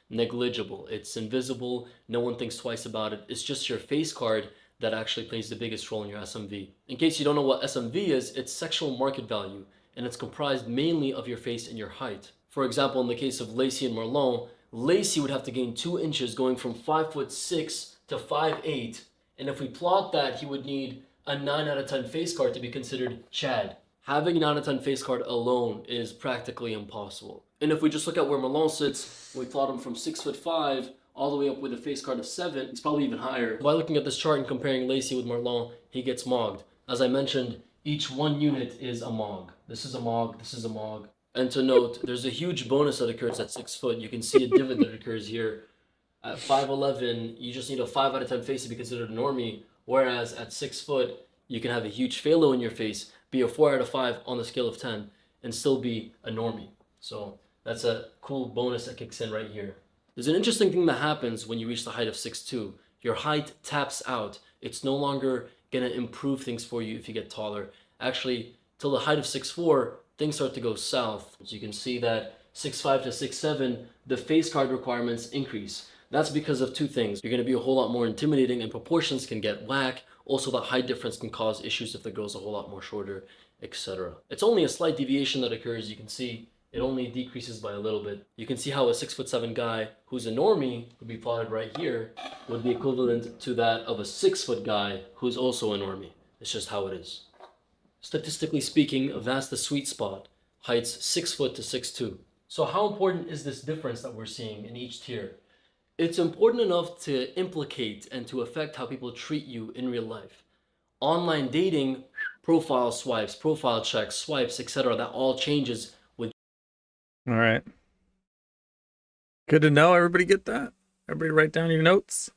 negligible. It's invisible. No one thinks twice about it. It's just your face card that actually plays the biggest role in your SMV. In case you don't know what SMV is, it's sexual market value, and it's comprised mainly of your face and your height. For example, in the case of Lacey and Marlon, Lacey would have to gain 2 inches going from 5'6" to 5'8", and if we plot that, he would need a 9 out of 10 face card to be considered Chad. Having a 9 out of 10 face card alone is practically impossible. And if we just look at where Marlon sits, we plot him from 6'5" all the way up with a face card of 7, it's probably even higher. By looking at this chart and comparing Lacey with Marlon, he gets mogged. As I mentioned, each 1 unit is a mog. This is a mog, this is a mog. And to note, there's a huge bonus that occurs at 6 foot. You can see a divot that occurs here. At 5'11", you just need a 5 out of 10 face to be considered a normie, whereas at 6 foot, you can have a huge phalo in your face, be a 4 out of 5 on the scale of 10, and still be a normie. So that's a cool bonus that kicks in right here. There's an interesting thing that happens when you reach the height of 6'2". Your height taps out. It's no longer gonna improve things for you if you get taller. Actually, till the height of 6'4", things start to go south. So you can see that 6'5" to 6'7", the face card requirements increase. That's because of 2 things. You're gonna be a whole lot more intimidating and proportions can get whack. Also, the height difference can cause issues if the girl's a whole lot more shorter, etc. It's only a slight deviation that occurs. You can see it only decreases by a little bit. You can see how a 6'7" guy who's a normie, would be plotted right here, would be equivalent to that of a 6 foot guy who's also a normie. It's just how it is. Statistically speaking, that's the sweet spot. Heights 6 foot to 6'2". So how important is this difference that we're seeing in each tier? It's important enough to implicate and to affect how people treat you in real life. Online dating, profile swipes, profile checks, swipes, etc., that all changes with... All right. Good to know. Everybody get that? Everybody write down your notes.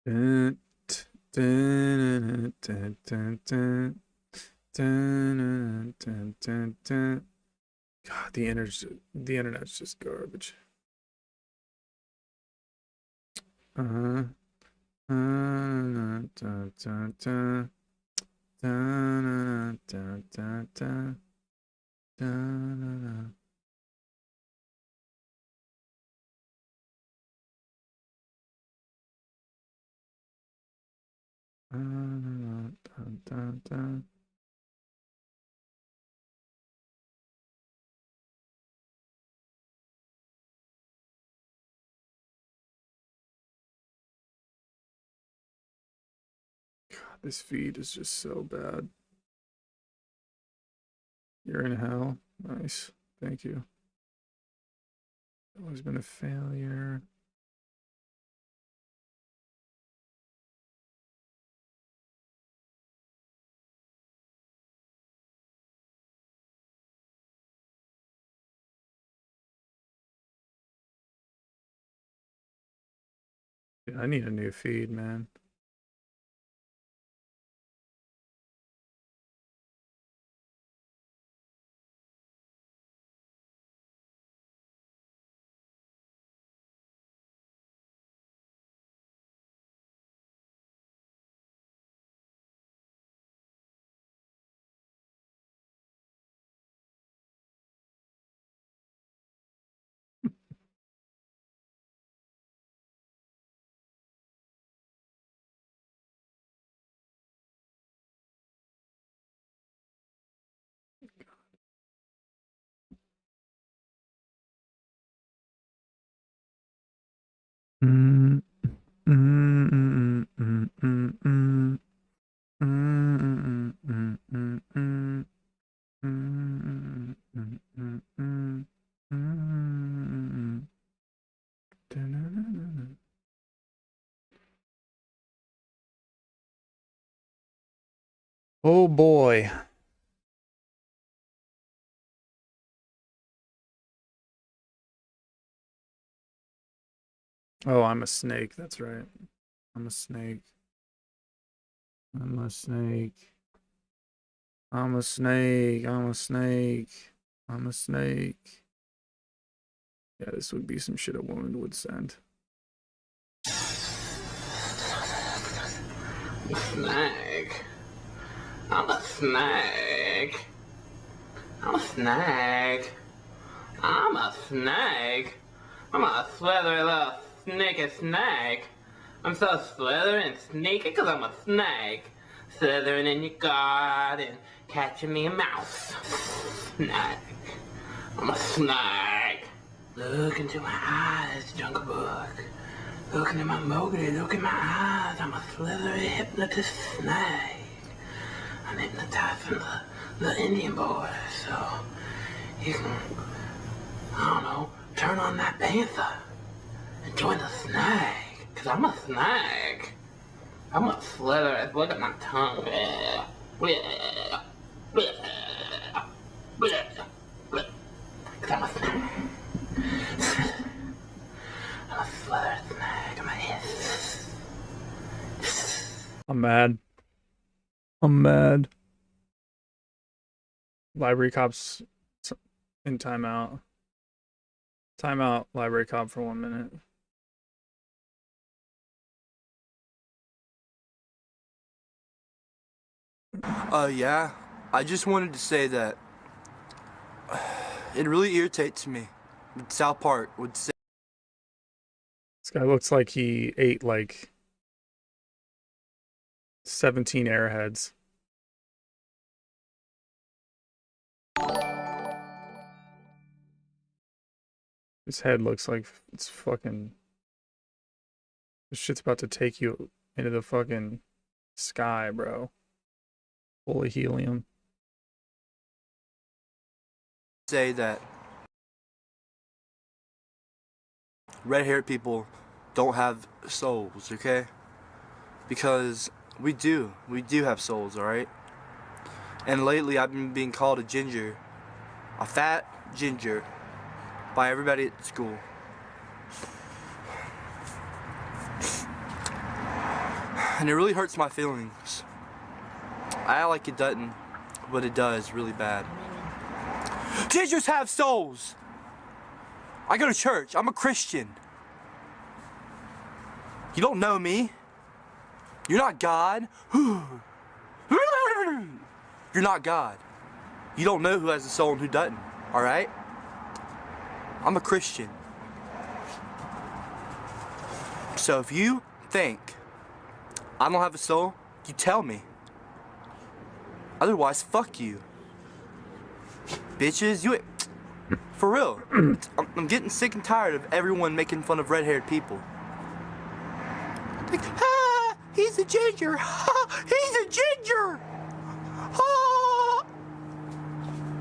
Dun, dun, dun, dun, dun, dun, dun, dun, dun. God, the internet's just garbage. Dun, dun, dun, dun, dun, dun, dun, dun, dun, dun. Dun, dun, dun, dun. God, This feed is just so bad. You're in hell. Nice. Thank you. Always been a failure. Yeah, I need a new feed, man. Mm, mm, mm, mm, mm, mm, mm, mm, mm, mm, mm, mm, mm, mm, mm. Oh boy. Oh, I'm a snake. That's right. I'm a snake. I'm a snake. I'm a snake. I'm a snake. I'm a snake. Yeah, this would be some shit a woman would send. Snake. I'm a snake. I'm a snake. I'm a snake. I'm a slithery little sneaky snake. I'm so slithery and sneaky because I'm a snake. Slithering in your garden, catching me a mouse. Snake. I'm a snake. Look into my eyes, Jungle Book. Look into my mogul, look in my eyes. I'm a slithery hypnotist snake. I'm hypnotizing the Indian boy, so you can, I don't know, turn on that panther and join the snake. Cause I'm a snake. I'm a slithery. Look at my tongue. Cause I'm a snake. I'm a slithery snake. I'm a hiss. I'm mad. I'm mad. Library cops in timeout. Timeout, library cop for 1 minute. Yeah. I just wanted to say that it really irritates me that South Park would say This guy looks like he ate like 17 airheads. His head looks like it's fucking... This shit's about to take you into the fucking sky, bro. Full of helium. that red-haired people don't have souls, okay? Because we do have souls, alright? And lately I've been being called a ginger, a fat ginger, by everybody at school. And it really hurts my feelings. I act like it doesn't, but it does really bad. Gingers have souls! I go to church. I'm a Christian. You don't know me. You're not God. You're not God. You don't know who has a soul and who doesn't, alright? I'm a Christian. So if you think I don't have a soul, you tell me. Otherwise, fuck you. Bitches, you... For real. I'm getting sick and tired of everyone making fun of red-haired people. Like, ah, he's a ginger. He's a ginger. Ah.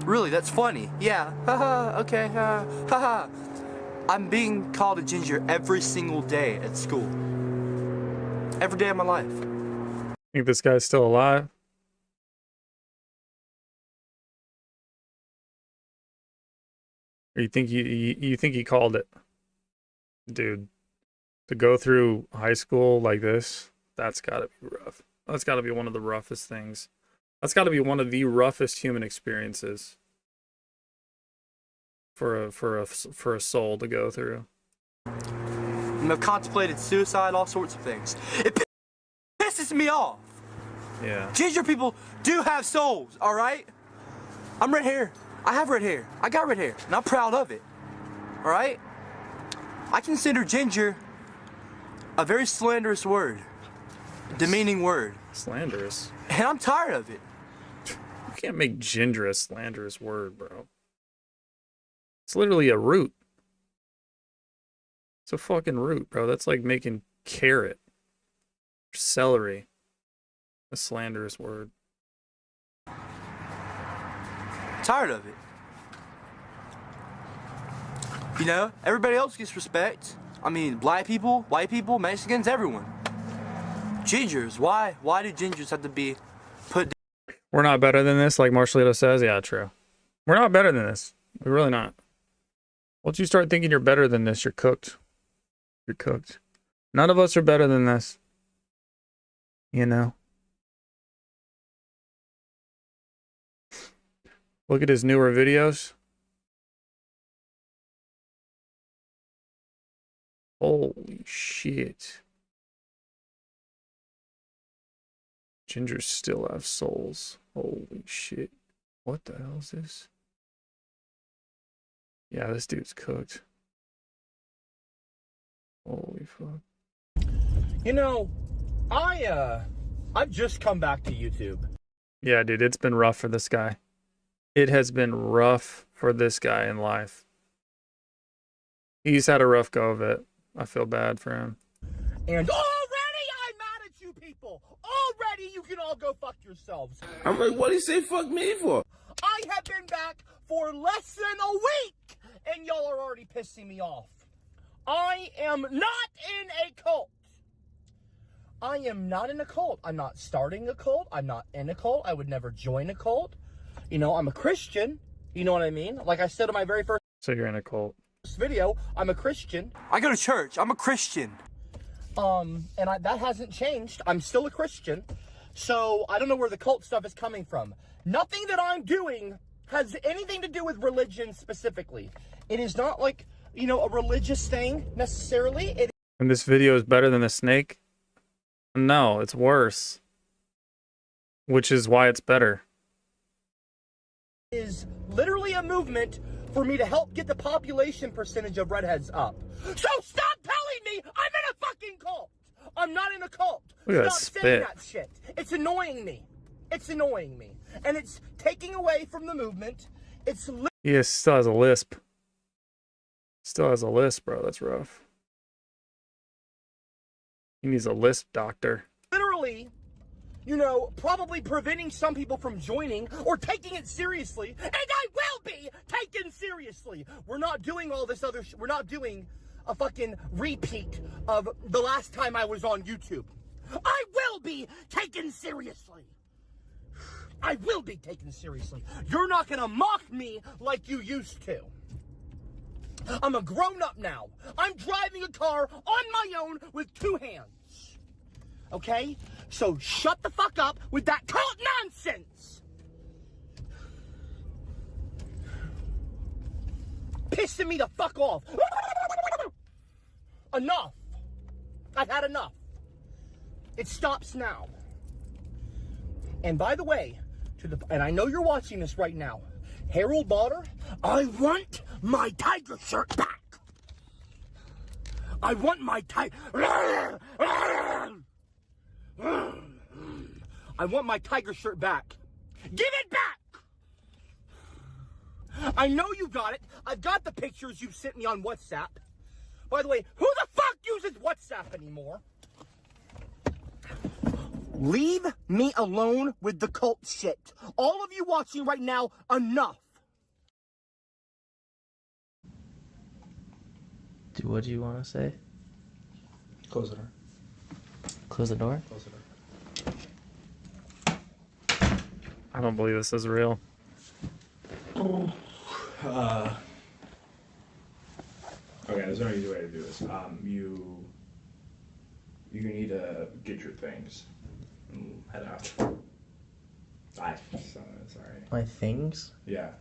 Really, that's funny. Yeah. Haha. Okay. Haha. I'm being called a ginger every single day at school. Every day of my life. Think this guy's still alive? Or you think you think he called it? Dude, to go through high school like this, that's gotta be rough. That's gotta be one of the roughest things. That's gotta be one of the roughest human experiences for a soul to go through. I've contemplated suicide, all sorts of things. It pisses me off. Yeah. Ginger people do have souls, all right? I'm red hair. I have red hair. I got red hair, and I'm proud of it. All right? I consider ginger a very slanderous word, a demeaning word. Slanderous? And I'm tired of it. You can't make ginger a slanderous word, bro. It's literally a root. It's a fucking root, bro. That's like making carrot or celery a slanderous word. Tired of it. You know, everybody else gets respect. I mean, black people, white people, Mexicans, everyone. Gingers, why do gingers have to be put down? We're not better than this, like Marshallito says. Yeah, true. We're not better than this. We're really not. Once you start thinking you're better than this, you're cooked. You're cooked. None of us are better than this. You know? Look at his newer videos. Holy shit. Gingers still have souls. Holy shit. What the hell is this? Yeah, this dude's cooked. Holy fuck. You know, I've just come back to YouTube. Yeah, dude, it's been rough for this guy. It has been rough for this guy in life. He's had a rough go of it. I feel bad for him. And already I'm mad at you people. Already you can all go fuck yourselves. I'm like, what do you say fuck me for? I have been back for less than a week, and y'all are already pissing me off. I am not in a cult. I am not in a cult. I'm not starting a cult. I'm not in a cult. I would never join a cult. You know, I'm a Christian. You know what I mean? Like I said in my very first So you're in a cult. video, I'm a Christian. I go to church. I'm a Christian. And that hasn't changed. I'm still a Christian. So I don't know where the cult stuff is coming from. Nothing that I'm doing has anything to do with religion specifically. It is not like, you know, a religious thing necessarily. And this video is better than the snake? No, it's worse. Which is why it's better. Is literally a movement for me to help get the population percentage of redheads up. So stop telling me I'm in a fucking cult. I'm not in a cult. Look at that Stop saying spit. that shit. It's annoying me. It's annoying me. And it's taking away from the movement. It's He still has a lisp. Still has a lisp, bro. That's rough. He needs a lisp doctor. literally, you know, probably preventing some people from joining or taking it seriously. And I will be taken seriously. We're not doing all this other we're not doing a fucking repeat of the last time I was on YouTube. I will be taken seriously. I will be taken seriously. You're not gonna mock me like you used to. I'm a grown-up now. I'm driving a car on my own with 2 hands. Okay? So shut the fuck up with that cult nonsense. Pissing me the fuck off. Enough. I've had enough. It stops now. And by the way, and I know you're watching this right now, Harold Botter, I want my tiger shirt back. I want my I want my tiger shirt back. Give it back! I know you got it. I've got the pictures you sent me on WhatsApp. By the way, who the fuck uses WhatsApp anymore? Leave me alone with the cult shit. All of you watching right now, enough. What do you want to say? Close the door. Close the door? Close the door. I don't believe this is real. Okay, there's no easy way to do this. You need to get your things and head out. Sorry. My things? Yeah.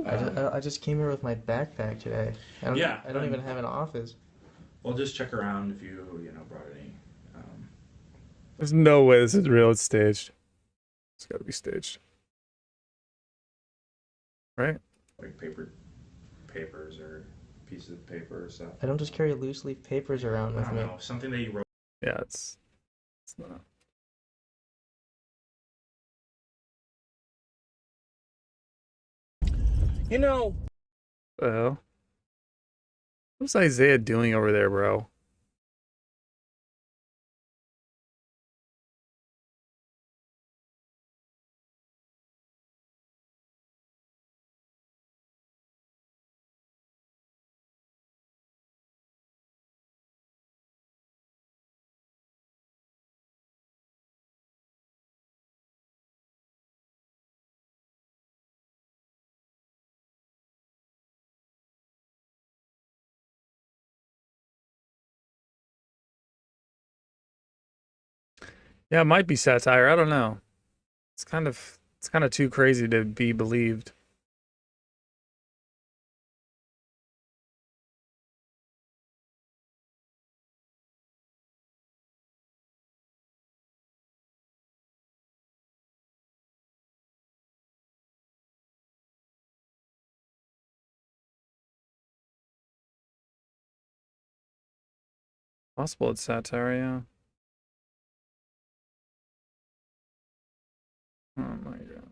I just came here with my backpack today. I don't even have an office. Well, just check around if you brought any. There's no way this is real. It's staged. It's got to be staged. Right? Like papers or pieces of paper or stuff. I don't just carry loose leaf papers around with I me. don't know, something that you wrote. Yeah, it's not. You know, What the hell? What's Isaiah doing over there, bro? Yeah, it might be satire. I don't know. It's kind of too crazy to be believed. Possible it's satire, yeah. Oh my god.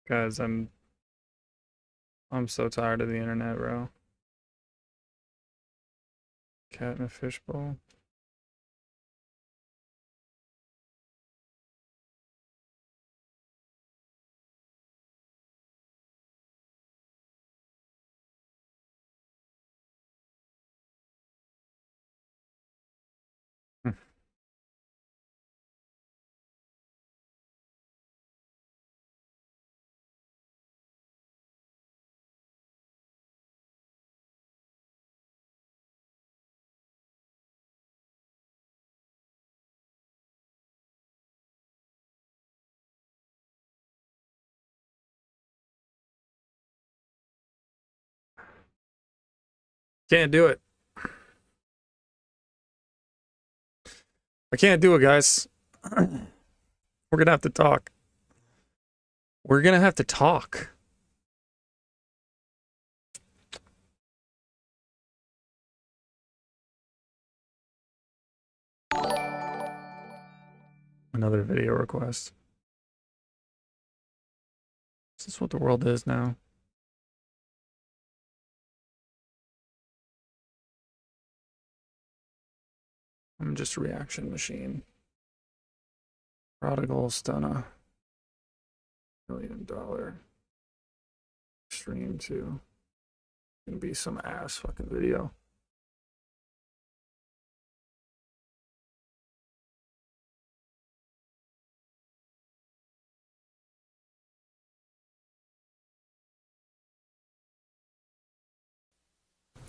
Guys, I'm so tired of the internet, bro. Cat in a fishbowl. Can't do it. I can't do it, guys. We're gonna have to talk. We're gonna have to talk. Another video request. Is this what the world is now? I'm just a reaction machine. Prodigal stunner. $1 million stream to gonna be some ass fucking video.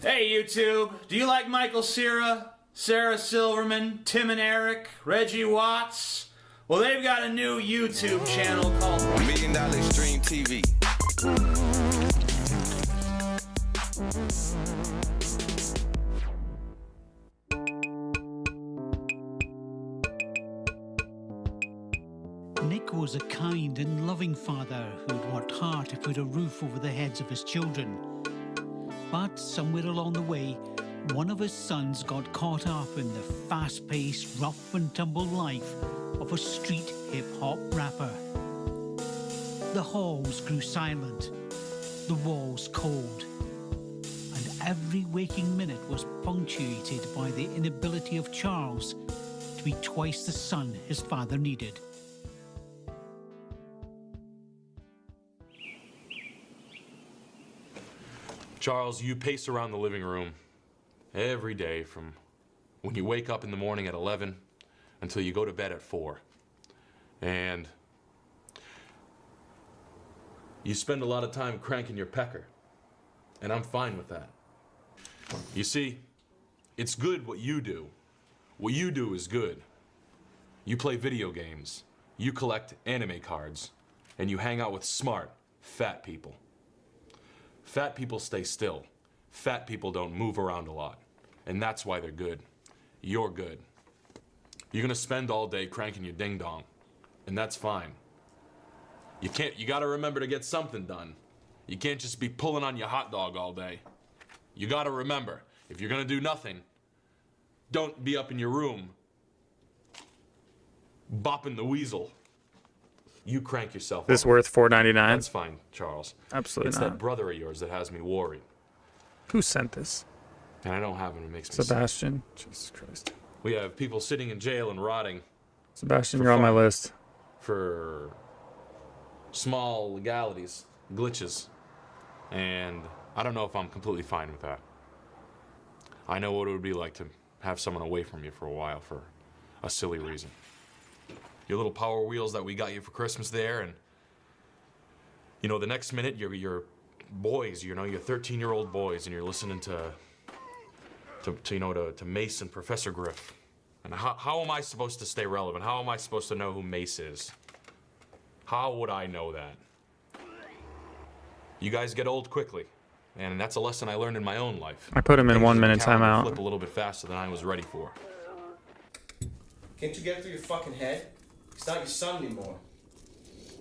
Hey YouTube, do you like Michael Cera, Sarah Silverman, Tim and Eric, Reggie Watts? Well, they've got a new YouTube channel called Million Stream TV. Nick was a kind and loving father who'd worked hard to put a roof over the heads of his children. But somewhere along the way, one of his sons got caught up in the fast-paced, rough and tumble life of a street hip-hop rapper. The halls grew silent, the walls cold, and every waking minute was punctuated by the inability of Charles to be twice the son his father needed. Charles, you pace around the living room every day from when you wake up in the morning at 11 until you go to bed at 4. And you spend a lot of time cranking your pecker. And I'm fine with that. You see, it's good what you do. What you do is good. You play video games, you collect anime cards, and you hang out with smart, fat people. Fat people stay still. Fat people don't move around a lot. And that's why they're good. You're good. You're gonna spend all day cranking your ding-dong. And that's fine. You gotta remember to get something done. You can't just be pulling on your hot dog all day. You gotta remember, if you're gonna do nothing, don't be up in your room bopping the weasel. You crank yourself This up. worth $4.99? That's fine, Charles. Absolutely it's not. That brother of yours that has me worried. Who sent this? And I don't have him. It makes me sick. Sebastian. Jesus Christ. We have people sitting in jail and rotting. Sebastian, you're on my list. For small legalities, glitches. And I don't know if I'm completely fine with that. I know what it would be like to have someone away from you for a while for a silly reason. Your little Power Wheels that we got you for Christmas there, and you know, the next minute you're boys, you know, you're 13-year-old boys, and you're listening to Mace and Professor Griff. And how am I supposed to stay relevant? How am I supposed to know who Mace is? How would I know that? You guys get old quickly, and that's a lesson I learned in my own life. I put him in 1 minute timeout. Flip a little bit faster than I was ready for. Can't you get it through your fucking head? It's not your son anymore.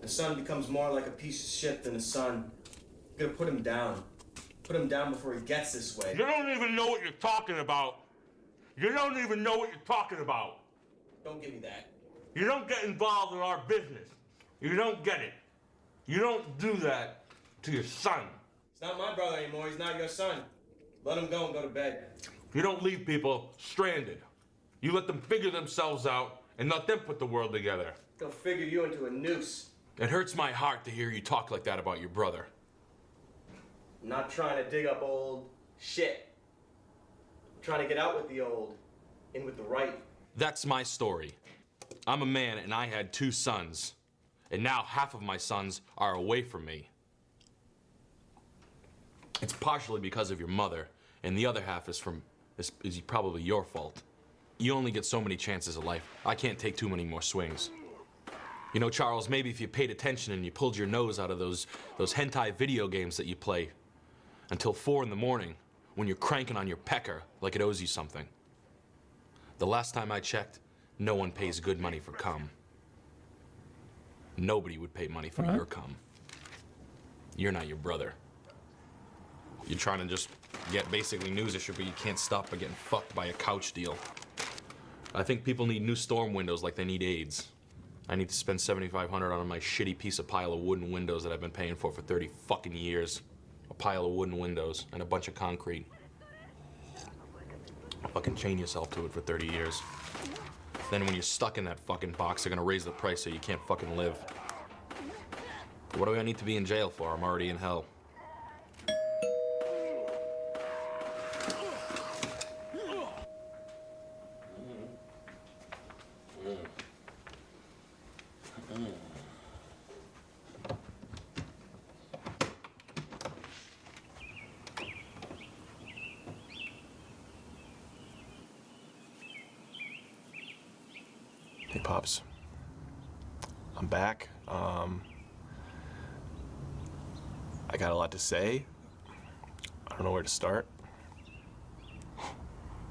The son becomes more like a piece of shit than a son. You gotta put him down. Put him down before he gets this way. You don't even know what you're talking about. You don't even know what you're talking about. Don't give me that. You don't get involved in our business. You don't get it. You don't do that to your son. He's not my brother anymore. He's not your son. Let him go and go to bed. You don't leave people stranded. You let them figure themselves out and let them put the world together. They'll figure you into a noose. It hurts my heart to hear you talk like that about your brother. I'm not trying to dig up old shit. I'm trying to get out with the old, in with the right. That's my story. I'm a man and I had 2 sons. And now half of my sons are away from me. It's partially because of your mother, and the other half is probably your fault. You only get so many chances of life. I can't take too many more swings. You know, Charles, maybe if you paid attention and you pulled your nose out of those hentai video games that you play until 4 in the morning when you're cranking on your pecker like it owes you something. The last time I checked, no one pays good money for cum. Nobody would pay money for your cum. You're not your brother. You're trying to just get basically news issue, but you can't stop by getting fucked by a couch deal. I think people need new storm windows like they need AIDS. I need to spend $7,500 on my shitty piece of pile of wooden windows that I've been paying for 30 fucking years. A pile of wooden windows and a bunch of concrete. Fucking chain yourself to it for 30 years. Then when you're stuck in that fucking box, they're gonna raise the price so you can't fucking live. What do I need to be in jail for? I'm already in hell. Hey, Pops. I'm back. I got a lot to say. I don't know where to start.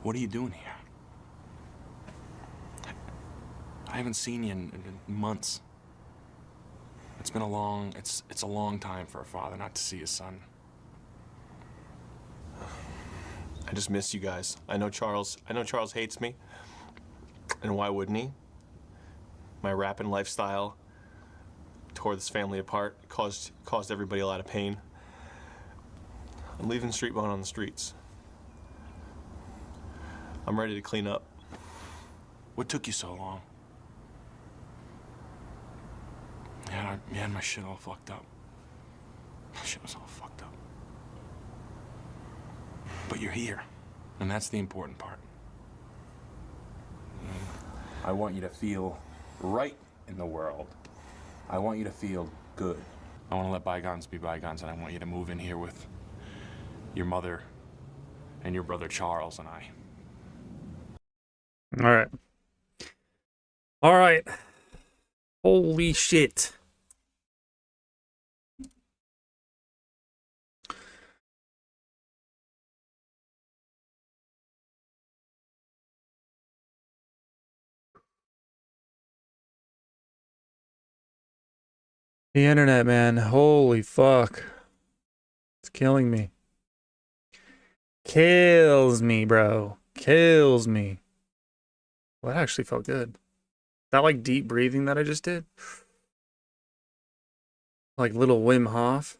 What are you doing here? I haven't seen you in months. It's been a long time for a father not to see his son. I just miss you guys. I know Charles hates me. And why wouldn't he? My rapping lifestyle tore this family apart, caused everybody a lot of pain. I'm leaving street bone on the streets. I'm ready to clean up. What took you so long? Yeah, I had my shit all fucked up. My shit was all fucked up. But you're here, and that's the important part. I want you to feel right in the world. I want you to feel good. I want to let bygones be bygones, and I want you to move in here with your mother and your brother Charles and I. All right. All right. Holy shit. The internet, man. Holy fuck. It's killing me. Kills me, bro. Kills me. Well, that actually felt good. That like deep breathing that I just did. Like little Wim Hof.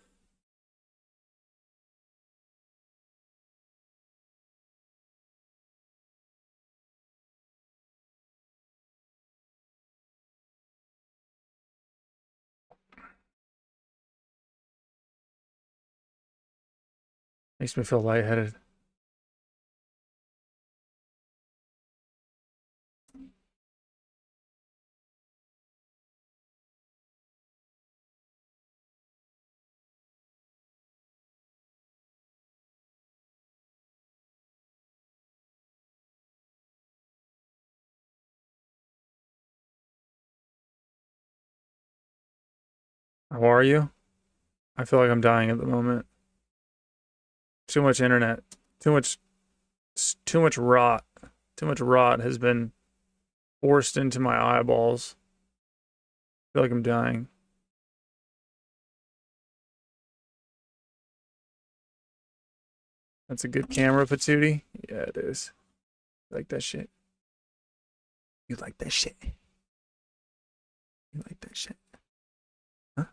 Makes me feel lightheaded. How are you? I feel like I'm dying at the moment. Too much internet. Too much rot. Too much rot has been forced into my eyeballs. I feel like I'm dying. That's a good camera, Patootie. Yeah, it is. You like that shit? You like that shit? You like that shit? Huh?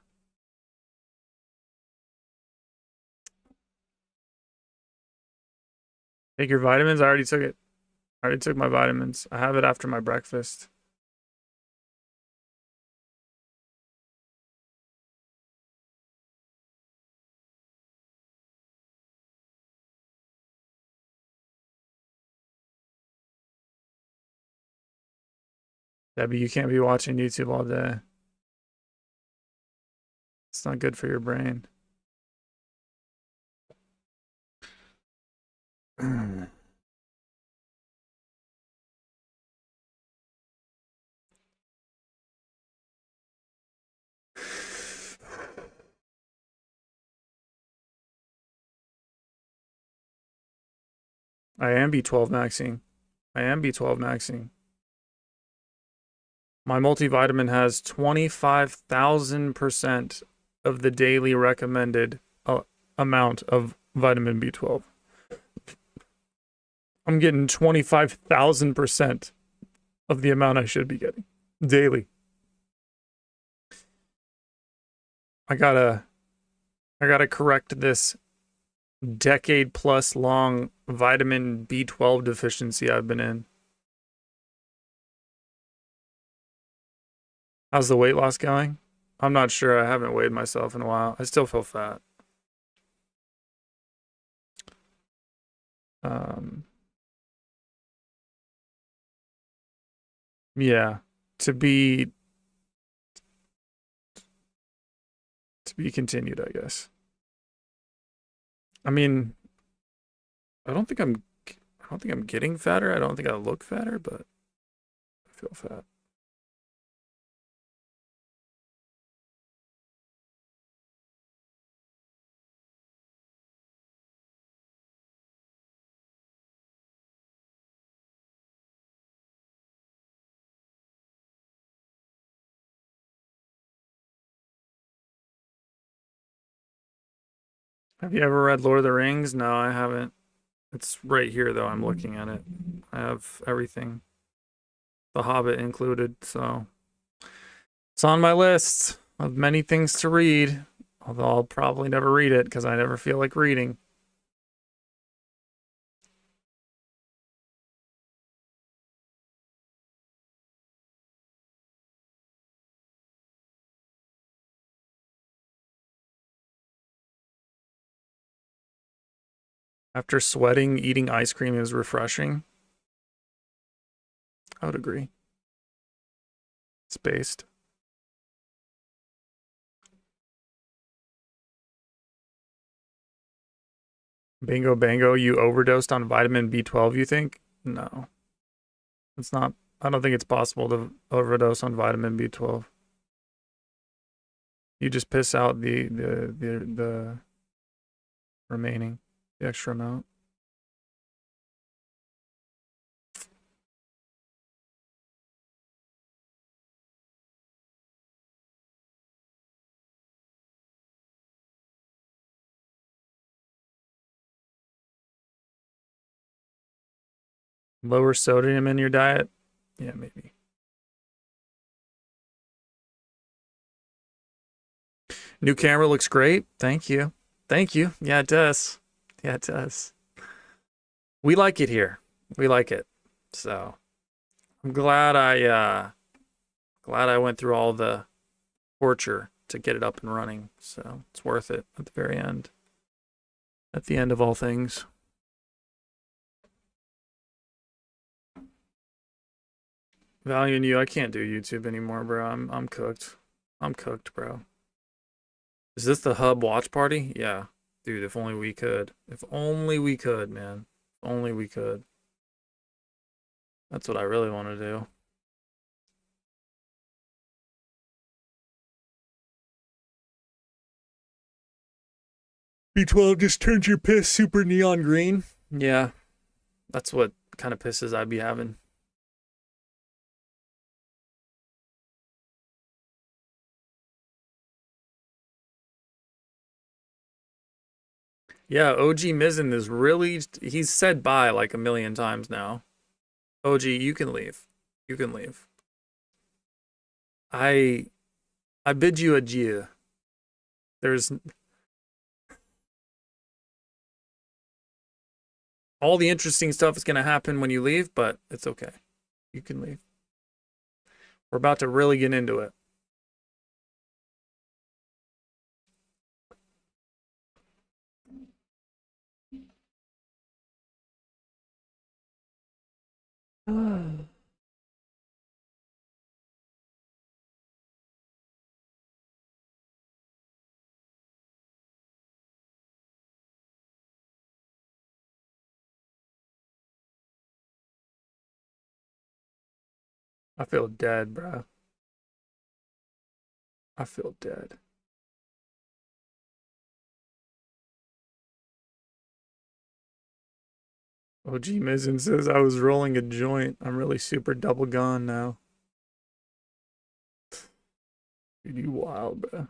Take your vitamins? I already took it. I already took my vitamins. I have it after my breakfast. Debbie, you can't be watching YouTube all day. It's not good for your brain. I am B12 maxing. I am B12 maxing. My multivitamin has 25,000% of the daily recommended amount of vitamin B12. I'm getting 25,000% of the amount I should be getting daily. I gotta correct this decade plus long vitamin B12 deficiency I've been in. How's the weight loss going? I'm not sure. I haven't weighed myself in a while. I still feel fat. Yeah, to be continued, I guess. I mean, I don't think I'm getting fatter. I don't think I look fatter, but I feel fat. Have you ever read Lord of the Rings? No, I haven't. It's right here, though. I'm looking at it. I have everything. The Hobbit included, so it's on my list. of many things to read, although I'll probably never read it because I never feel like reading. After sweating, eating ice cream is refreshing. I would agree. Spaced. Bingo bango, you overdosed on vitamin B12, you think? No. It's not. I don't think it's possible to overdose on vitamin B12. You just piss out the remaining, the extra amount. Lower sodium in your diet? Yeah, maybe. New camera looks great. Thank you. Thank you. Yeah, it does. Yeah, it does. We like it here. We like it. So I'm glad I went through all the torture to get it up and running. So it's worth it at the very end. At the end of all things. Value in you, I can't do YouTube anymore, bro. I'm cooked. I'm cooked, bro. Is this the hub watch party? Yeah. Dude, if only we could. If only we could, man. If only we could. That's what I really want to do. B12 just turns your piss super neon green. Yeah. That's what kind of pisses I'd be having. Yeah, OG Mizzen is really, he's said bye like a million times now. OG, you can leave. You can leave. I bid you adieu. There's all the interesting stuff is going to happen when you leave, but it's okay. You can leave. We're about to really get into it. I feel dead, bro. I feel dead. OG Mizzen says I was rolling a joint. I'm really super double gone now. Dude, you wild, bro.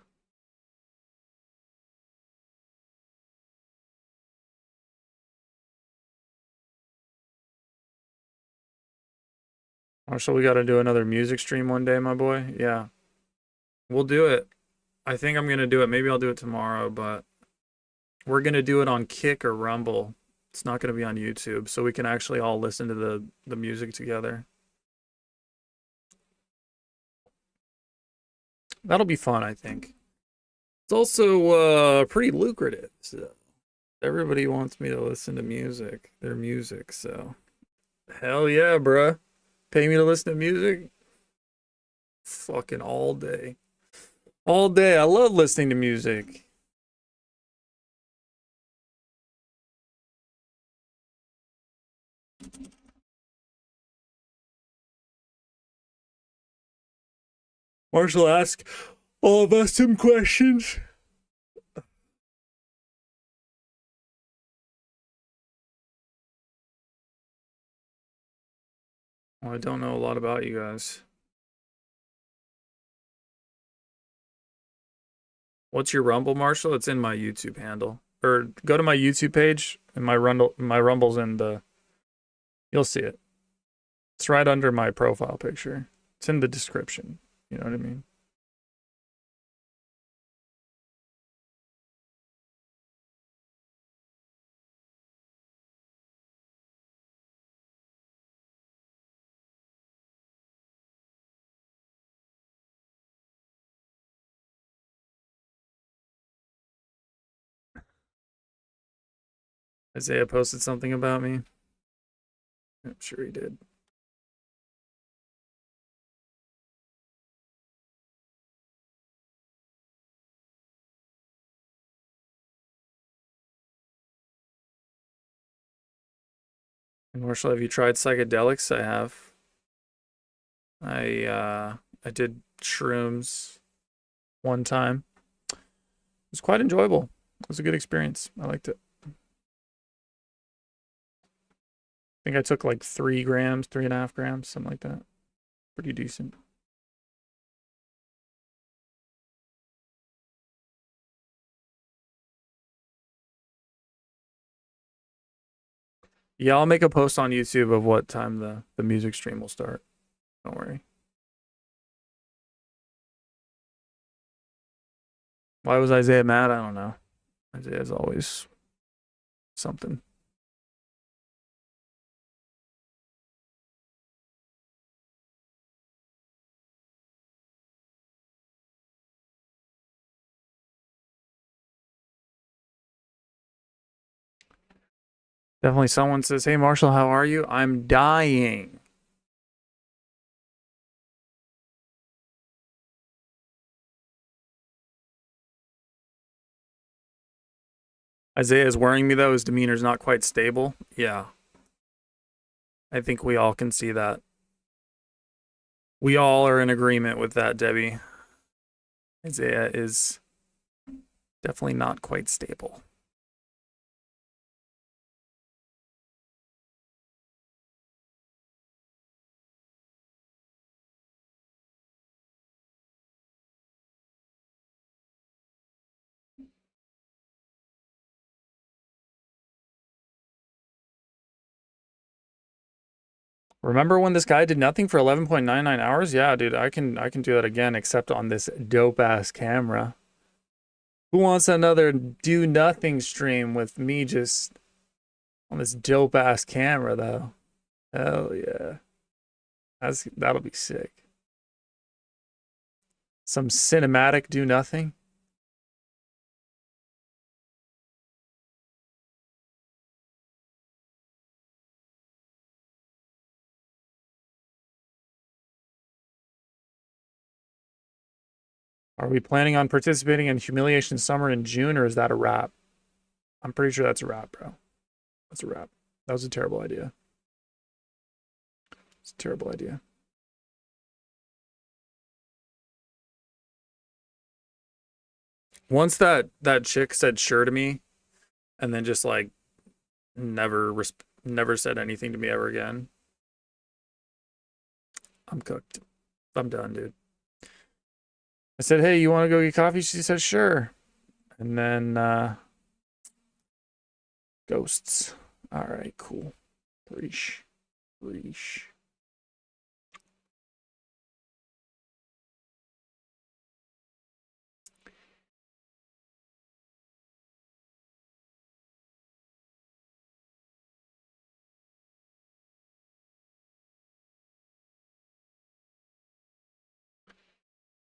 Marshall, we got to do another music stream one day, my boy. Yeah. We'll do it. I think I'm going to do it. Maybe I'll do it tomorrow, but we're going to do it on Kick or Rumble. It's not going to be on YouTube, so we can actually all listen to the music together. That'll be fun, I think. It's also pretty lucrative, so everybody wants me to listen to music, their music, so hell yeah, bruh. Pay me to listen to music? Fucking all day. All day. I love listening to music. Marshall, ask all of us some questions. Well, I don't know a lot about you guys. What's your Rumble, Marshall? It's in my YouTube handle. Or go to my YouTube page and my Rumble's in the... You'll see it. It's right under my profile picture. It's in the description. You know what I mean? Isaiah posted something about me. I'm sure he did. And Marshall, have you tried psychedelics? I have. I did shrooms one time. It was quite enjoyable. It was a good experience. I liked it. I think I took like 3 grams, 3.5 grams, something like that. Pretty decent. Yeah, I'll make a post on YouTube of what time the music stream will start. Don't worry. Why was Isaiah mad? I don't know. Isaiah's always something. Definitely someone says, "Hey Marshall, how are you?" I'm dying. Isaiah is worrying me though. His demeanor's not quite stable. Yeah. I think we all can see that. We all are in agreement with that, Debbie. Isaiah is definitely not quite stable. Remember when this guy did nothing for 11.99 hours? Yeah, dude, I can do that again, except on this dope ass camera. Who wants another do nothing stream with me just on this dope ass camera though? Hell yeah. That'll be sick. Some cinematic do nothing. Are we planning on participating in Humiliation Summer in June, or is that a wrap? I'm pretty sure that's a wrap, bro. That's a wrap. That was a terrible idea. It's a terrible idea. Once that chick said sure to me, and then just like never said anything to me ever again, I'm cooked. I'm done, dude. I said, "Hey, you want to go get coffee?" She said, "Sure." And then ghosts. All right, cool. Reesh.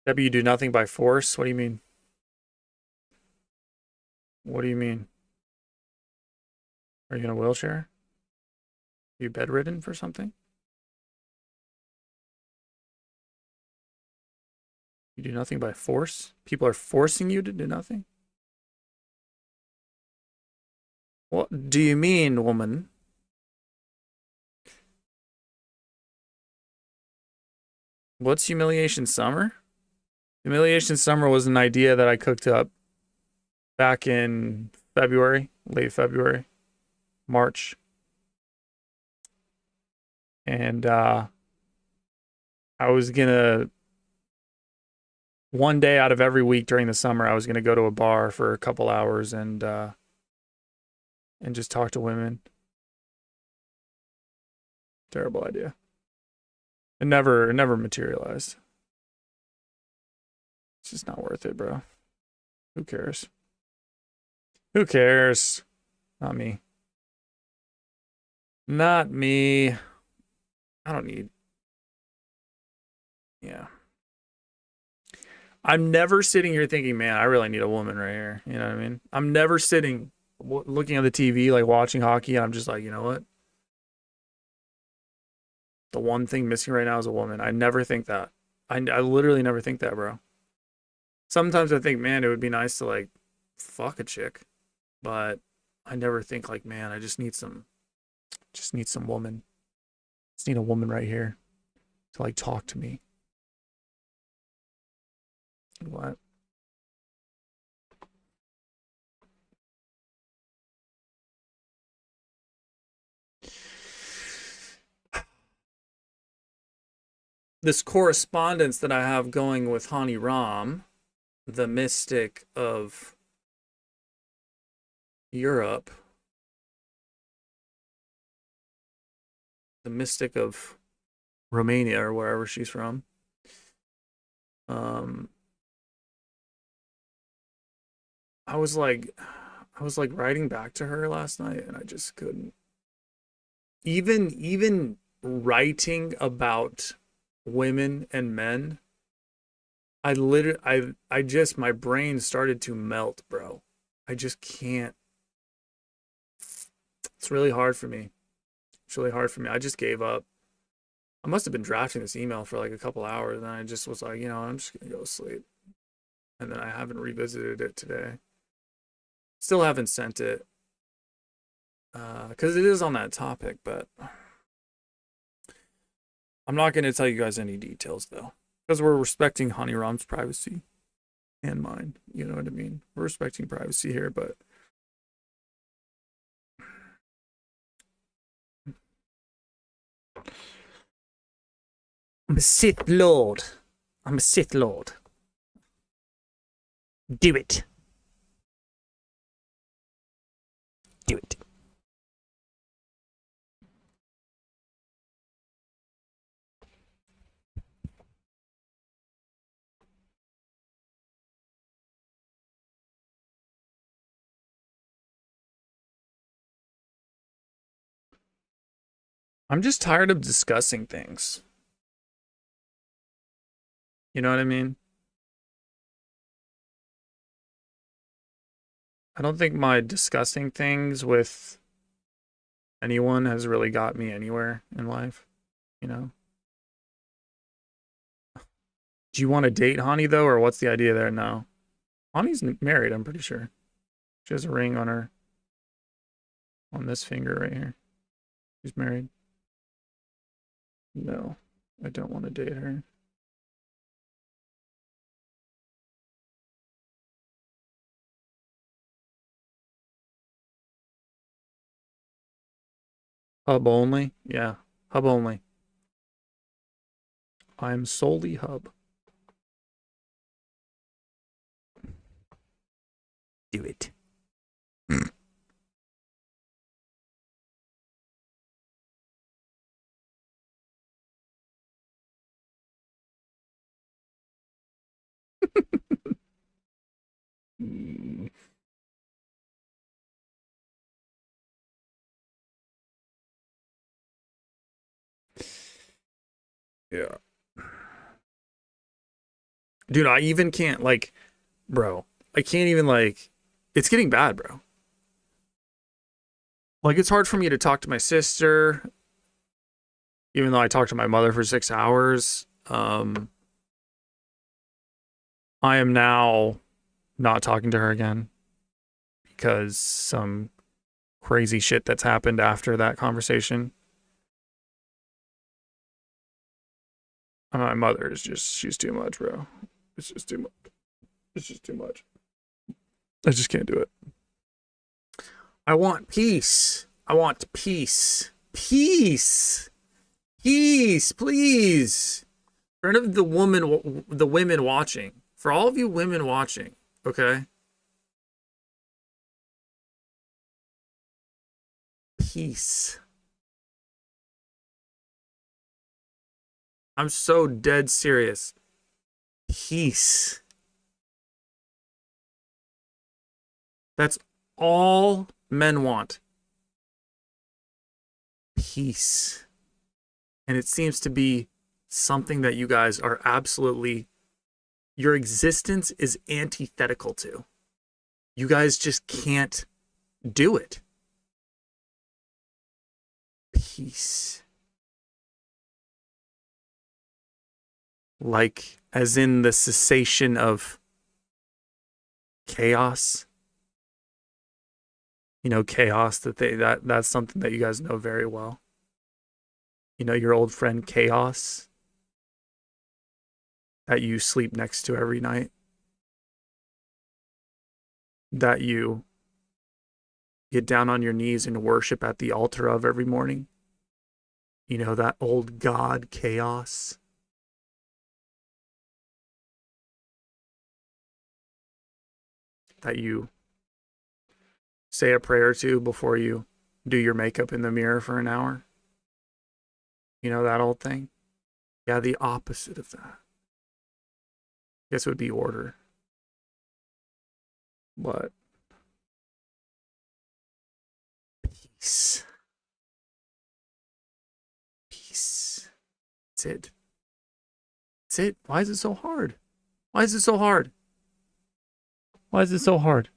W, do nothing by force? What do you mean? What do you mean? Are you in a wheelchair? Are you bedridden for something? You do nothing by force? People are forcing you to do nothing? What do you mean, woman? What's Humiliation Summer? Humiliation Summer was an idea that I cooked up back in February, late February, March. And I was gonna, one day out of every week during the summer, I was gonna go to a bar for a couple hours and just talk to women. Terrible idea. It never materialized. It's just not worth it, bro. Who cares? Who cares? Not me. Not me. I don't need. Yeah. I'm never sitting here thinking, man, I really need a woman right here. You know what I mean? I'm never sitting looking at the TV, like watching hockey, and I'm just like, you know what? The one thing missing right now is a woman. I never think that. I literally never think that, bro. Sometimes I think, man, it would be nice to like fuck a chick, but I never think like, man, I just need some woman. Just need a woman right here to like talk to me. What? This correspondence that I have going with Hani Ram, the mystic of Europe, the mystic of Romania or wherever she's from. I was like writing back to her last night and I just couldn't. Even writing about women and men, I just, my brain started to melt, bro. I just can't. It's really hard for me. It's really hard for me. I just gave up. I must have been drafting this email for like a couple hours and I just was like, you know, I'm just gonna go to sleep. And then I haven't revisited it today. Still haven't sent it. Because it is on that topic, but I'm not going to tell you guys any details though, because we're respecting Hani Ram's privacy and mine. You know what I mean? We're respecting privacy here, but I'm a Sith Lord. I'm a Sith Lord. Do it. Do it. I'm just tired of discussing things. You know what I mean? I don't think my discussing things with anyone has really got me anywhere in life, you know? Do you want to date Hani though, or what's the idea there? No. Hani's married, I'm pretty sure. She has a ring on her, on this finger right here. She's married. No, I don't want to date her. Hub only? Yeah, hub only. I'm solely hub. Do it. Yeah. Dude, I even can't, like, bro, I can't even, like, it's getting bad, bro. Like, it's hard for me to talk to my sister, even though I talked to my mother for 6 hours. I am now not talking to her again because some crazy shit that's happened after that conversation. My mother is just, she's too much, bro. It's just too much. It's just too much. I just can't do it. I want peace. I want peace. Peace. Peace, please. For none of the women watching. For all of you women watching, okay? Peace. I'm so dead serious. Peace. That's all men want. Peace. And it seems to be something that you guys are absolutely, your existence is antithetical to. You guys just can't Do it. Peace. Like, as in the cessation of chaos. You know, chaos, that's something that you guys know very well. You know, your old friend Chaos that you sleep next to every night. That you get down on your knees and worship at the altar of every morning. You know, that old god Chaos. That you say a prayer to before you do your makeup in the mirror for an hour. You know, that old thing? Yeah, the opposite of that. I guess it would be order. But peace. Peace. That's it. That's it. Why is it so hard? Why is it so hard? Why is it so hard?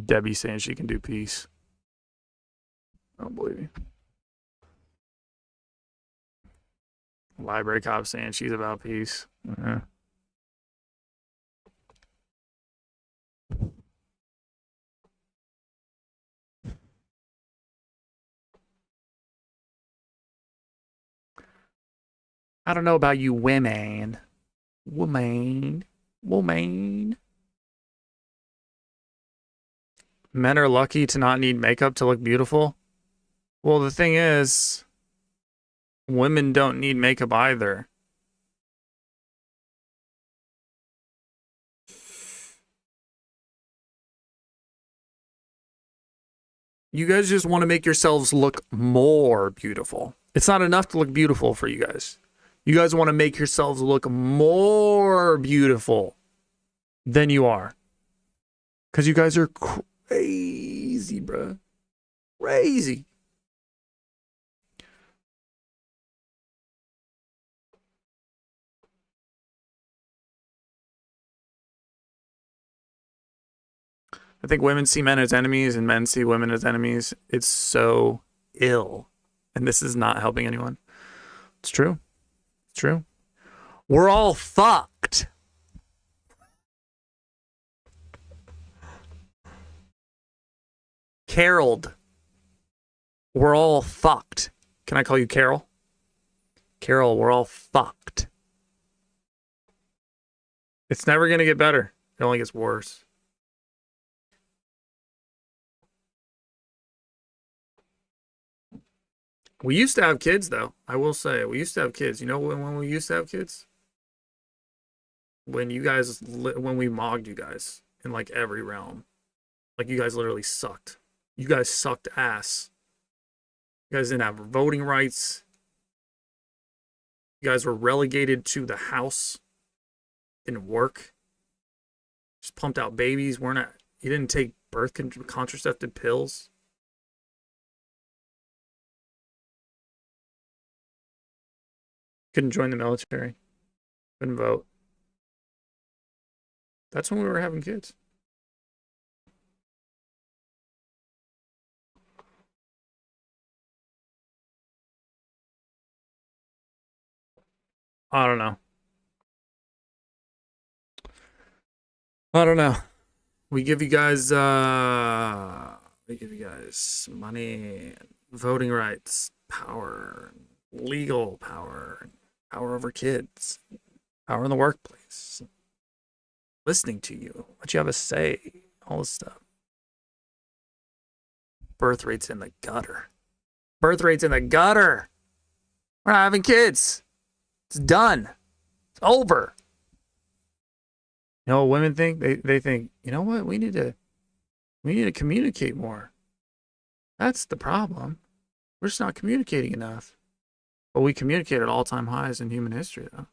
Debbie saying she can do peace. I don't believe you. Library cop saying she's about peace. I don't know about you women. Woman. Men are lucky to not need makeup to look beautiful. Well, the thing is, women don't need makeup either. You guys just want to make yourselves look more beautiful. It's not enough to look beautiful for you guys. You guys want to make yourselves look more beautiful than you are. Because you guys are crazy, bruh. Crazy. I think women see men as enemies and men see women as enemies. It's so ill. And this is not helping anyone. It's true. It's true. We're all fucked. Caroled. We're all fucked. Can I call you Carol? Carol, we're all fucked. It's never going to get better. It only gets worse. We used to have kids, though. I will say, we used to have kids. You know when we used to have kids? When we mogged you guys in like every realm. Like you guys literally sucked. You guys sucked ass. You guys didn't have voting rights. You guys were relegated to the house. Didn't work. Just pumped out babies. You didn't take contraceptive pills. Couldn't join the military. Couldn't vote. That's when we were having kids. I don't know. We give you guys money, voting rights, power, legal power, power over kids, power in the workplace, listening to you, what you have to say, all this stuff. Birth rates in the gutter. Birth rates in the gutter. We're not having kids. It's done. It's over. You know what women think? They think, you know what? We need to communicate more. That's the problem. We're just not communicating enough. But we communicate at all-time highs in human history, though.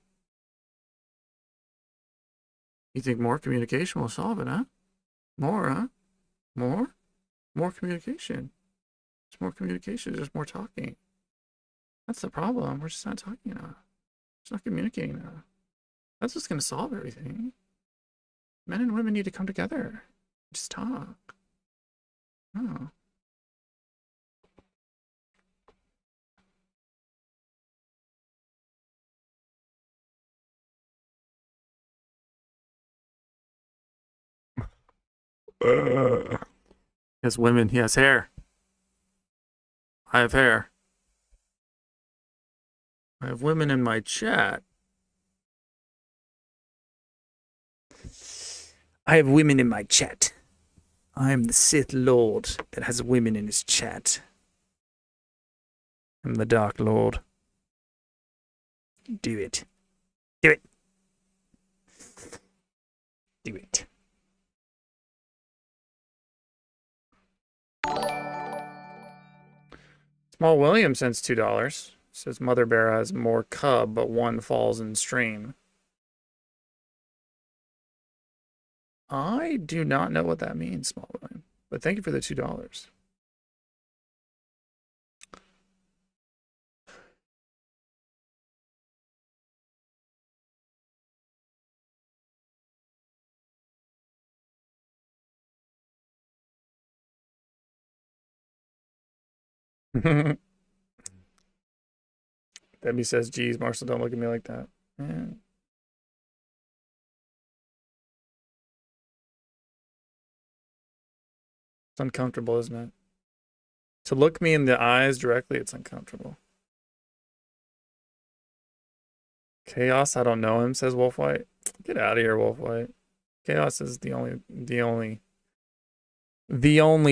You think more communication will solve it, huh? More, huh? More communication. There's more communication. There's more talking. That's the problem. We're just not talking enough. Just not communicating enough. That's what's going to solve everything. Men and women need to come together. Just talk. Oh. Yes, women. He has hair. I have hair. I have women in my chat. I have women in my chat. I am the Sith Lord that has women in his chat. I'm the Dark Lord. Do it. Do it. Do it. Small William sends $2. Says Mother Bear has more cub, but one falls in stream. I do not know what that means, Small William. But thank you for the $2. Debbie says, geez, Marcel, don't look at me like that. Yeah. It's uncomfortable, isn't it? To look me in the eyes directly, it's uncomfortable. Chaos, I don't know him, says Wolf White. Get out of here, Wolf White. Chaos is the only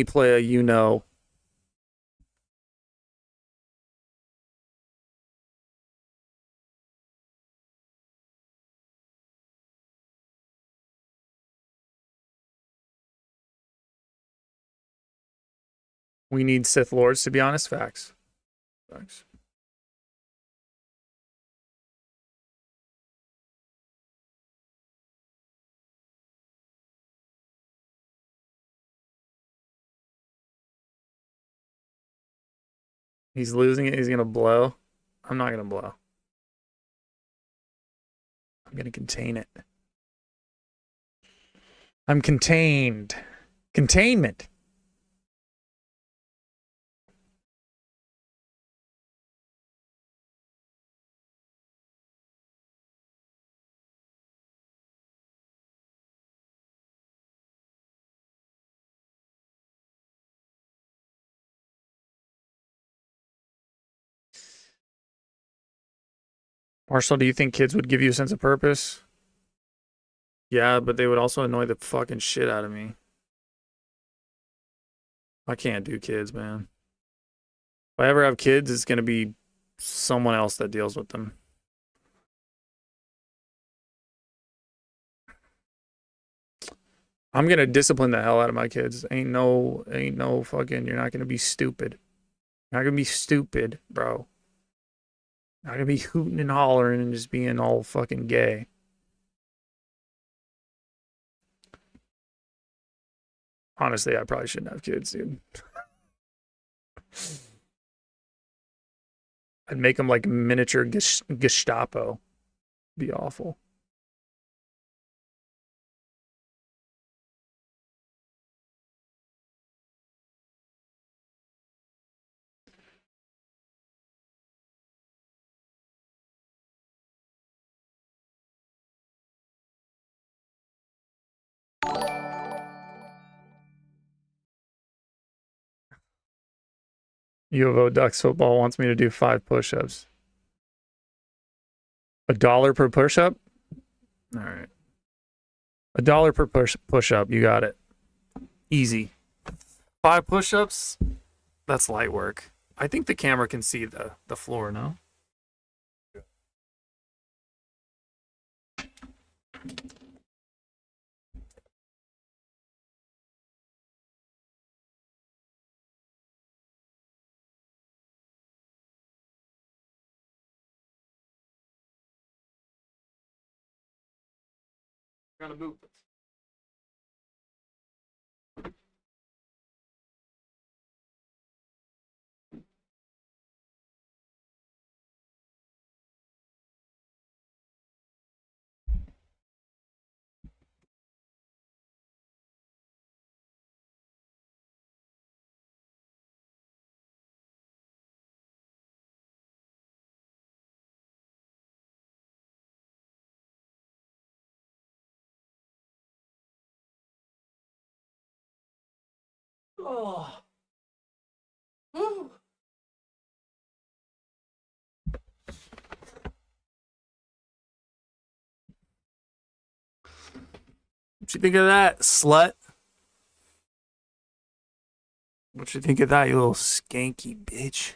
player you know. We need Sith Lords, to be honest. Facts. Facts. He's losing it. He's going to blow. I'm not going to blow. I'm going to contain it. I'm contained. Containment. Marshall, do you think kids would give you a sense of purpose? Yeah, but they would also annoy the fucking shit out of me. I can't do kids, man. If I ever have kids, it's going to be someone else that deals with them. I'm going to discipline the hell out of my kids. Ain't no fucking, you're not going to be stupid. You're not going to be stupid, bro. Not going to be hooting and hollering and just being all fucking gay. Honestly, I probably shouldn't have kids, dude. I'd make them like miniature Gestapo. Be awful. U of O Ducks football wants me to do 5 push-ups. $1 per push-up? All right. $1 per push-up. You got it. Easy. 5 push-ups? That's light work. I think the camera can see the floor, no? Gonna move. Oh. Woo. What you think of that, slut? What you think of that, you little skanky bitch?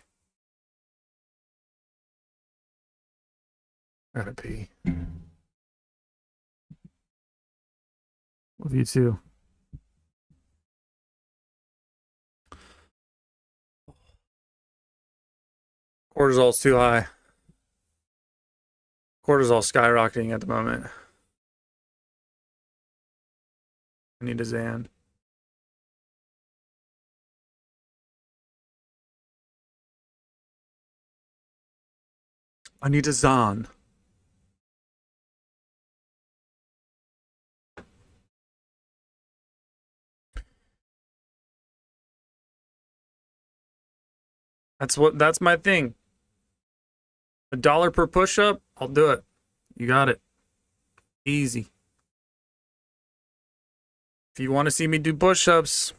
Gotta pee. Love you too. Cortisol's too high. Cortisol skyrocketing at the moment. I need a Xan. I need a Zan. That's my thing. $1 per push-up, I'll do it. You got it. Easy. If you want to see me do push-ups,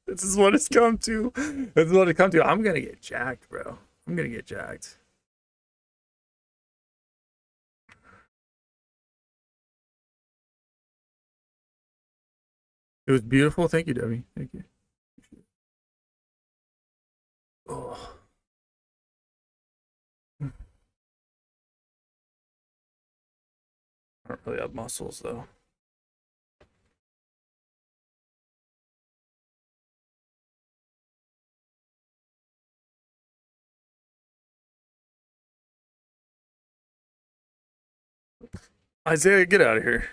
this is what it's come to. This is what it come to. I'm gonna get jacked, bro. I'm gonna get jacked. It was beautiful. Thank you, Debbie. Thank you. Oh. I don't really have muscles though. Isaiah, get out of here.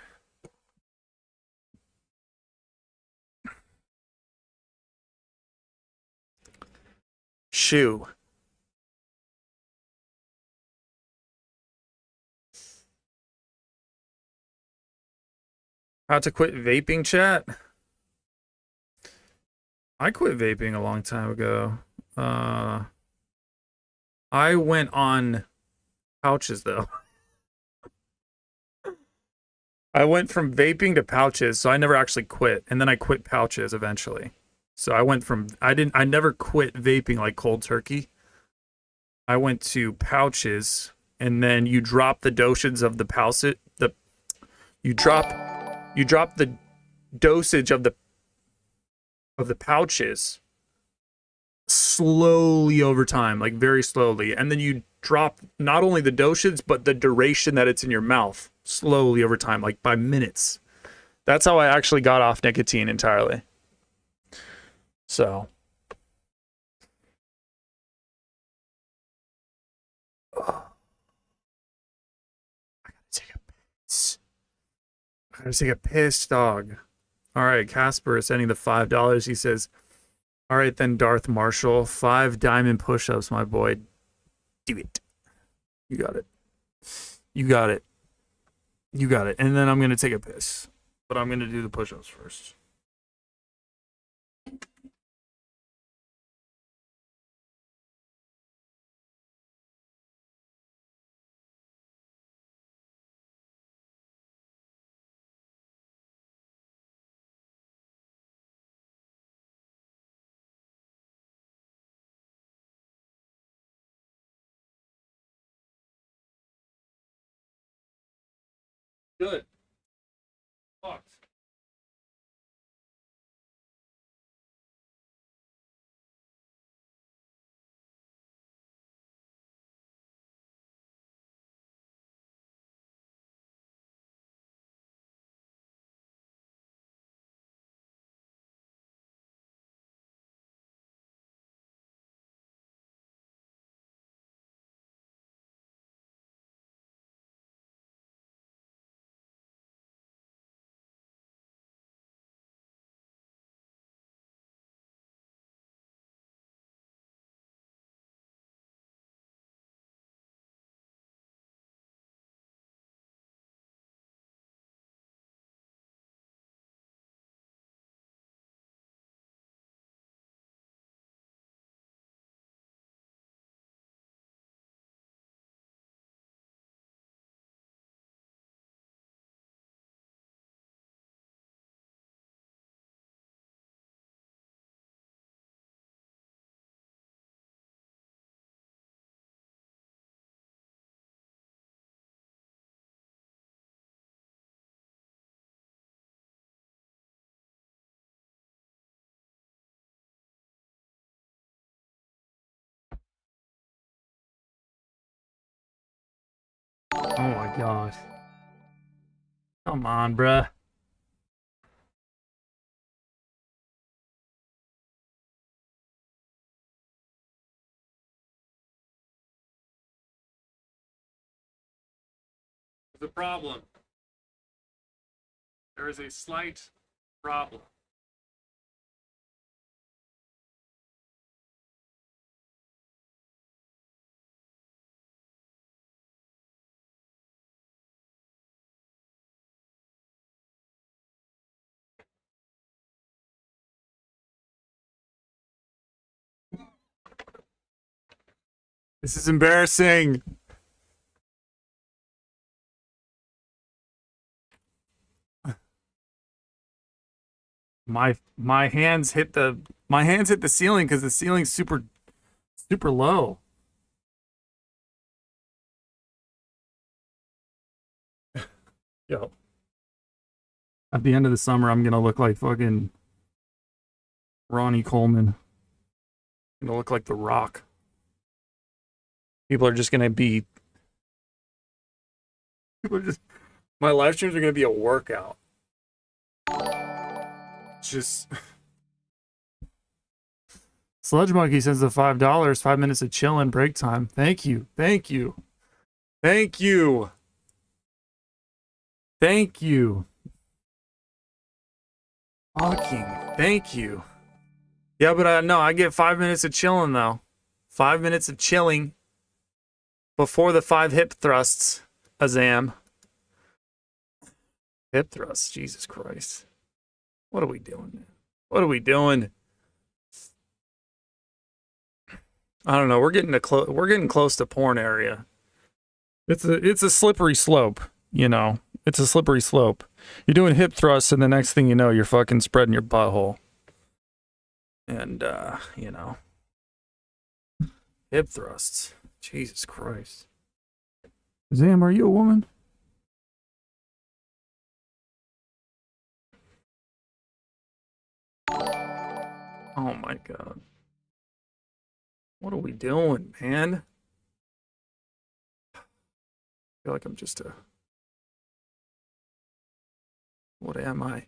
Shoe. How to quit vaping, chat? I quit vaping a long time ago. I went on pouches though. I went from vaping to pouches, so I never actually quit. And then I quit pouches eventually. So I went from I never quit vaping like cold turkey. I went to pouches, and then you drop the dosage of the you drop the dosage of the pouches slowly over time, like very slowly, and then you drop not only the dosage but the duration that it's in your mouth slowly over time, like by minutes. That's how I actually got off nicotine entirely. So I gotta take a piss, dog. All right, Casper is sending the $5. He says, all right then, Darth Marshall, 5 diamond push-ups, my boy. Do it. You got it. You got it. You got it. And then I'm gonna take a piss, but I'm gonna do the push-ups first. Good. Fucked. God. Come on, bruh. The problem. There is a slight problem. This is embarrassing. My hands hit the ceiling because the ceiling's super low. Yo. At the end of the summer, I'm gonna look like fucking Ronnie Coleman. I'm gonna look like The Rock. People are just gonna be. My live streams are gonna be a workout. Just. Sludge Monkey sends the $5. 5 minutes of chillin' break time. Thank you. Thank you. Thank you. Thank you. Fucking thank you. Yeah, but no, I get 5 minutes of chilling though. 5 minutes of chilling before the 5 hip thrusts. Azam. Hip thrusts. Jesus Christ. What are we doing, man? What are we doing? I don't know. We're getting close to porn area. It's a slippery slope, you know. It's a slippery slope. You're doing hip thrusts, and the next thing you know, you're fucking spreading your butthole. And you know, hip thrusts. Jesus Christ. Zam, are you a woman? Oh my God. What are we doing, man? I feel like I'm just a... What am I?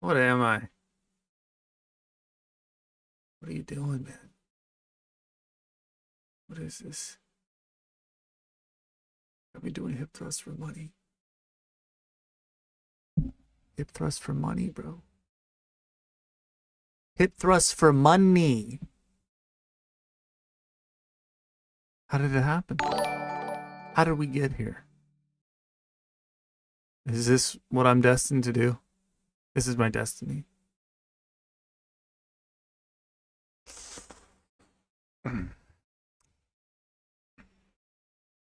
What am I? What are you doing, man? What is this? Got me doing hip thrusts for money. Hip thrusts for money, bro. Hip thrusts for money. How did it happen? How did we get here? Is this what I'm destined to do? This is my destiny.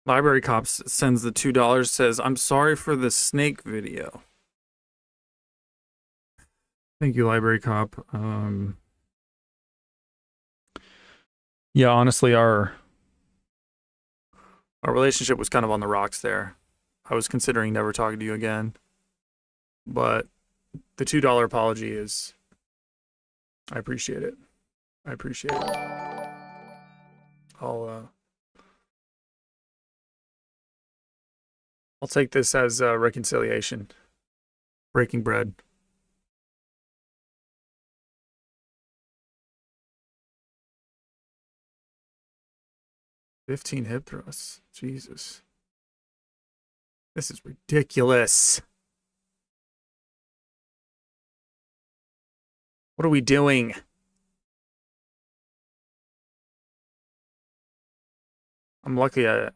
Library Cops sends the $2, says, I'm sorry for the snake video. Thank you, Library Cop. Yeah, honestly, our relationship was kind of on the rocks there. I was considering never talking to you again. But the $2 apology is... I appreciate it. I appreciate it. I'll take this as reconciliation. Breaking bread. $15 hip thrusts. Jesus. This is ridiculous. What are we doing? I'm lucky I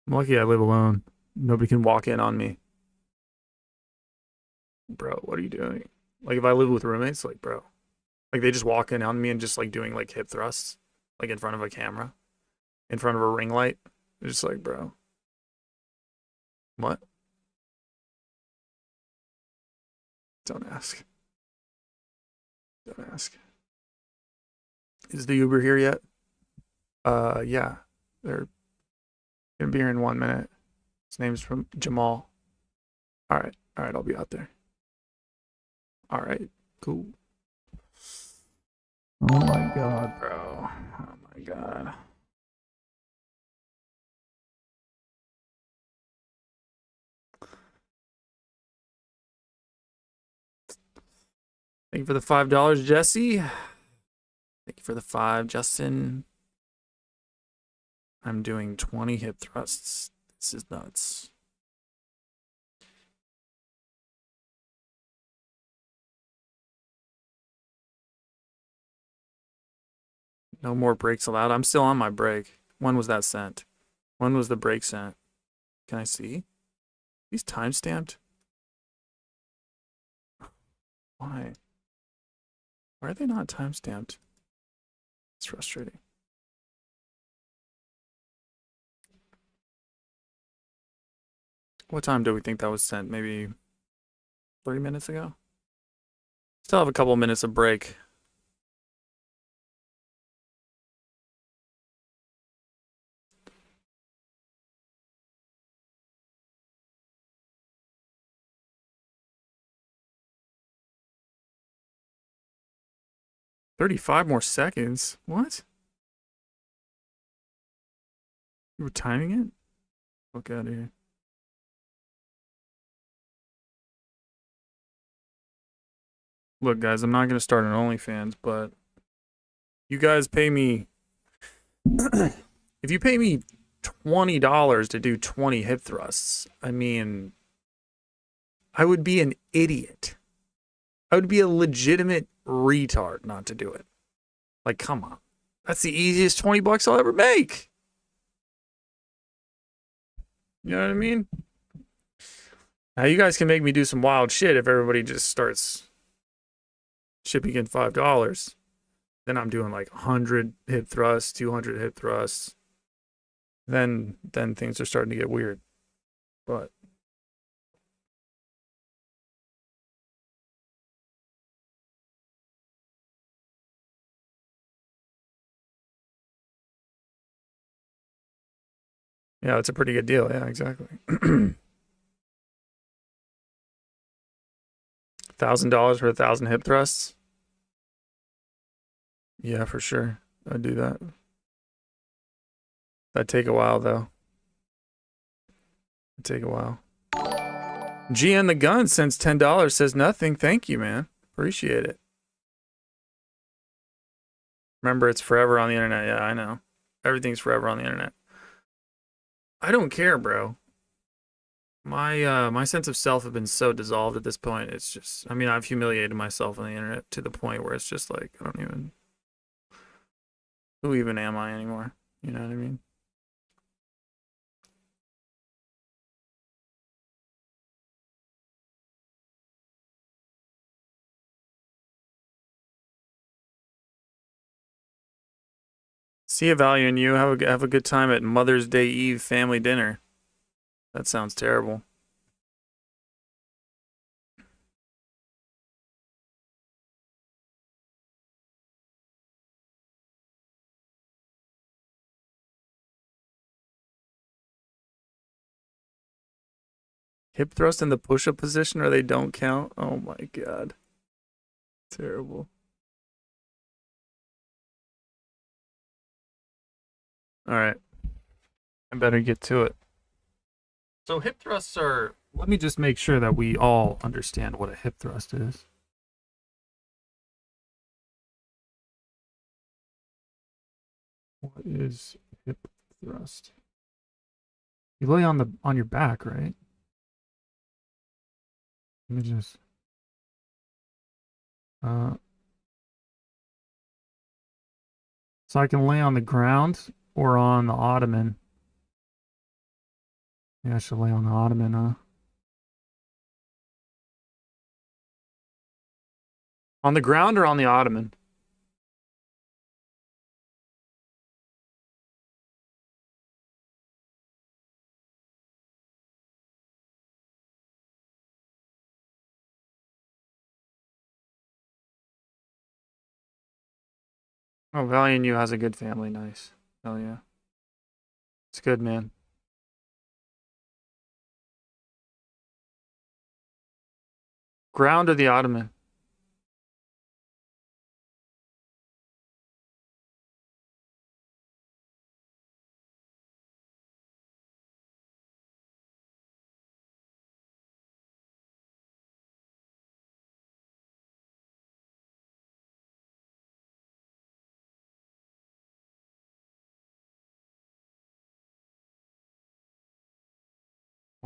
live alone. Nobody can walk in on me. Bro, what are you doing? Like if I live with roommates, like bro. Like they just walk in on me and just like doing like hip thrusts. Like in front of a camera. In front of a ring light. They're just like, bro. What? Don't ask. Don't ask. Is the Uber here yet? Yeah. They're gonna be here in 1 minute. His name's from Jamal. Alright, I'll be out there. Alright, cool. Oh my God, bro. Oh my God. Thank you for the $5, Jesse. Thank you for the 5, Justin. I'm doing 20 hip thrusts. This is nuts. No more breaks allowed. I'm still on my break. When was that sent? When was the break sent? Can I see? These timestamped? Why? Why are they not timestamped? It's frustrating. What time do we think that was sent? Maybe 30 minutes ago? Still have a couple minutes of break. $35 more seconds? What? You were timing it? Look out of here. Look, guys, I'm not going to start an OnlyFans, but you guys pay me... if you pay me $20 to do 20 hip thrusts, I mean, I would be an idiot. I would be a legitimate retard not to do it. Like, come on. That's the easiest 20 bucks I'll ever make. You know what I mean? Now, you guys can make me do some wild shit if everybody just starts shipping in $5. Then I'm doing like 100 hip thrusts, 200 hip thrusts. Then things are starting to get weird. But yeah, it's a pretty good deal. Yeah, exactly. $1,000 for 1,000 hip thrusts? Yeah, for sure. I'd do that. That'd take a while, though. It'd take a while. GN the Gun sends $10, says nothing. Thank you, man. Appreciate it. Remember, it's forever on the internet. Yeah, I know. Everything's forever on the internet. I don't care, bro. My sense of self have been so dissolved at this point. It's just, I mean, I've humiliated myself on the internet to the point where it's just like, I don't even, who even am I anymore? You know what I mean? See a value in you. Have a good time at Mother's Day Eve family dinner. That sounds terrible. Hip thrust in the push-up position or they don't count? Oh my god. Terrible. Alright. I better get to it. So hip thrusts are... Let me just make sure that we all understand what a hip thrust is. What is hip thrust? You lay on your back, right? Let me just... So I can lay on the ground or on the ottoman. Yeah, I should lay on the ottoman, huh? On the ground or on the ottoman? Oh, Valiant You has a good family. Nice. Hell yeah. It's good, man. Ground or the ottoman?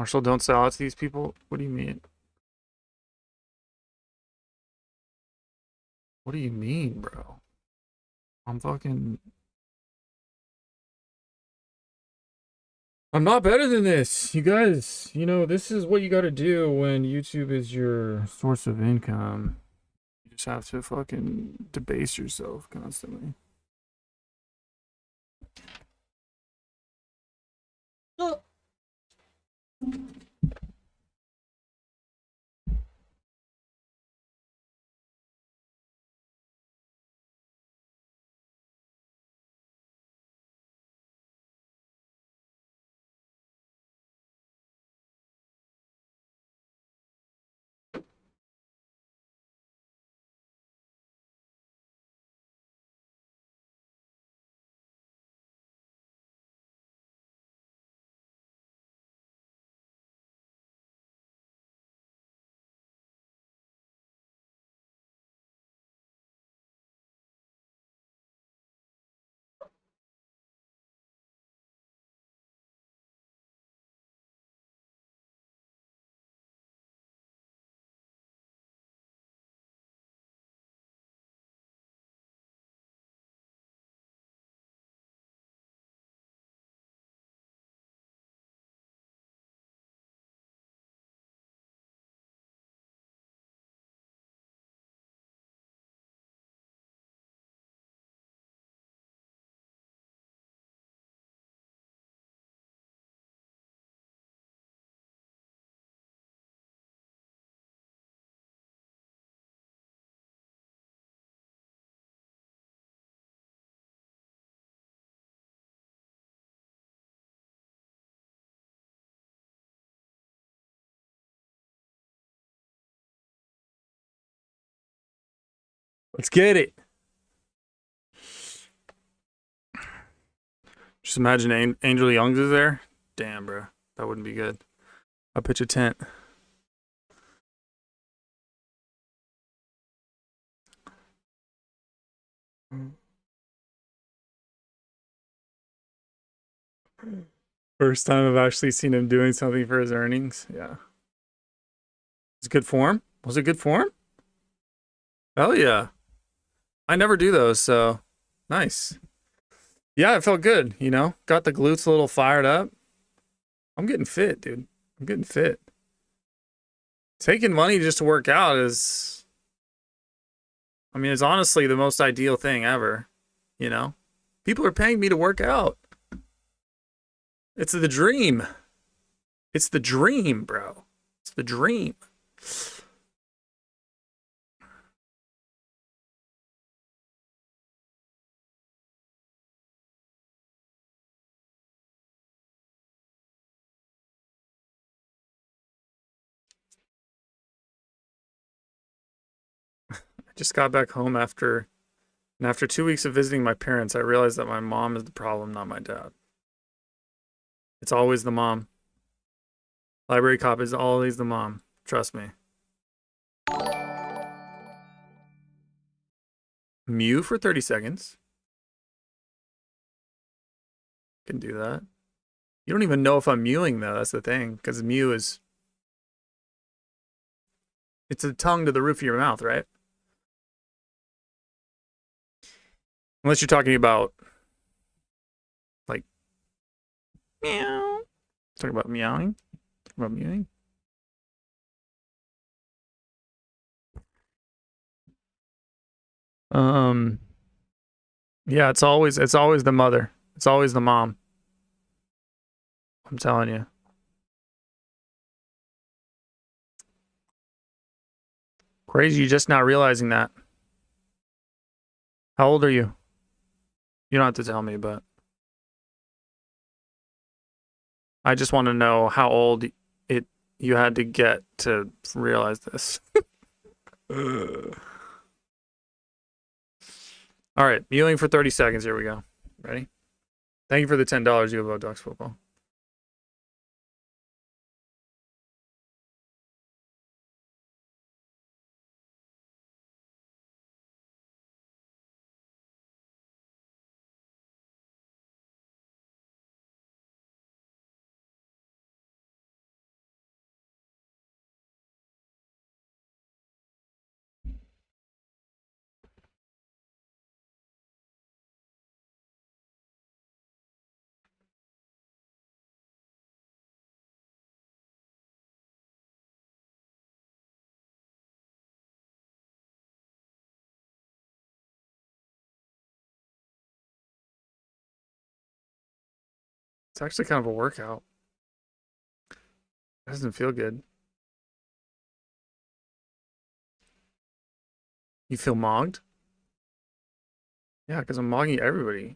Marshall, don't sell out to these people? What do you mean? What do you mean, bro? I'm not better than this. You guys, you know, this is what you got to do when YouTube is your source of income. You just have to fucking debase yourself constantly. Let's get it. Just imagine Angel Youngs is there. Damn, bro. That wouldn't be good. I'll pitch a tent. First time I've actually seen him doing something for his earnings. Yeah. It's good form. Was it good form? Hell yeah. I never do those, so nice. Yeah, it felt good, you know? Got the glutes a little fired up. I'm getting fit, dude. I'm getting fit. Taking money just to work out is, I mean, it's honestly the most ideal thing ever, you know? People are paying me to work out. It's the dream. It's the dream, bro. It's the dream. I just got back home after 2 weeks of visiting my parents, I realized that my mom is the problem, not my dad. It's always the mom. Library cop is always the mom. Trust me. Mew for 30 seconds. Can do that. You don't even know if I'm mewing though, that's the thing. Because mew is... It's a tongue to the roof of your mouth, right? Unless you're talking about... Like... Meow. Talking about meowing? Talking about mewing? Yeah, it's always the mother. It's always the mom. I'm telling you. Crazy, you just not realizing that. How old are you? You don't have to tell me, but I just want to know how old you had to get to realize this. All right, mewing for 30 seconds. Here we go. Ready? Thank you for the $10 you have about Ducks football. It's actually kind of a workout. It doesn't feel good. You feel mogged? Yeah, because I'm mogging everybody.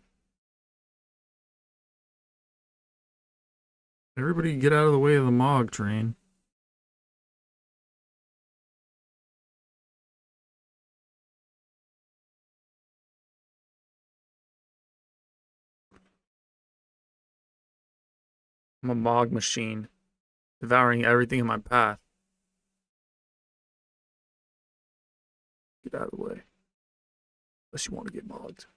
Everybody get out of the way of the Mog train. I'm a Mog machine, devouring everything in my path. Get out of the way. Unless you want to get mogged.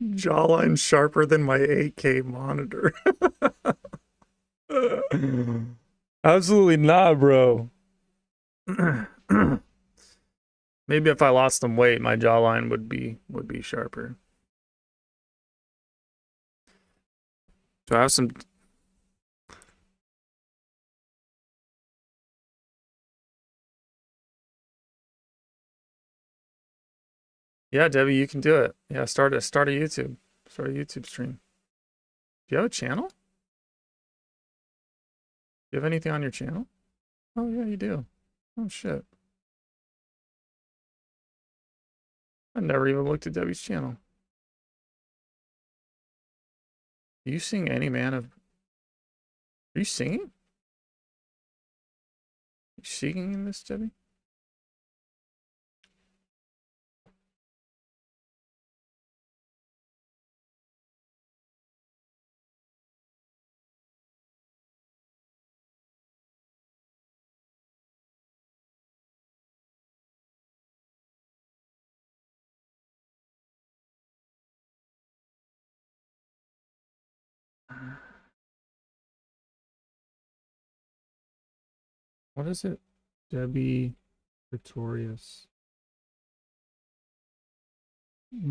Jawline sharper than my 8K monitor. Absolutely not, bro. Maybe if I lost some weight, my jawline would be sharper. So I have some. Yeah, Debbie, you can do it. Yeah, start a YouTube. Start a YouTube stream. Do you have a channel? Do you have anything on your channel? Oh yeah, you do. Oh shit. I never even looked at Debbie's channel. Do you sing Any Man of... Are you singing? Are you singing in this, Debbie? What is it? Debbie Victorious. We're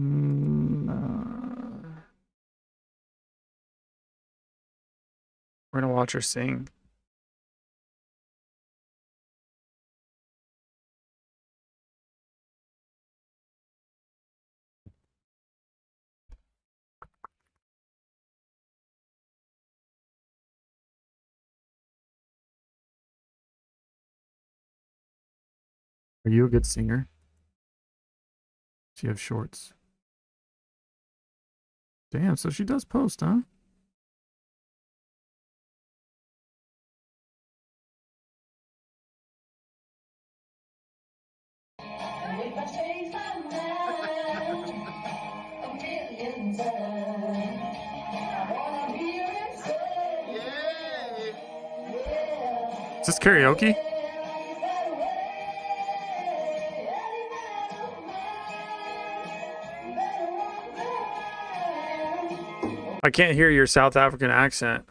gonna watch her sing. Are you a good singer? Do you have shorts? Damn, so she does post, huh? Is this karaoke? I can't hear your South African accent.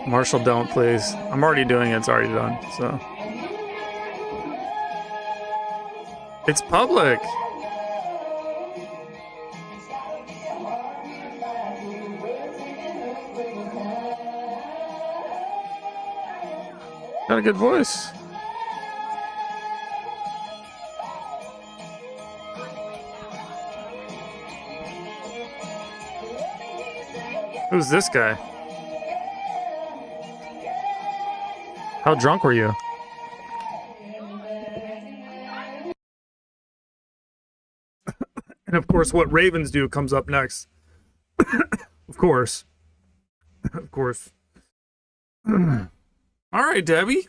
Marshall, don't please. I'm already doing it. It's already done. So it's public. Got a good voice. Who's this guy? How drunk were you? And of course, what ravens do comes up next. Of course. Of course. All right, Debbie.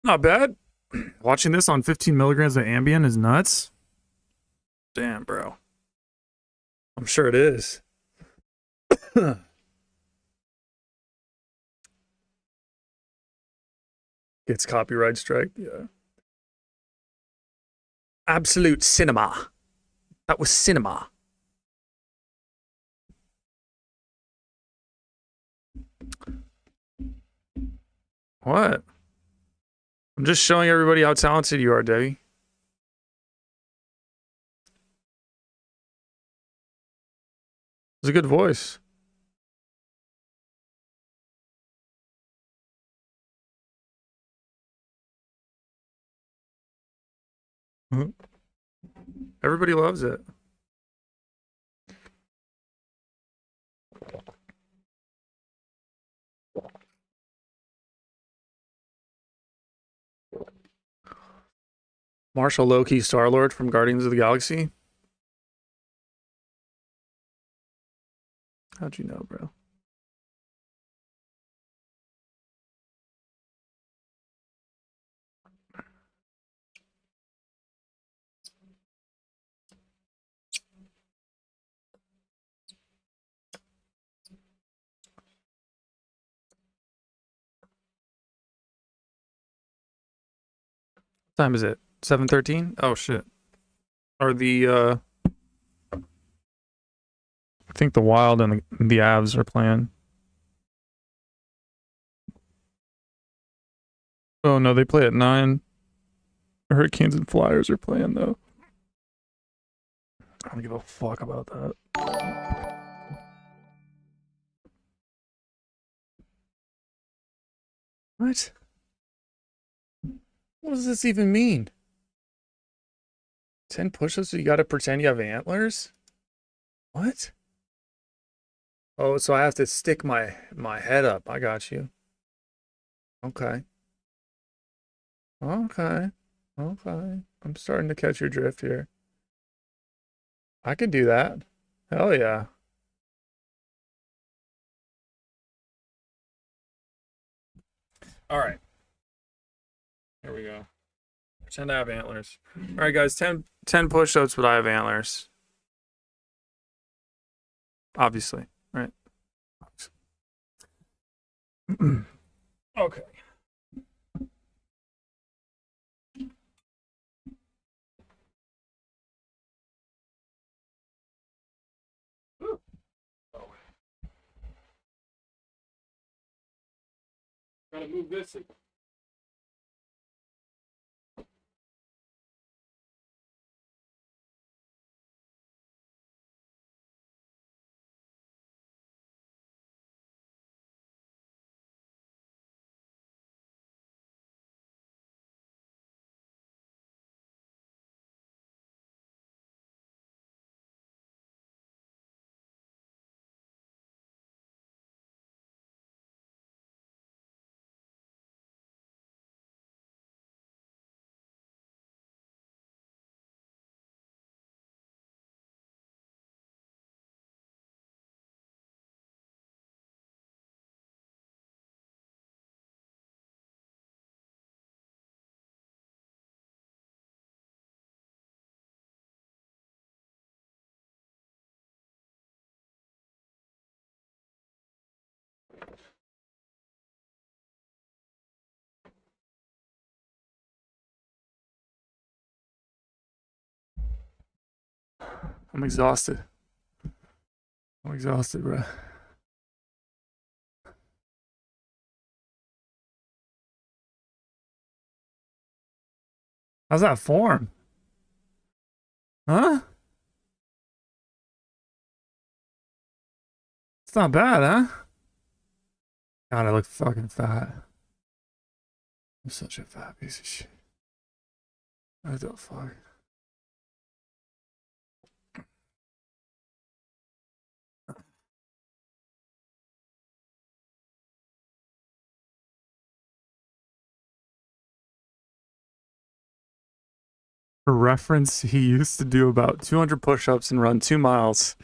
Not bad. Watching this on 15 milligrams of Ambien is nuts. Damn, bro. I'm sure it is. Gets copyright strike. Yeah. Absolute cinema. That was cinema. What? I'm just showing everybody how talented you are, Debbie. was a good voice. Everybody loves it. Marshall Loki Star-Lord from Guardians of the Galaxy. How'd you know, bro? What time is it? 7:13? Oh shit. Are the I think the Wild and the Avs are playing. Oh no, they play at 9. Hurricanes and Flyers are playing though. I don't give a fuck about that. What? What does this even mean? 10 push-ups, so you gotta pretend you have antlers? What? Oh, so I have to stick my head up. I got you. Okay. Okay. Okay. I'm starting to catch your drift here. I can do that. Hell yeah. All right. Here we go. Pretend I have antlers. All right, guys. 10 push-ups, but I have antlers. Obviously, right? Okay. Gotta move this. I'm exhausted. I'm exhausted, bro. How's that form? Huh? It's not bad, huh? God, I look fucking fat. I'm such a fat piece of shit. What the fuck? For reference, he used to do about 200 push-ups and run 2 miles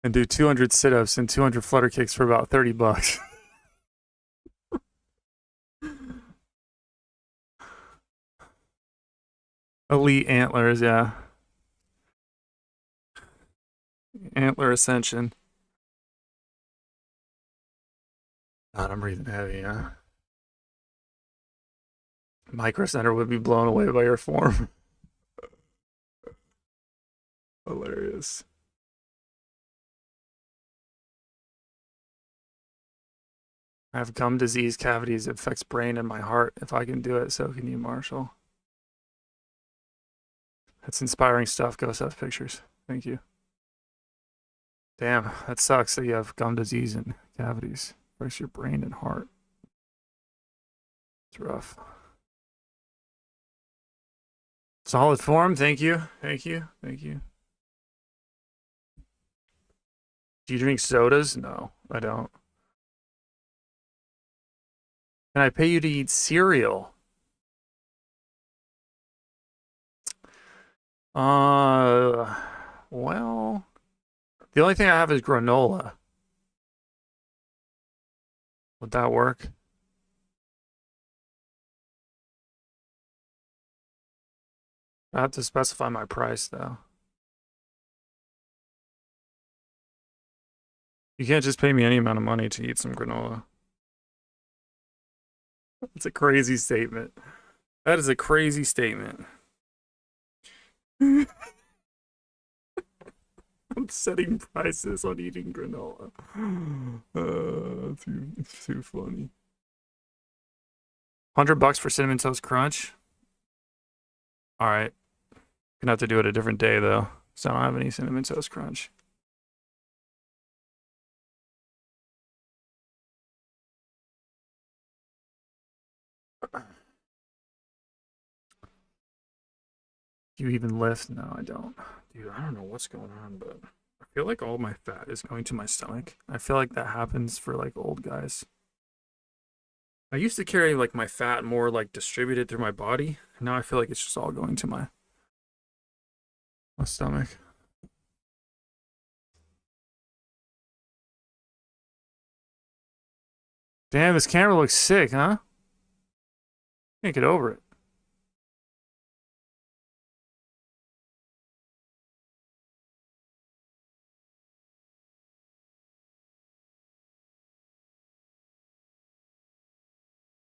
and do 200 sit-ups and 200 flutter kicks for about $30. Elite antlers, yeah. Antler ascension. God, I'm breathing heavy, yeah. Micro Center would be blown away by your form. Hilarious. I have gum disease, cavities. It affects brain and my heart. If I can do it, so can you, Marshall. That's inspiring stuff. Go South Pictures. Thank you. Damn, that sucks that you have gum disease and cavities. Affects your brain and heart. It's rough. Solid form, thank you. Thank you. Thank you. Do you drink sodas? No, I don't. Can I pay you to eat cereal? Well, the only thing I have is granola. Would that work? I have to specify my price, though. You can't just pay me any amount of money to eat some granola. It's a crazy statement. That is a crazy statement. I'm setting prices on eating granola. Too funny. $100 for Cinnamon Toast Crunch. All right. Gonna have to do it a different day though, so I don't have any Cinnamon Toast Crunch. Do you even lift? No, I don't. Dude, I don't know what's going on, but I feel like all my fat is going to my stomach. I feel like that happens for like old guys. I used to carry like my fat more like distributed through my body. Now I feel like it's just all going to my stomach. Damn, this camera looks sick, huh? Can't get over it.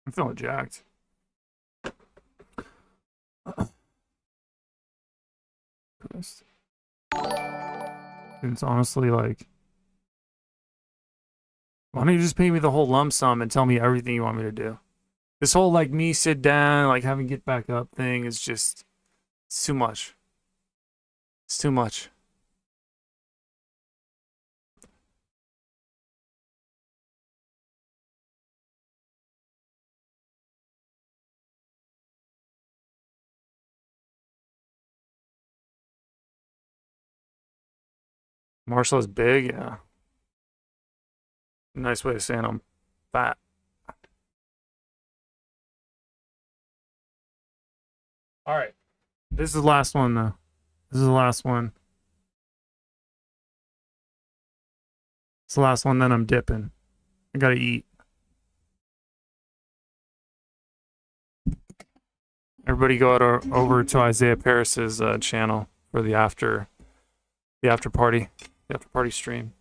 I'm feeling jacked. It's honestly like, why don't you just pay me the whole lump sum and tell me everything you want me to do? This whole like me sit down, like having get back up thing is just, it's too much. It's too much. Marshall is big, yeah. Nice way of saying I'm fat. All right. This is the last one, though. This is the last one. It's the last one, then I'm dipping. I gotta eat. Everybody go over to Isaiah Paris's channel for the after party stream.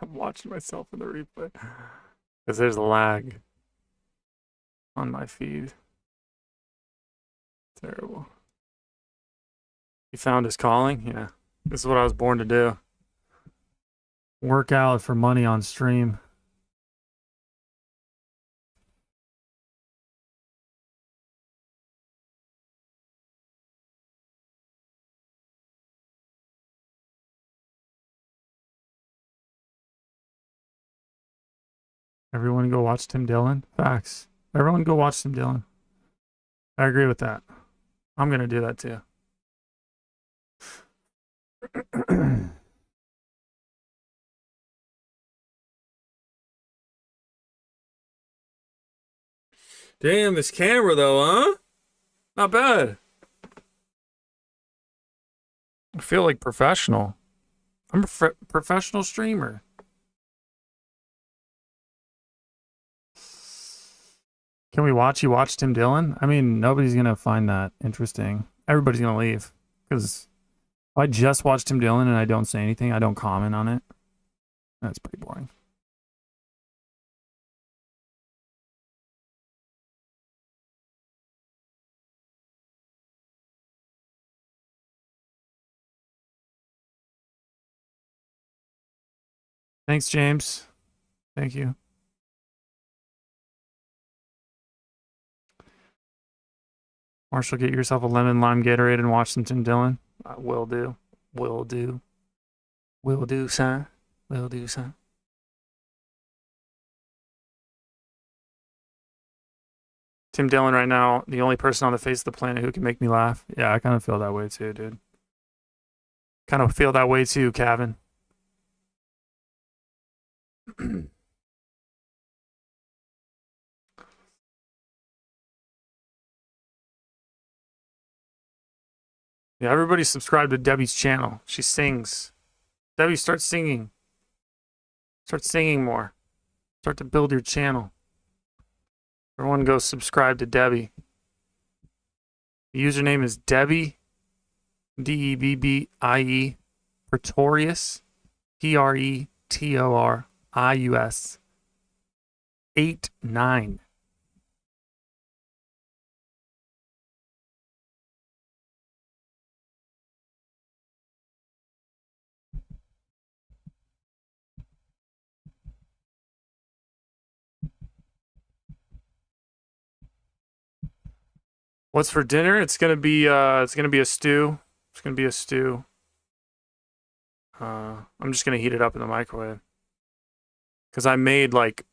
I'm watching myself in the replay because there's a lag on my feed. Terrible. He found his calling? Yeah. This is what I was born to do. Work out for money on stream. Everyone go watch Tim Dillon. Facts. Everyone go watch Tim Dillon. I agree with that. I'm going to do that too. Damn, this camera though, huh? Not bad. I feel like professional. I'm a professional streamer. Can we watch you watch Tim Dillon? I mean, nobody's going to find that interesting. Everybody's going to leave. Because if I just watch Tim Dillon and I don't say anything, I don't comment on it, that's pretty boring. Thanks, James. Thank you. Marshall, get yourself a lemon lime Gatorade and watch some Tim Dillon. Will do. Will do. Will do, son. Will do, son. Tim Dillon right now, the only person on the face of the planet who can make me laugh. Yeah, I kind of feel that way too, dude. Kind of feel that way too, Kevin. Yeah, everybody subscribe to Debbie's channel. She sings. Debbie, start singing. Start singing more. Start to build your channel. Everyone go subscribe to Debbie. The username is Debbie, Debbie, Pretorius, Pretorius 89. What's for dinner? It's gonna be a stew. It's gonna be a stew. I'm just gonna heat it up in the microwave. Cause I made like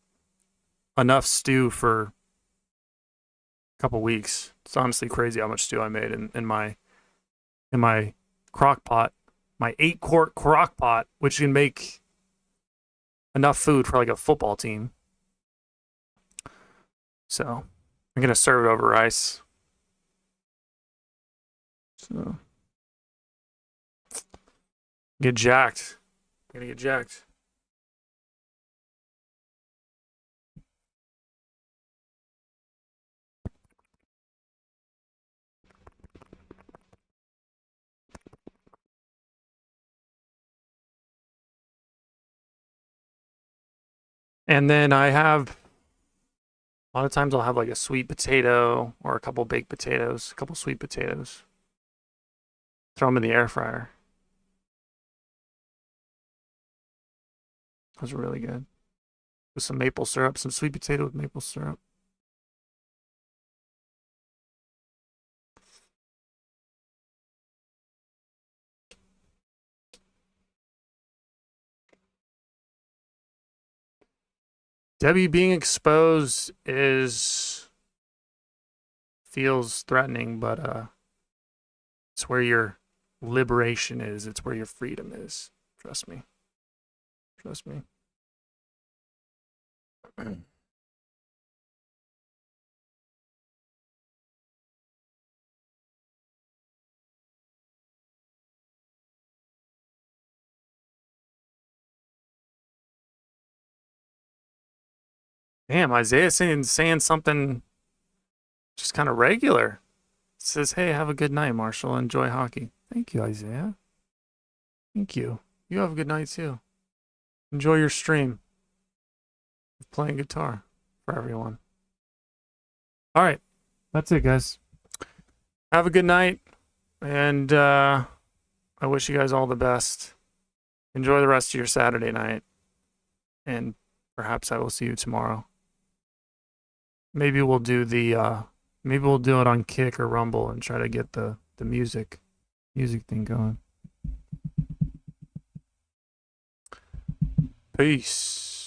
enough stew for a couple weeks. It's honestly crazy how much stew I made in my crock pot. My 8-quart crock pot, which can make enough food for like a football team. So I'm gonna serve it over rice. So get jacked. I'm gonna get jacked. And then I have a lot of times I'll have like a sweet potato or a couple baked potatoes, a couple sweet potatoes. Throw them in the air fryer. Those are really good. With some maple syrup, some sweet potato with maple syrup. Debbie, being exposed feels threatening, but it's where your liberation is. It's where your freedom is. Trust me. Trust me. Damn, Isaiah saying something just kind of regular. It says, hey, have a good night, Marshall. Enjoy hockey. Thank you, Isaiah. Thank you. You have a good night, too. Enjoy your stream of playing guitar for everyone. All right. That's it, guys. Have a good night. And I wish you guys all the best. Enjoy the rest of your Saturday night. And perhaps I will see you tomorrow. Maybe we'll do maybe we'll do it on Kick or Rumble and try to get the music thing going. Peace.